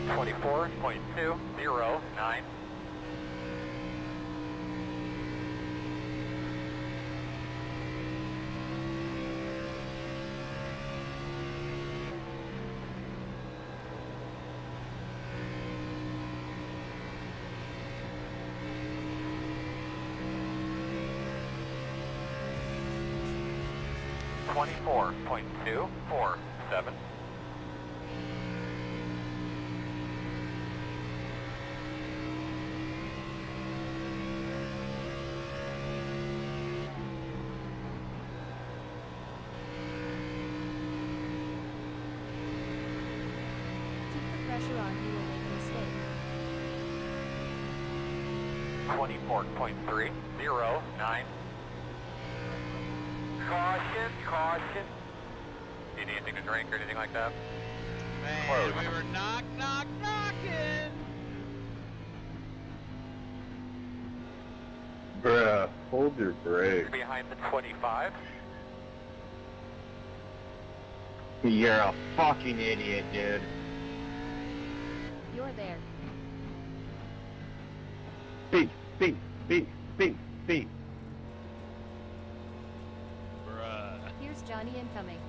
.24.209. .24.247. Keep the pressure on. You will make a mistake. 24.309. Caution, caution. Need anything to drink or anything like that? Man, Close. we were knocking. Bruh, hold your brakes. Behind the 25. You're a fucking idiot, dude. You're there. Beep. Bruh. Here's Johnny incoming.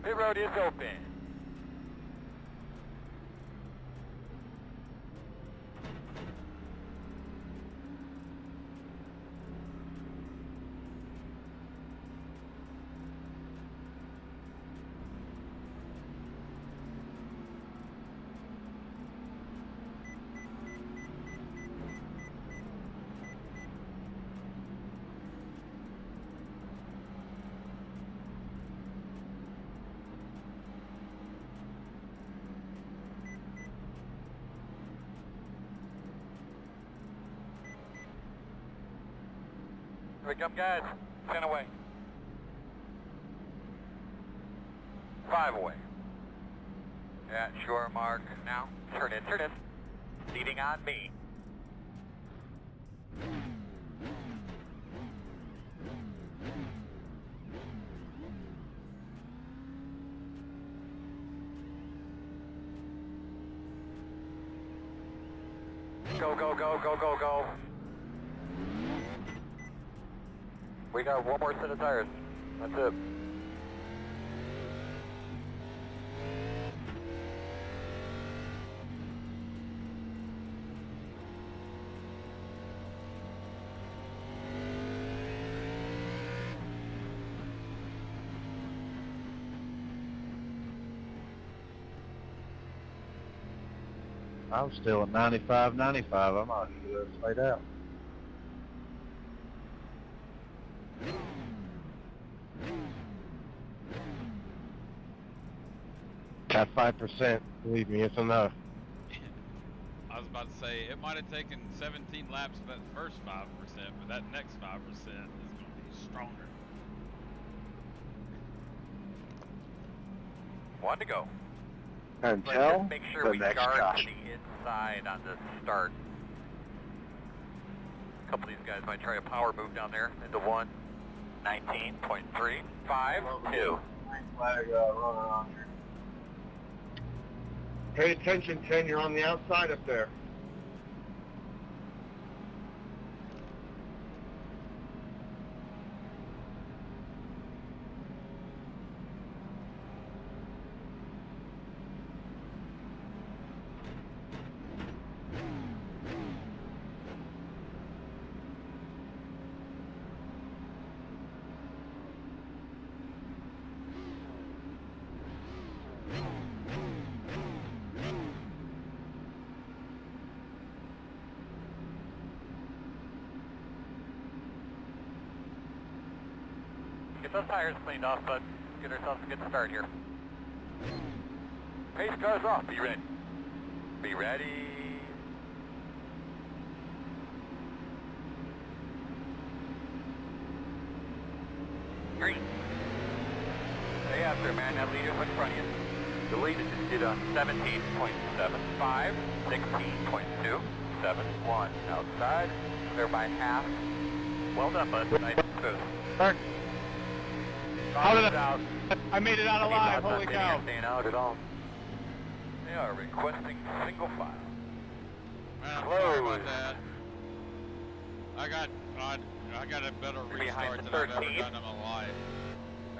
Pit road is open. Here we come, guys. 10 away. 5 away. Yeah, sure mark. Now, turn in. Leading on me. Go, go, go, go, go, go. We got one more set of tires. That's it. I'm still at 95, 95. I'm not sure that's laid out. Got 5%. Believe me, it's enough. I was about to say, it might have taken 17 laps for that first 5%, but that next 5% is going to be stronger. One to go. Until Let's just make sure the we next guard Josh. to the inside on the start. A couple of these guys might try a power move down there into 1:19.352. Flag running on here. Pay attention, Ken. You're on the outside up there. Get those tires cleaned off, bud. Get ourselves a good start here. Pace cars off. Be ready. Be ready. Green. Stay after, man. That leader's in front of you. The leader just did a 17.75, 16.271 outside. Clear by half. Well done, bud. Nice and smooth. Start. How did I made it out alive. Holy cow. Staying out at all. They are requesting single file. Man, I'm sorry about that. I got a better restart than I've ever done in my life.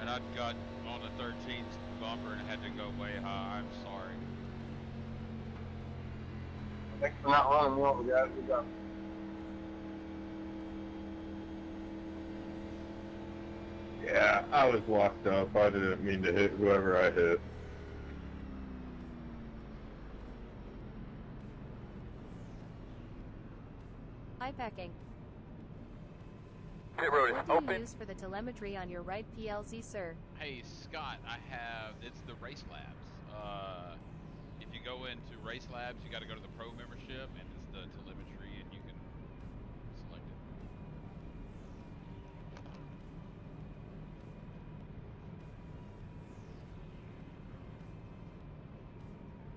And I got on the 13th bumper and had to go way high. I'm sorry. Thanks for not running me over, guys. Good job. Yeah, I was locked up. I didn't mean to hit whoever I hit. Packing. Pit road is What do you open. use for the telemetry on your right PLC, sir? Hey, Scott, it's the Race Labs. If you go into Race Labs, you got to go to the Pro membership, and it's the telemetry, and you can select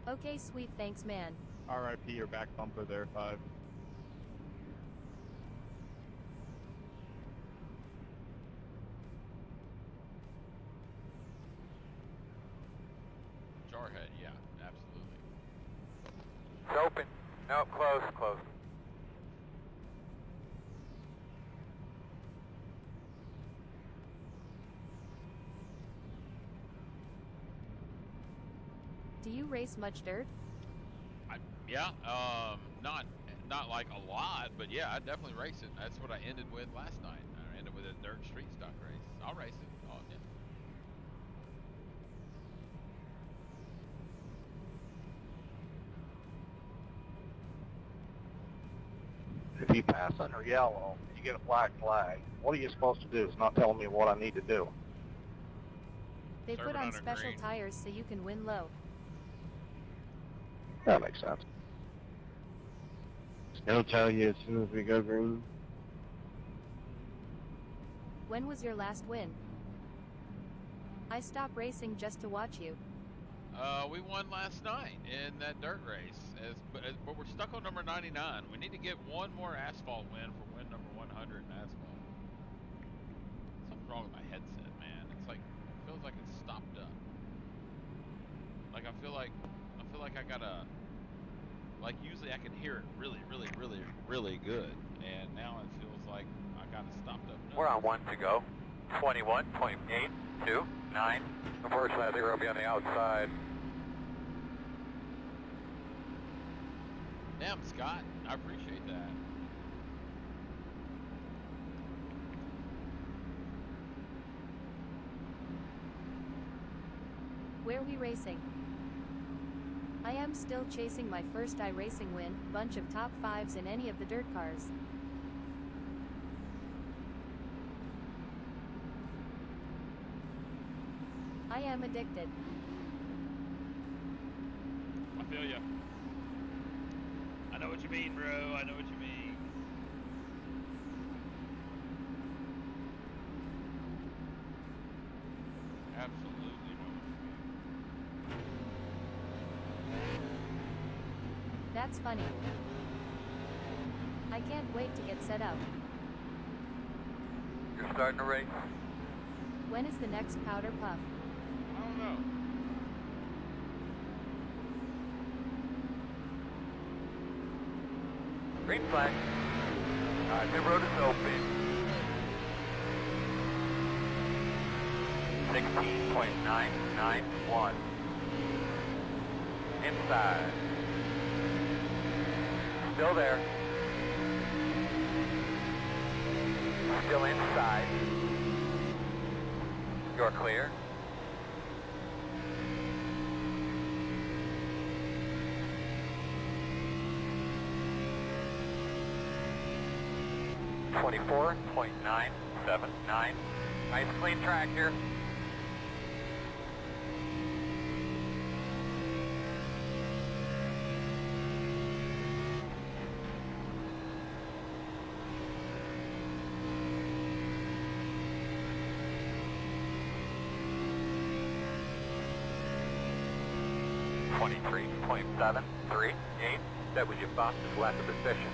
it. Okay, sweet, thanks, man. RIP your back bumper there, 5. Jarhead, yeah, absolutely. It's open. No, close, close. Do you race much dirt? Yeah, not like a lot, but yeah, I definitely race it. That's what I ended with last night. I ended with a dirt street stock race. I'll race it. Oh, yeah. If you pass under yellow, you get a black flag. What are you supposed to do? It's not telling me what I need to do. They Serve put it on under special green. tires so you can win low. That makes sense. It'll tell you as soon as we go green. When was your last win? I stopped racing just to watch you. We won last night in that dirt race, but we're stuck on number 99. We need to get one more asphalt win for win number 100 in asphalt. Something's wrong with my headset, man. It's like, it feels like it's stopped up. Like I feel like I got a Like usually I can hear it really, really, really, really good, and now it feels like I got it stopped up. We're on 1 to go. 21.829. Unfortunately, I think we're going to be on the outside. Damn, Scott, I appreciate that. Where we racing? I am still chasing my first iRacing win, bunch of top 5s in any of the dirt cars. I am addicted. I feel ya. I know what you mean, bro. I know what you mean. Absolutely know what you mean. That's funny. I can't wait to get set up. You're starting to race? When is the next powder puff? I don't know. Green flag. The road is open. 16.991. Inside. Still there. Still inside. You're clear. .979. Nice clean track here. .738. That was your fastest lap of the session.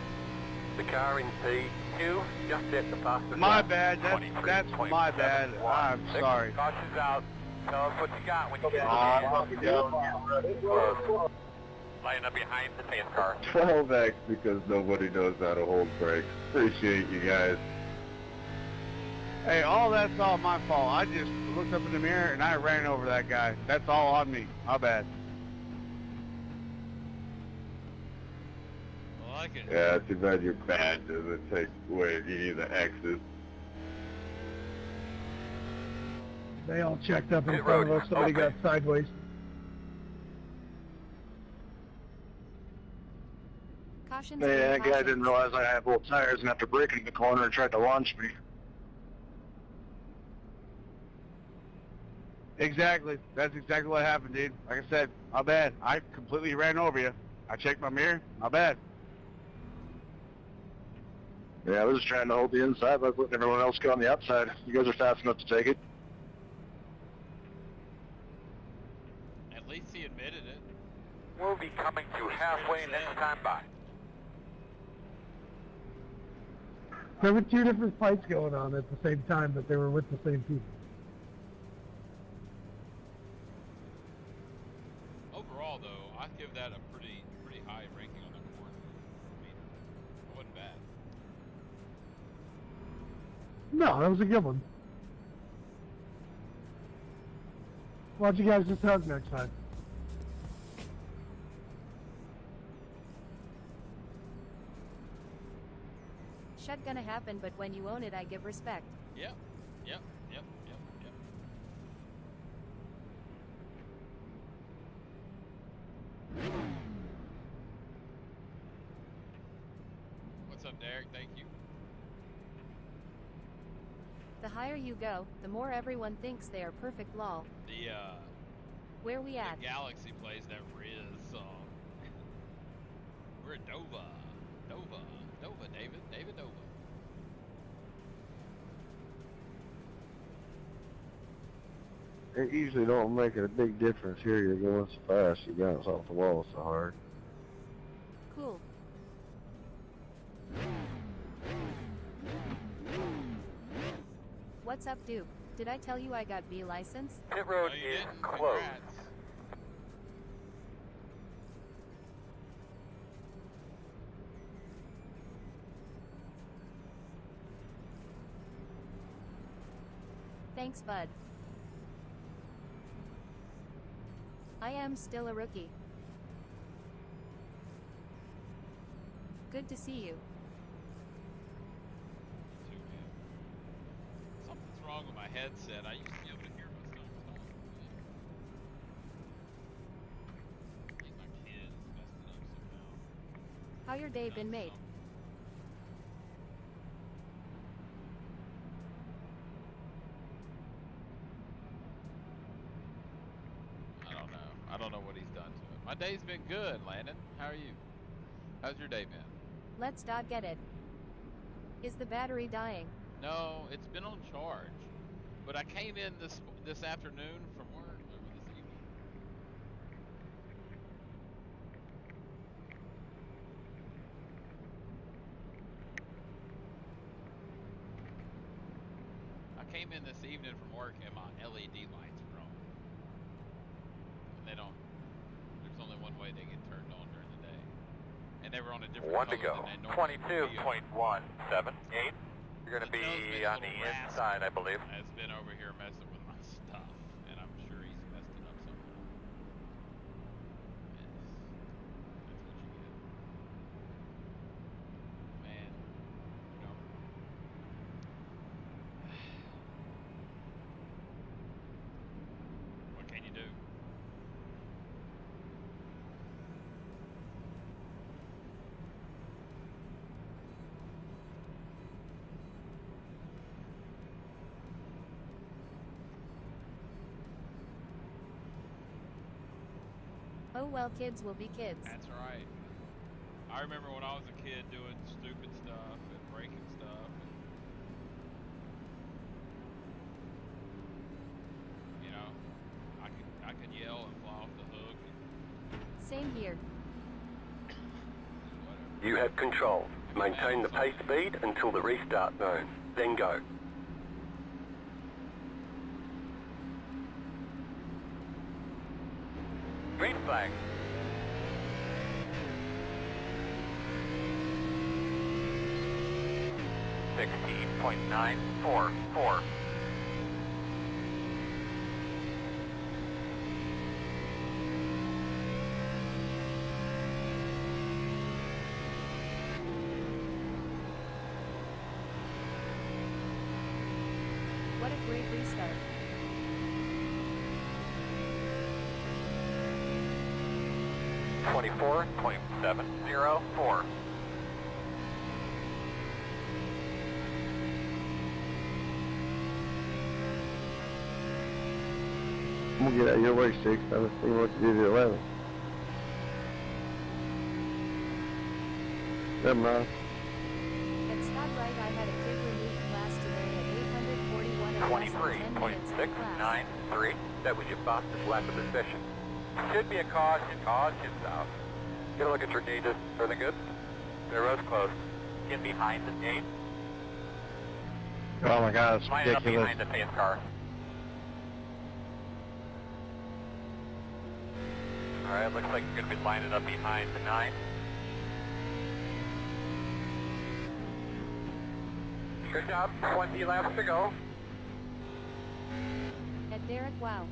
The car in P2 just hit the fastest My lap. bad. That's my bad. I'm sorry. Caution's out. Tell us what you got when you get Line up behind the pace car. 12X because nobody knows how to hold brakes. Appreciate you guys. Hey, all that's all my fault. I just looked up in the mirror and I ran over that guy. That's all on me. My bad. I like it. Yeah, too bad your badge doesn't take away any of the X's. They all checked up in front of us. Somebody got sideways. Caution's Yeah, that been guy didn't realize I had both tires, and after braking the corner, tried to launch me. Exactly. That's exactly what happened, dude. Like I said, my bad. I completely ran over you. I checked my mirror. My bad. Yeah, I was just trying to hold the inside, but I was letting everyone else go on the outside. You guys are fast enough to take it. At least he admitted it. We'll be coming to halfway next time by. There were two different fights going on at the same time, but they were with the same people. Overall, though, I'd give that a pretty high ranking on the court. I mean, it wasn't bad. No, that was a good one. Why don't you guys just hug next time? Shut gonna happen, but when you own it, I give respect. Yep. What's up, Derek? Thank you. The higher you go, the more everyone thinks they are perfect. Lol. Where we at? The Galaxy plays that Riz song. We're at Nova, David Nova. It usually don't make a big difference here. You're going so fast, you bounce off the wall so hard. Cool. What's up, Duke? Did I tell you I got B license? Pit road No, you is didn't. closed. Congrats. Thanks, bud. I am still a rookie. Good to see you. Something's wrong with my headset. I used to be able to hear myself talk. I think my kids messed it up somehow. How your day been, mate? I don't know what he's done to it. My day's been good, Landon. How are you? How's your day been? Let's not get it. Is the battery dying? No, it's been on charge. But I came in this afternoon from work, or this evening. I came in this evening from work and my LED lights were on. And they don't. There's only one way they get turned on during the day. And they were on a different One to color go. than they normally would be on. 22.178. You're going to be on the inside, I believe. Has been over here messing with my stuff, and I'm sure he's messed it up somehow. Yes. That's what you get. Man, you know. What can you do? Oh well, kids will be kids. That's right. I remember when I was a kid doing stupid stuff and breaking stuff. And, you know, I could yell and fly off the hook. Same here. You have control. Maintain the pace speed until the restart zone. Then go. Green flag. .944. What a great restart. .704. I'm gonna get out of your way, 6. I just see what you do to 11. Never mind. It's not right, I had a kid removed class today at 841 and less than 10 minutes in class. 23.693. That was your fastest lap of the session. Should be a caution. Caution south. Get a look at your gauges. Everything good? The road's closed. Get behind the gate. Oh my God, it's Line it up ridiculous. behind the pace car. Alright, looks like you're going to be lining up behind the 9. Good job. 20 laps to go. At Derek, wow.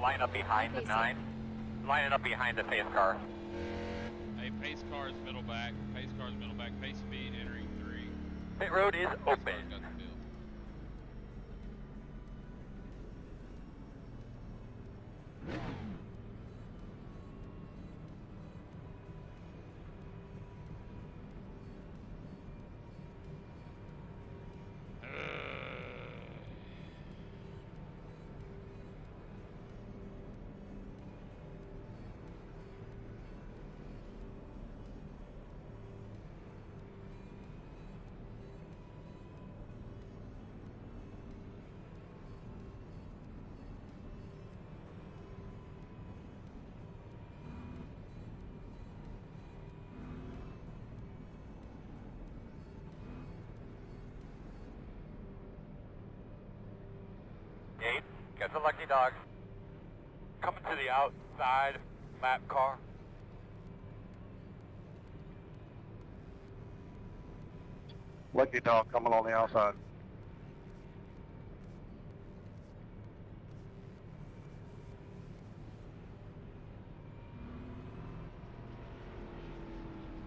Line up behind the 9. Line it up behind the pace car. Hey, pace car's middle back. Pace car's middle back. Pace speed entering 3. Pit road is open. Got the field. Get the lucky dog. Coming to the outside map car. Lucky dog coming on the outside.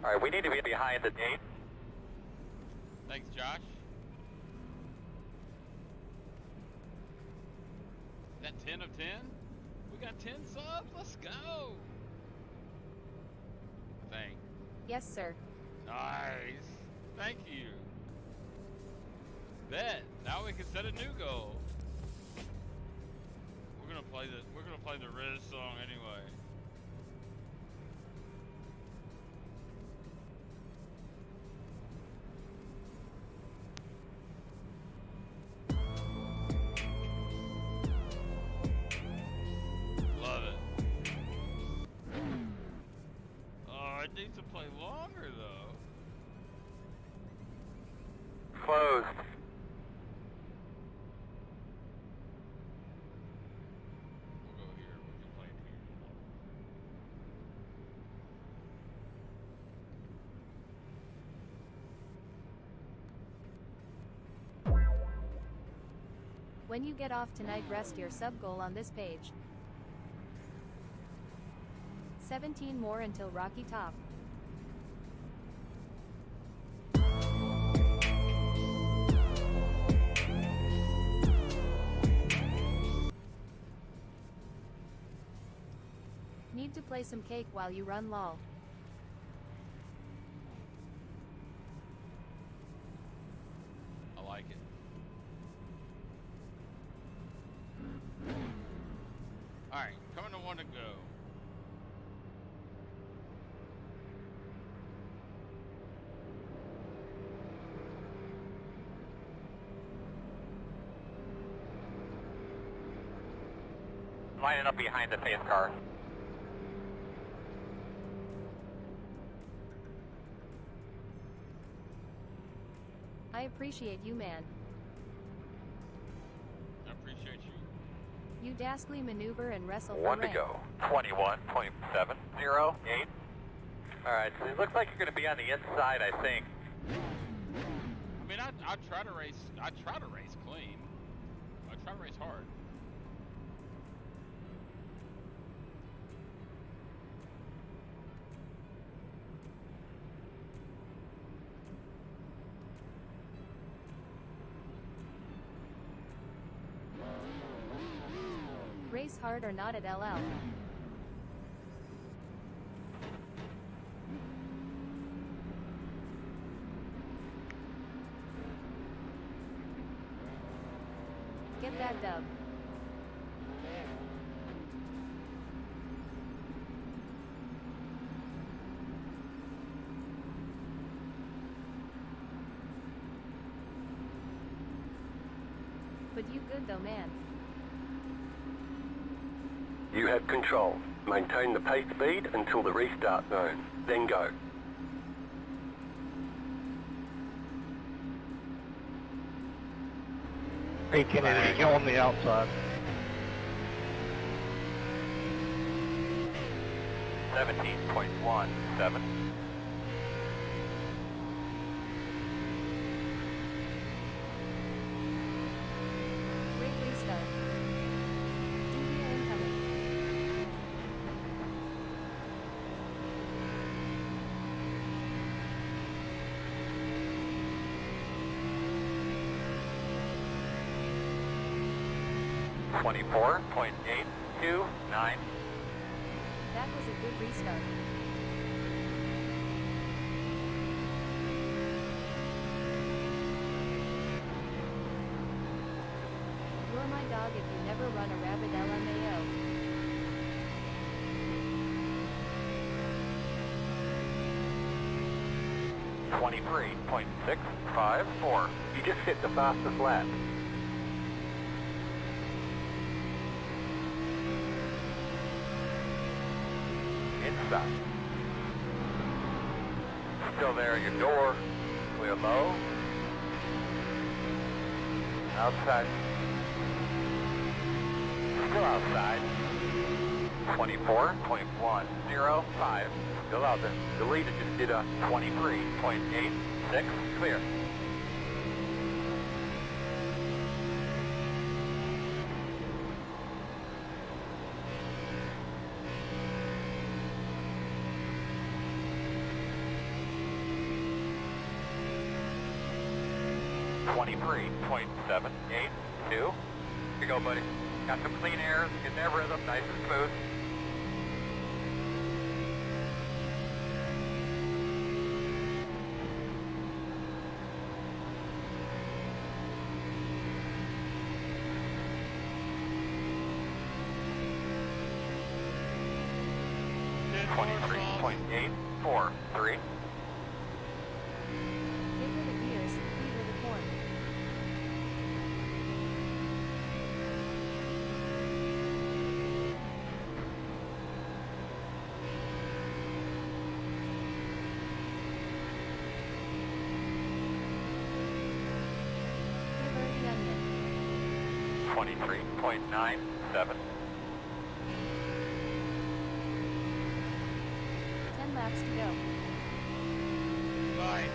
All right, we need to be behind the gate. Thanks, Josh. Is that 10 of 10? We got 10 subs? Let's go! Thanks. Yes, sir. Nice. Thank you. Bet. Now we can set a new goal. We're gonna play the Riz song anyway. Love it. Oh, it needs to play longer though. Closed. We'll go here. We can play it here. When you get off tonight, rest your sub goal on this page. 17 more until Rocky Top. Need to play some cake while you run, lol. I like it. Alright, coming to one to go. Lining up behind the pace car. I appreciate you, man. I appreciate you. You dastly maneuver and wrestle for One to rank. go. 21.708. Alright, so it looks like you're going to be on the inside, I think. I mean, I try to race clean. I try to race hard. Race hard or not at LL. Get that dub. But you good though, man. You have control. Maintain the pace speed until the restart zone. Then go. Hey, Kennedy, go on the outside. 17.17. Great restart. DBA incoming. .829. That was a good restart. You're my dog if you never run a rabid LMAO. .23.654. You just set the fastest lap. Inside. Still there at your door. Clear low. Outside. Still outside. 24.105. Still out there. The leader just did a 23.86. Clear. 23.782. Here you go, buddy. Got some clean air, get that rhythm nice and smooth. .843. Bigger the gears, bigger the corn. Give her the onion. 23.97. 10 laps to go. Bye.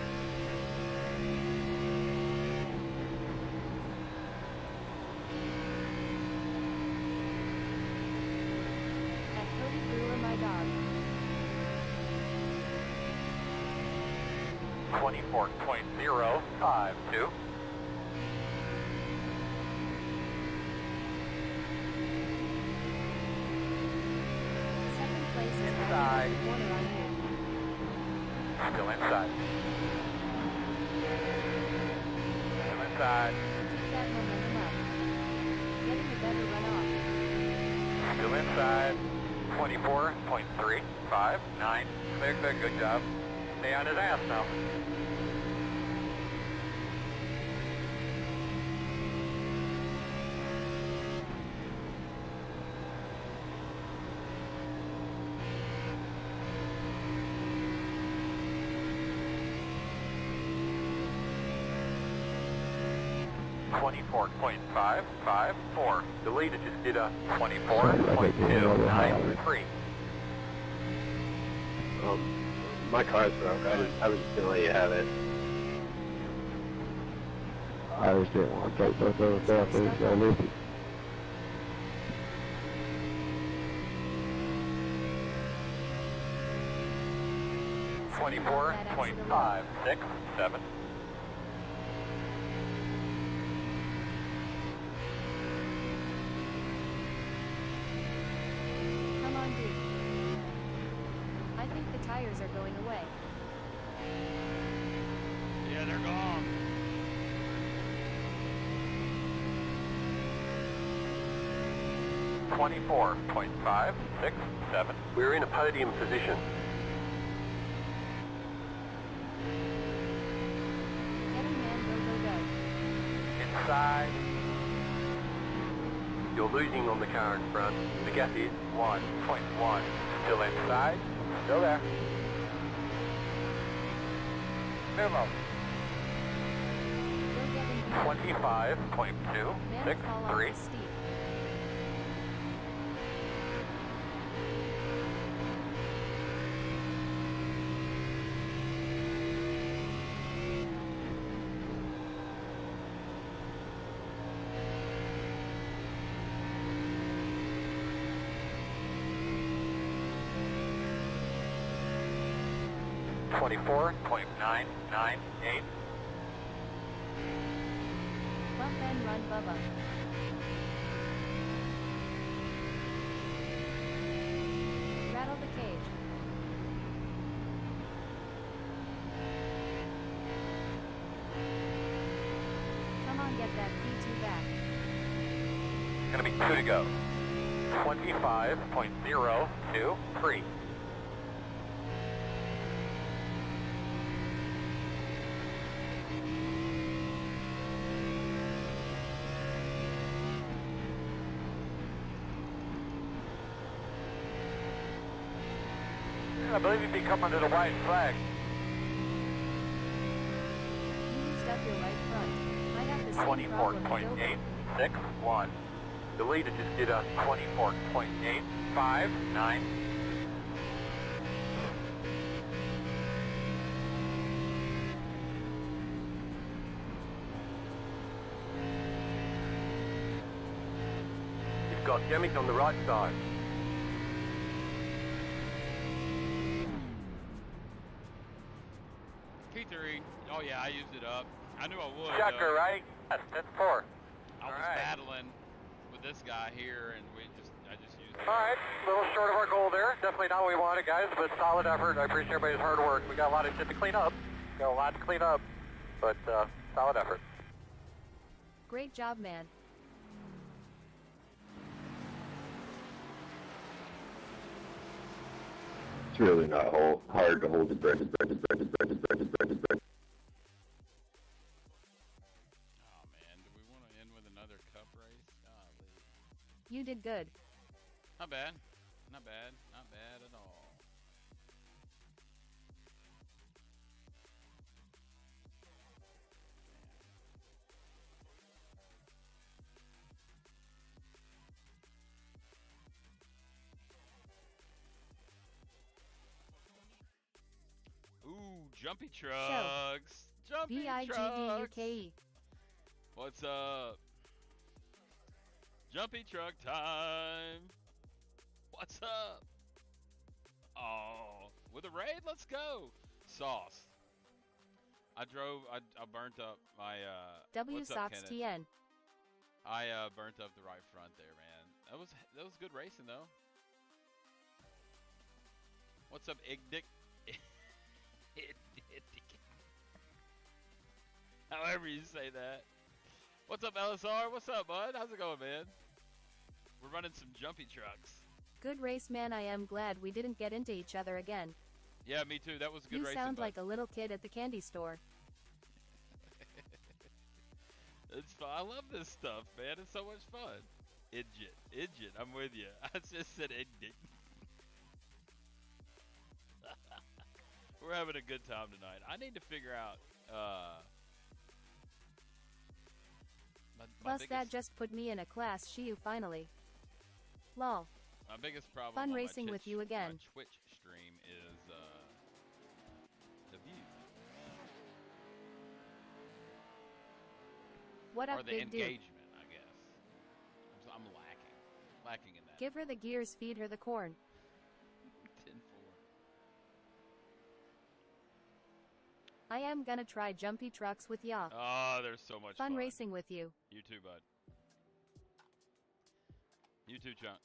At Cody Brewer, my dog. 24.052. Second place is Inside. corner on you. Still inside. Still inside. Keep that momentum up. Getting a better run off. Still inside. 24.359. Good job. Stay on his ass now. .554. The leader just did a 24.293. My car's broke. I was just gonna let you have it. I just didn't want to take both those out there, so I left it. .567. Come on, dude. I think the tires are going away. Yeah, they're gone. .567. We're in a podium position. Get him, man, go, go, go. Inside. You're losing on the car in front. The gap is 1.1. Still inside. Still there. Move up. Go get him, man. 25.263. Fall off the steep. .4.998. Bump and run, Bubba. Rattle the cage. Come on, get that P2 back. Gonna be 2 to go. 25.023. I believe you'd be coming to the white flag. You used up your right front. I have the same problem with Dover. 24.861. The leader just did a 24.859. You've got damage on the right side. P3. Oh yeah, I used it up. I knew I would. Checker, right? That's 10-4. I was battling with this guy here, and I just used it. All right, a little short of our goal there. Definitely not what we wanted, guys, but solid effort. I appreciate everybody's hard work. We got a lot of shit to clean up. But solid effort. Great job, man. It's really not hard to hold the bread. Oh man, do we want to end with another cup race? Golly. You did good. Not bad. Not bad. Not bad at all. Ooh, jumpy trucks. Jumpy trucks. BIGDUKE. What's up? Jumpy truck time. What's up? Oh, with a raid? Let's go. Sauce. I burnt up my, what's up, Kenneth? WSOXTN. I burnt up the right front there, man. That was good racing though. What's up, Igdick? However you say that. What's up, LSR? What's up, bud? How's it going, man? We're running some jumpy trucks. Good race, man. I am glad we didn't get into each other again. Yeah, me too. That was a good racing. You sound bud. like a little kid at the candy store. It's fun. I love this stuff, man. It's so much fun. Idjit. I'm with you. I just said idjit. We're having a good time tonight. I need to figure out. Plus, that just put me in a class. Shiyu finally. Lol. My biggest problem. Fun on racing my with you again. My Twitch stream is the views. What up, or the big dude? engagement, I guess. I'm lacking in that. Give her the gears, feed her the corn. 10-4. I am gonna try jumpy trucks with ya. Oh, there's so much fun. Fun racing with you. You too, bud. You too, Chunk.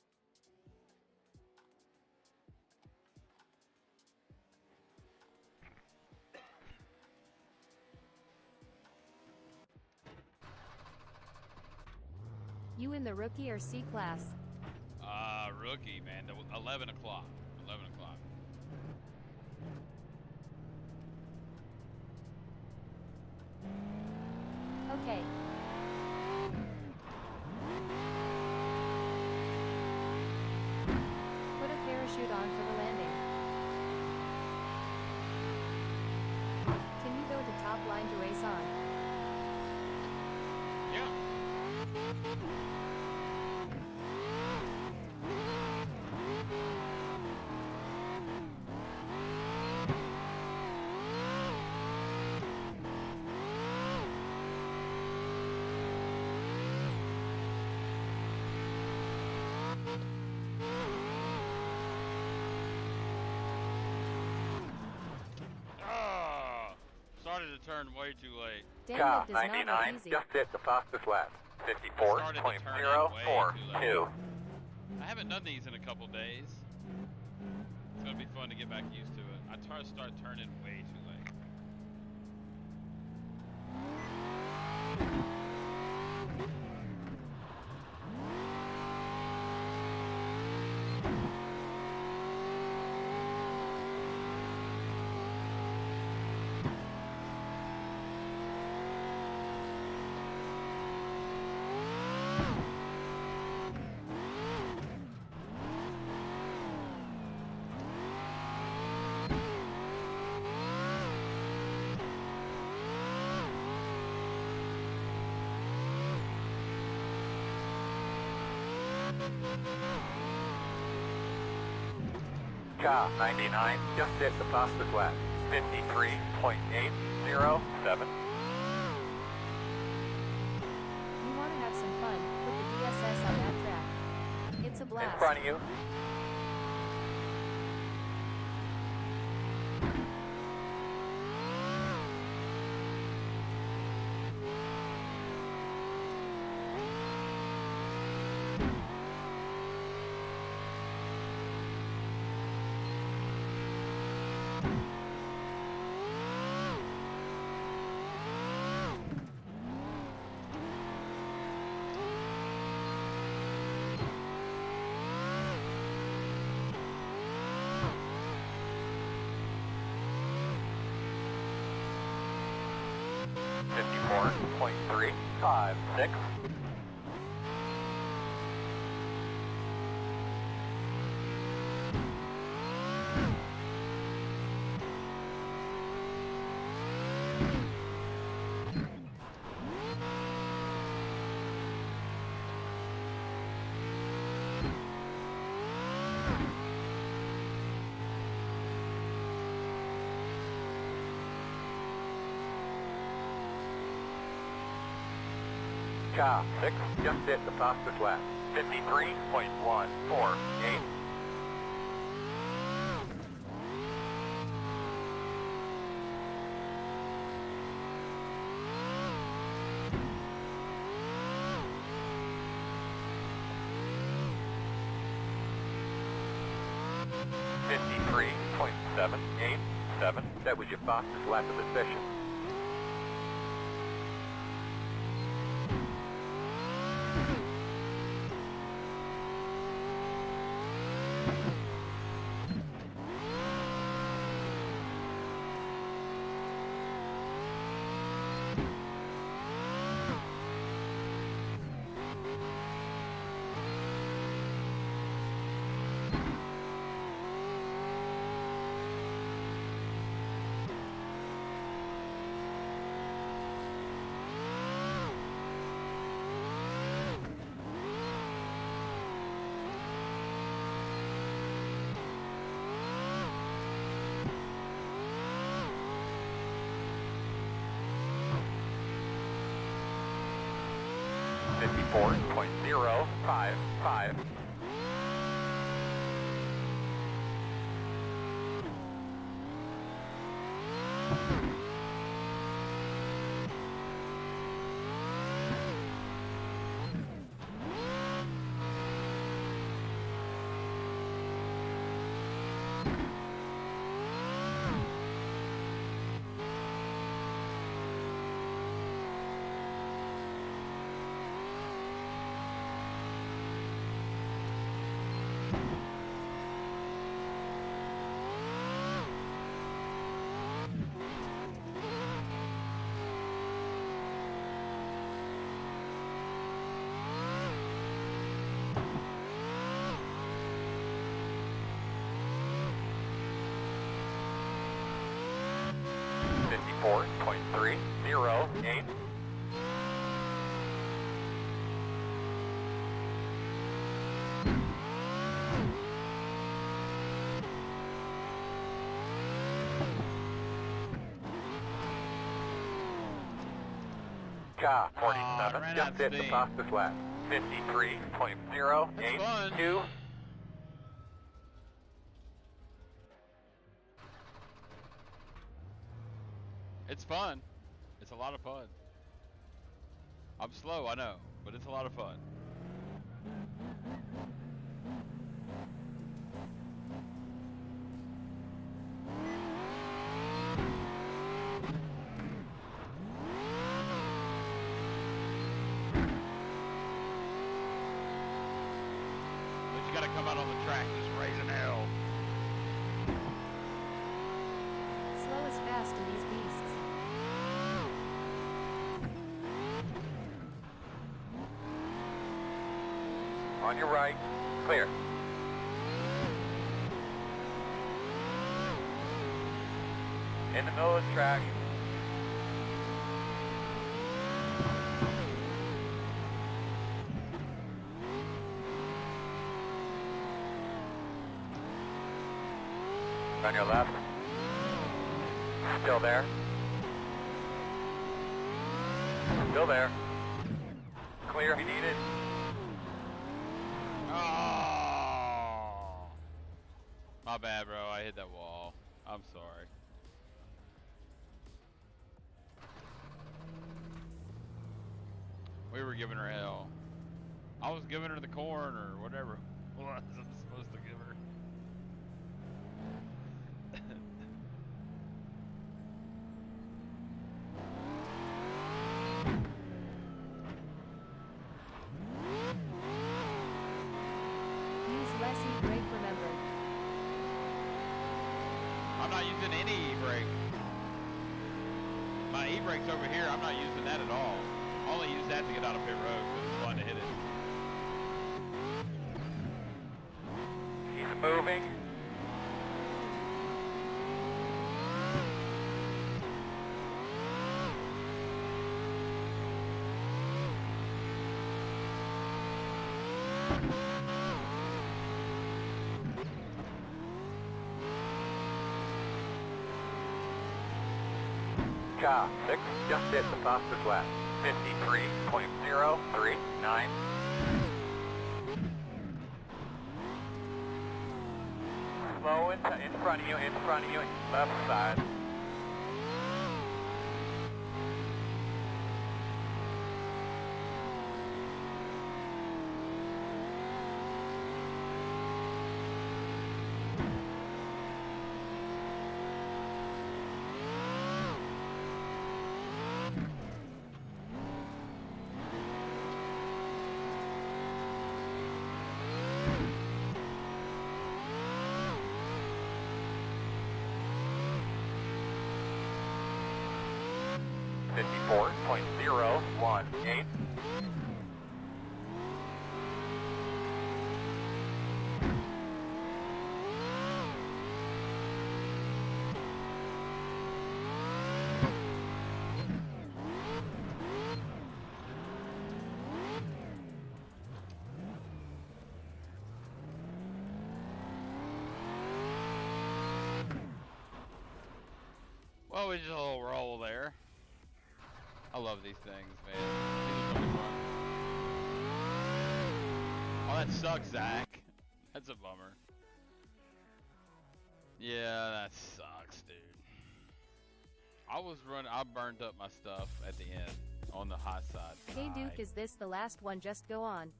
You in the rookie or C class? Rookie, man. 11 o'clock. 11 o'clock. Okay. Put a parachute on for the landing. Can you go to top line to race on? Yeah. Started to turn way too late. Damn, it does 99, not look easy. just hit the fastest lap. 54.042. I haven't done these in a couple days. It's gonna be fun to get back used to it. I try to start turning way too late. Car 99, just hit the fastest lap. 53.807. You want to have some fun? Put the DSS on that track. It's a blast. In front of you. 54.356. Car 6 just hit the fastest lap. 53.148. .787. That was your fastest lap of the session. .055. .308. Car 47 ran just out of hit the steam. fastest lap. 53.082. It's fun. It's a lot of fun. I'm slow, I know, but it's a lot of fun. But you gotta come out on the track just raising hell. Slow is fast in these beasts. On your right. Clear. In the middle of the track. On your left. Still there. Still there. Clear if you need it. Oh, my bad, bro. I hit that wall. I'm sorry. We were giving her hell. I was giving her the corn or whatever it was I'm supposed to give her. e-brake. My e-brake's over here. I'm not using that at all. I only use that to get out of pit road because it's fun to hit it. He's moving. Car 6 just hit the fastest lap. 53.039. Slow in front of you, left side. .018. Well, we just a little roll there. I love these things, man. These are really fun. Oh, that sucks, Zach. That's a bummer. Yeah, that sucks, dude. I burned up my stuff at the end on the hot side. Hey Duke, is this the last one? Just go on.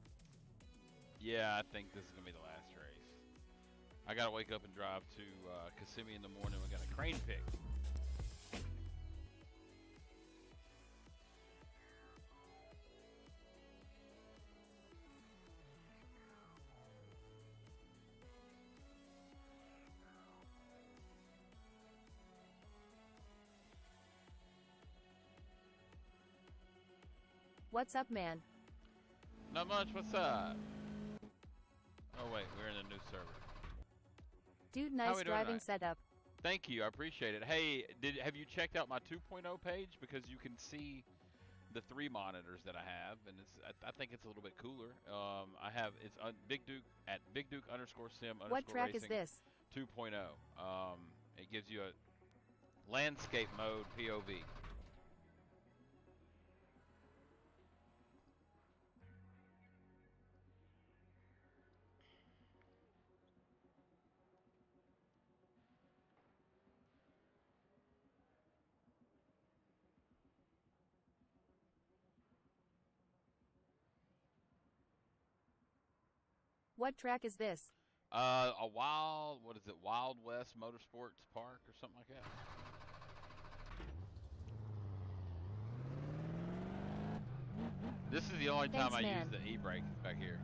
Yeah, I think this is gonna be the last race. I gotta wake up and drive to Kissimmee in the morning. We got a crane pick. What's up, man? Not much. What's up? Oh wait, we're in a new server. Dude, nice driving setup. Thank you, I appreciate it. Hey, have you checked out my 2.0 page? Because you can see the 3 monitors that I have, and I think it's a little bit cooler. It's Big Duke at Big Duke _ Sim _ What track Racing is this? 2.0. It gives you a landscape mode POV. What track is this? What is it? Wild West Motorsports Park or something like that. This is the only time Thanks, I man. use the e-brake back here.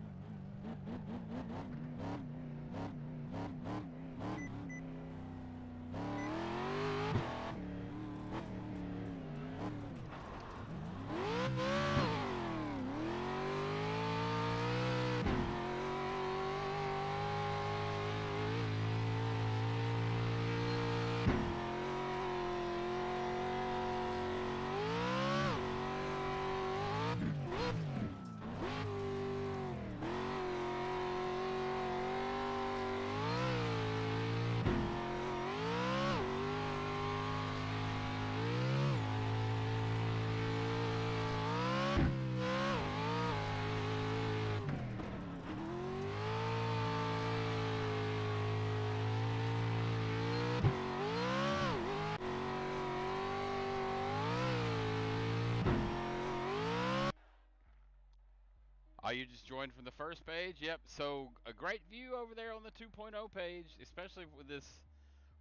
Oh, you just joined from the first page? Yep, so a great view over there on the 2.0 page, especially with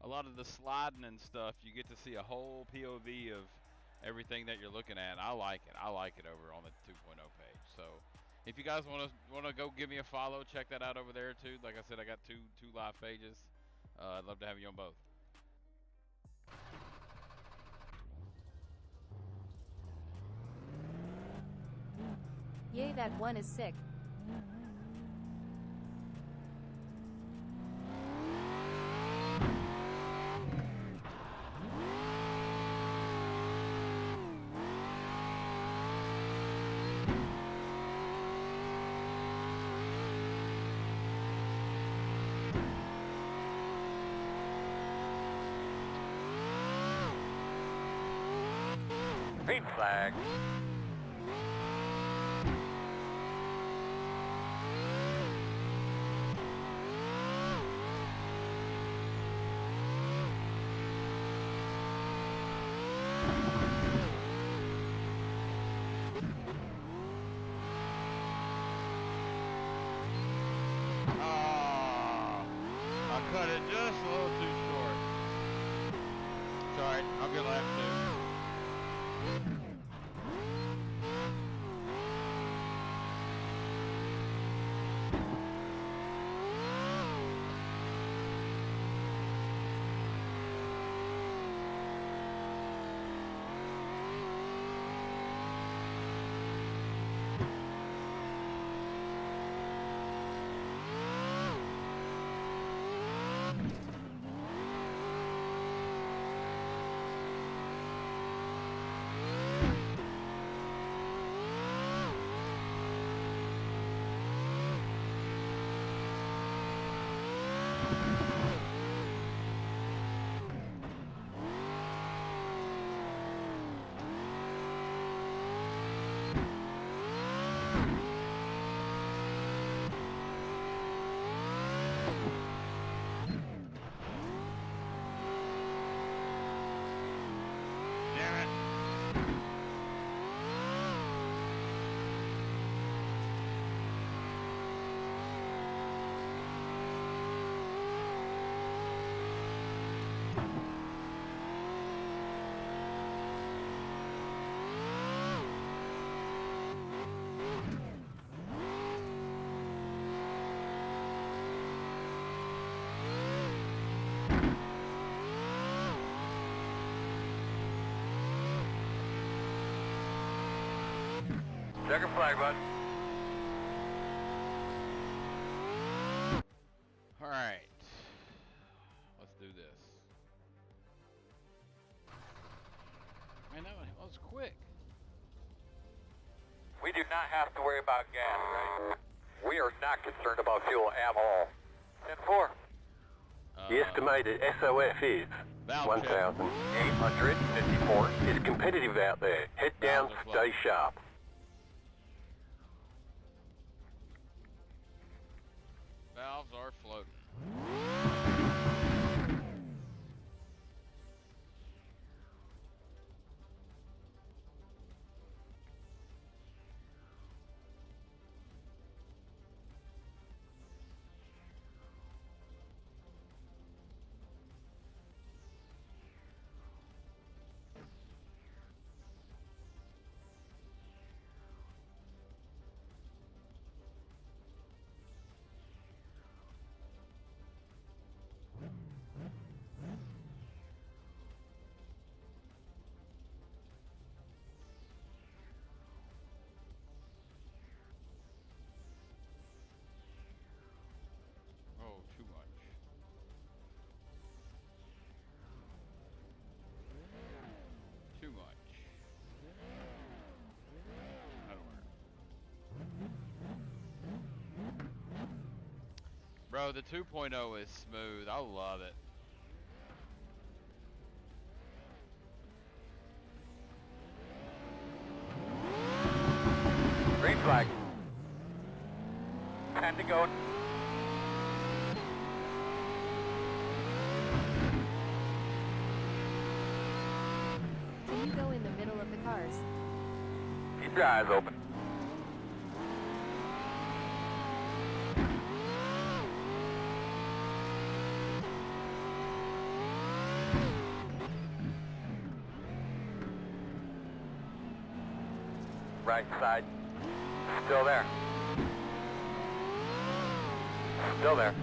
a lot of the sliding and stuff. You get to see a whole POV of everything that you're looking at. I like it. I like it over on the 2.0 page. So if you guys want to go give me a follow, check that out over there too. Like I said, I got two live pages. I'd love to have you on both. That one is sick. Green flag. I cut it just a little too short. It's alright, I'll get lap 2. Checker flag, bud. Alright. Let's do this. Man, that was quick. We do not have to worry about gas, right? We are not concerned about fuel at all. 10-4. The estimated SOF is Valve check. 1,854. It's competitive out there. Head down, stay sharp. Valves are floating. Oh, too much. Too much. That'll work. Bro, the 2.0 is smooth. I love it. Green flag. 10 to go. Can you go in the middle of the cars? Keep your eyes open. Right side. Still there. Still there.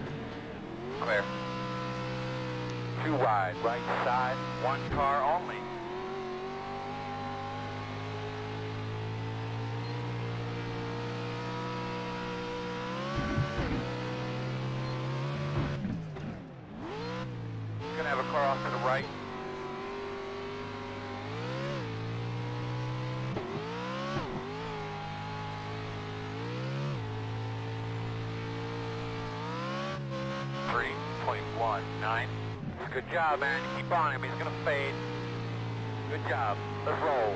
Clear. Too wide. Right side. One car only. 919. Good job, man. Keep on him. He's going to fade. Good job. Let's roll.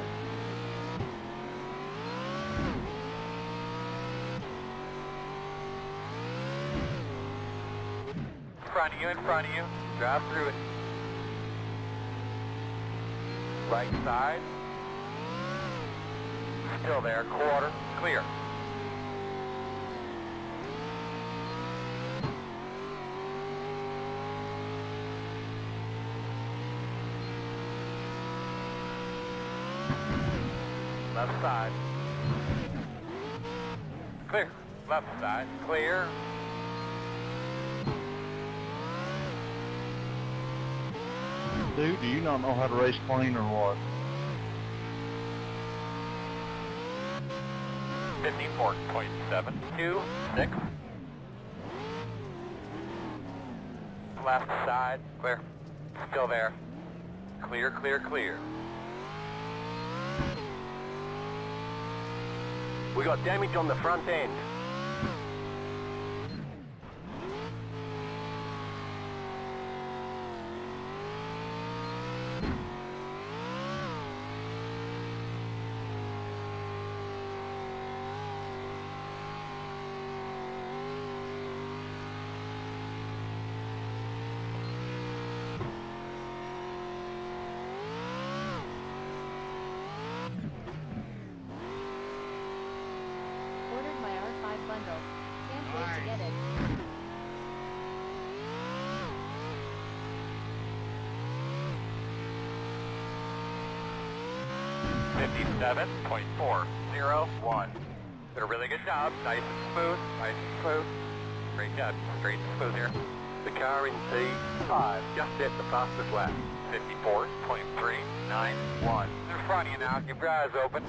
In front of you. Drive through it. Right side. Still there. Quarter. Clear. Left side. Clear. Left side. Clear. Dude, do you not know how to race clean or what? 54.726. Left side, clear. Still there. Clear, clear, clear. We got damage on the front end. Ordered my R5 bundle. Can't wait to get it. $57.401. Did a really good job. Nice and smooth. Nice and smooth. Great job. Straight and smooth here. The car in P5 just set the fastest lap. 54.391. In front of you now. Keep your eyes open.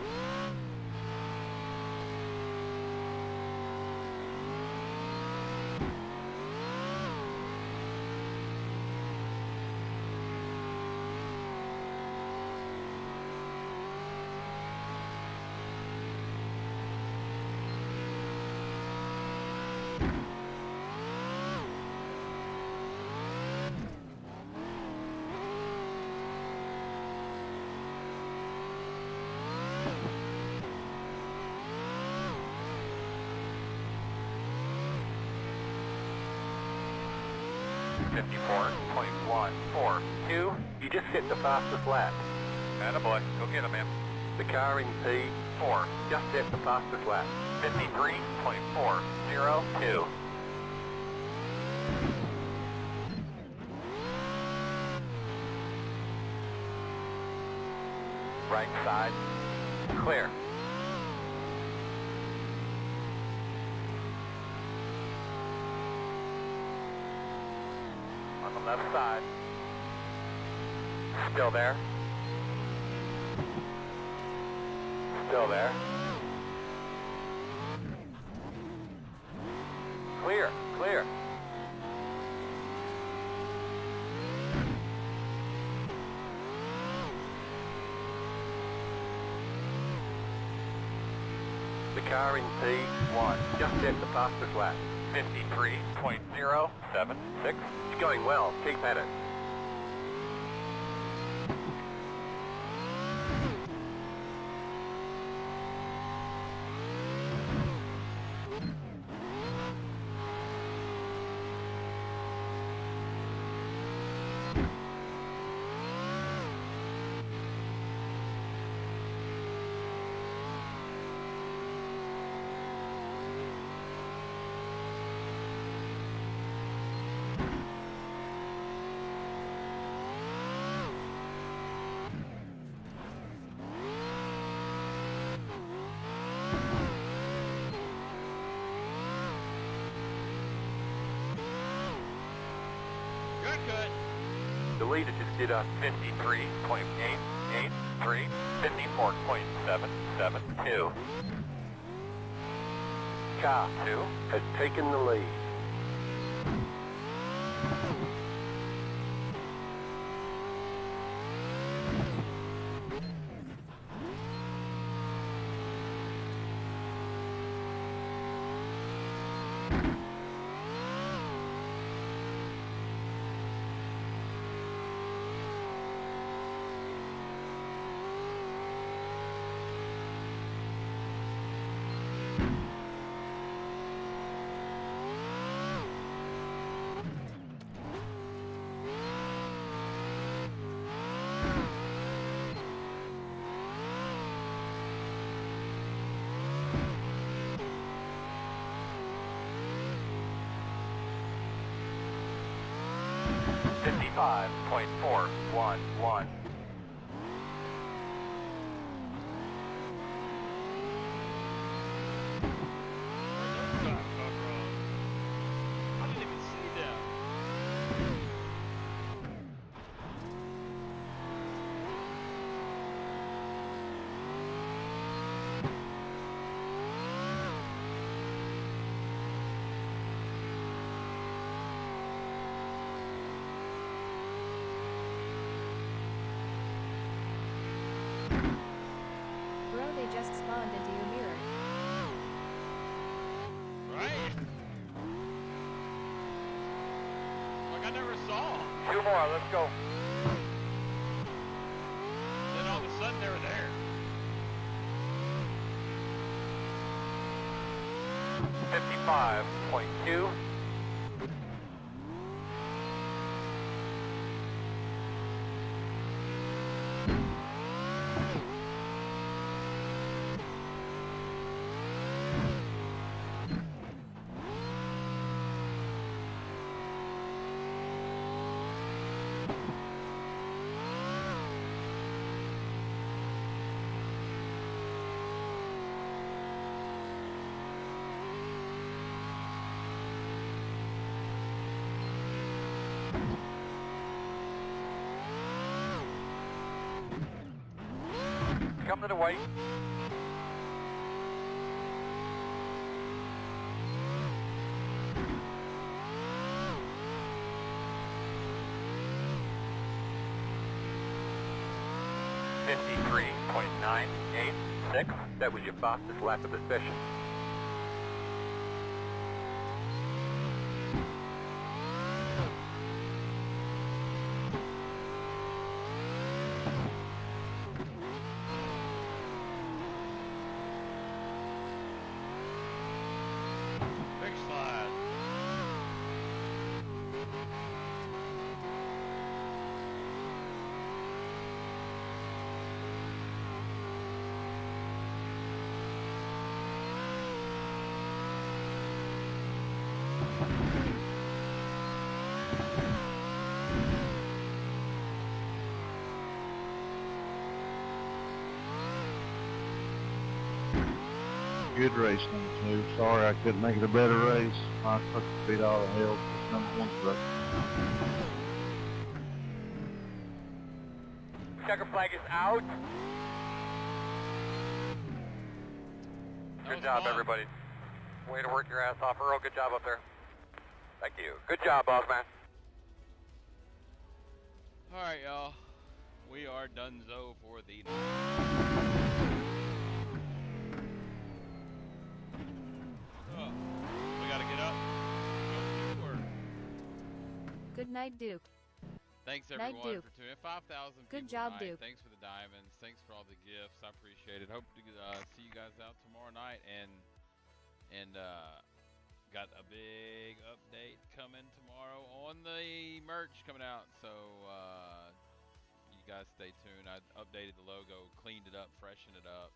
$54.142. You just set the fastest lap. Attaboy. Go get him, man. The car in P4 just set the fastest lap. 53.402. Right side. Clear. On the left side. Still there. Still there. Clear, clear. The car in P1 just set the fastest lap. 53.076. It's going well. Keep at it. The leader just did a 53.883, 54.772. Car 2 has taken the lead. 55.411. I didn't even see that. Bro, they just spawned into your mirror. Right? Like I never saw 'em. 2 more, let's go. Then all of a sudden they were there. $55.2. Come to the white. $53.986. That was your fastest lap of the session. Big slide. Good race, number 2. Sorry I couldn't make it a better race. My truck beat all the hell. It's number 1 truck. Checker flag is out. That Good was job, fun. everybody. Way to work your ass off. Earl, good job up there. Thank you. Good job, boss man. All right, y'all. We are donezo for the Oh, we gotta get up. Go to work. Good night, Duke. Thanks Night, everyone Duke. for tuning in. 5,000 Good people job, tonight. Duke. Thanks for the diamonds. Thanks for all the gifts. I appreciate it. Hope to see you guys out tomorrow night and got a big update coming tomorrow on the merch coming out. So you guys stay tuned. I updated the logo, cleaned it up, freshened it up.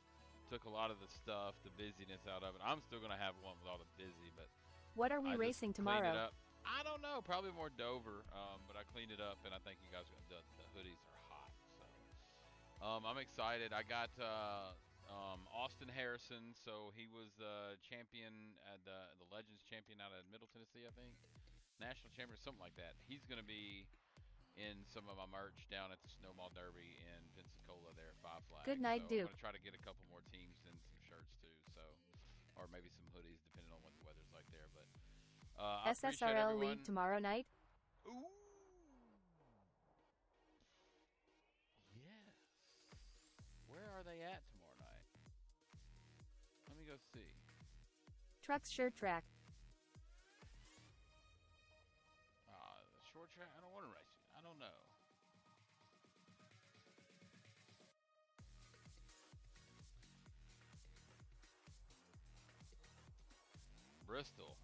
Took a lot of the stuff, the busyness out of it. I'm still gonna have one with all the busy, but What are we I just racing cleaned it tomorrow? up. I don't know, probably more Dover, but I cleaned it up, and I think you guys are gonna. The hoodies are hot, so I'm excited. I got Austin Harrison, so he was the champion at the Legends champion out of Middle Tennessee, I think, national champion, something like that. He's gonna be in some of my merch down at the Snowball Derby in Pensacola there at Five Flags. Good night, so Duke. I'm gonna try to get a couple more teams and some shirts too, so or maybe some hoodies depending on what the weather's like there. But I appreciate SSRL everyone. League tomorrow night? Ooh. Yes. Where are they at tomorrow night? Let me go see. Trucks Shirt Track. The short track. I don't want to race it. I don't know. Bristol.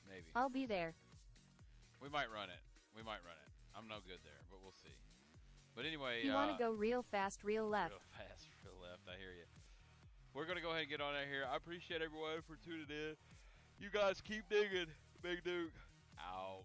Maybe. I'll be there. We might run it. We might run it. I'm no good there, but we'll see. But anyway, You want to go real fast, real left. Real fast, real left. I hear you. We're gonna go ahead and get on out here. I appreciate everyone for tuning in. You guys keep digging. Big Duke out.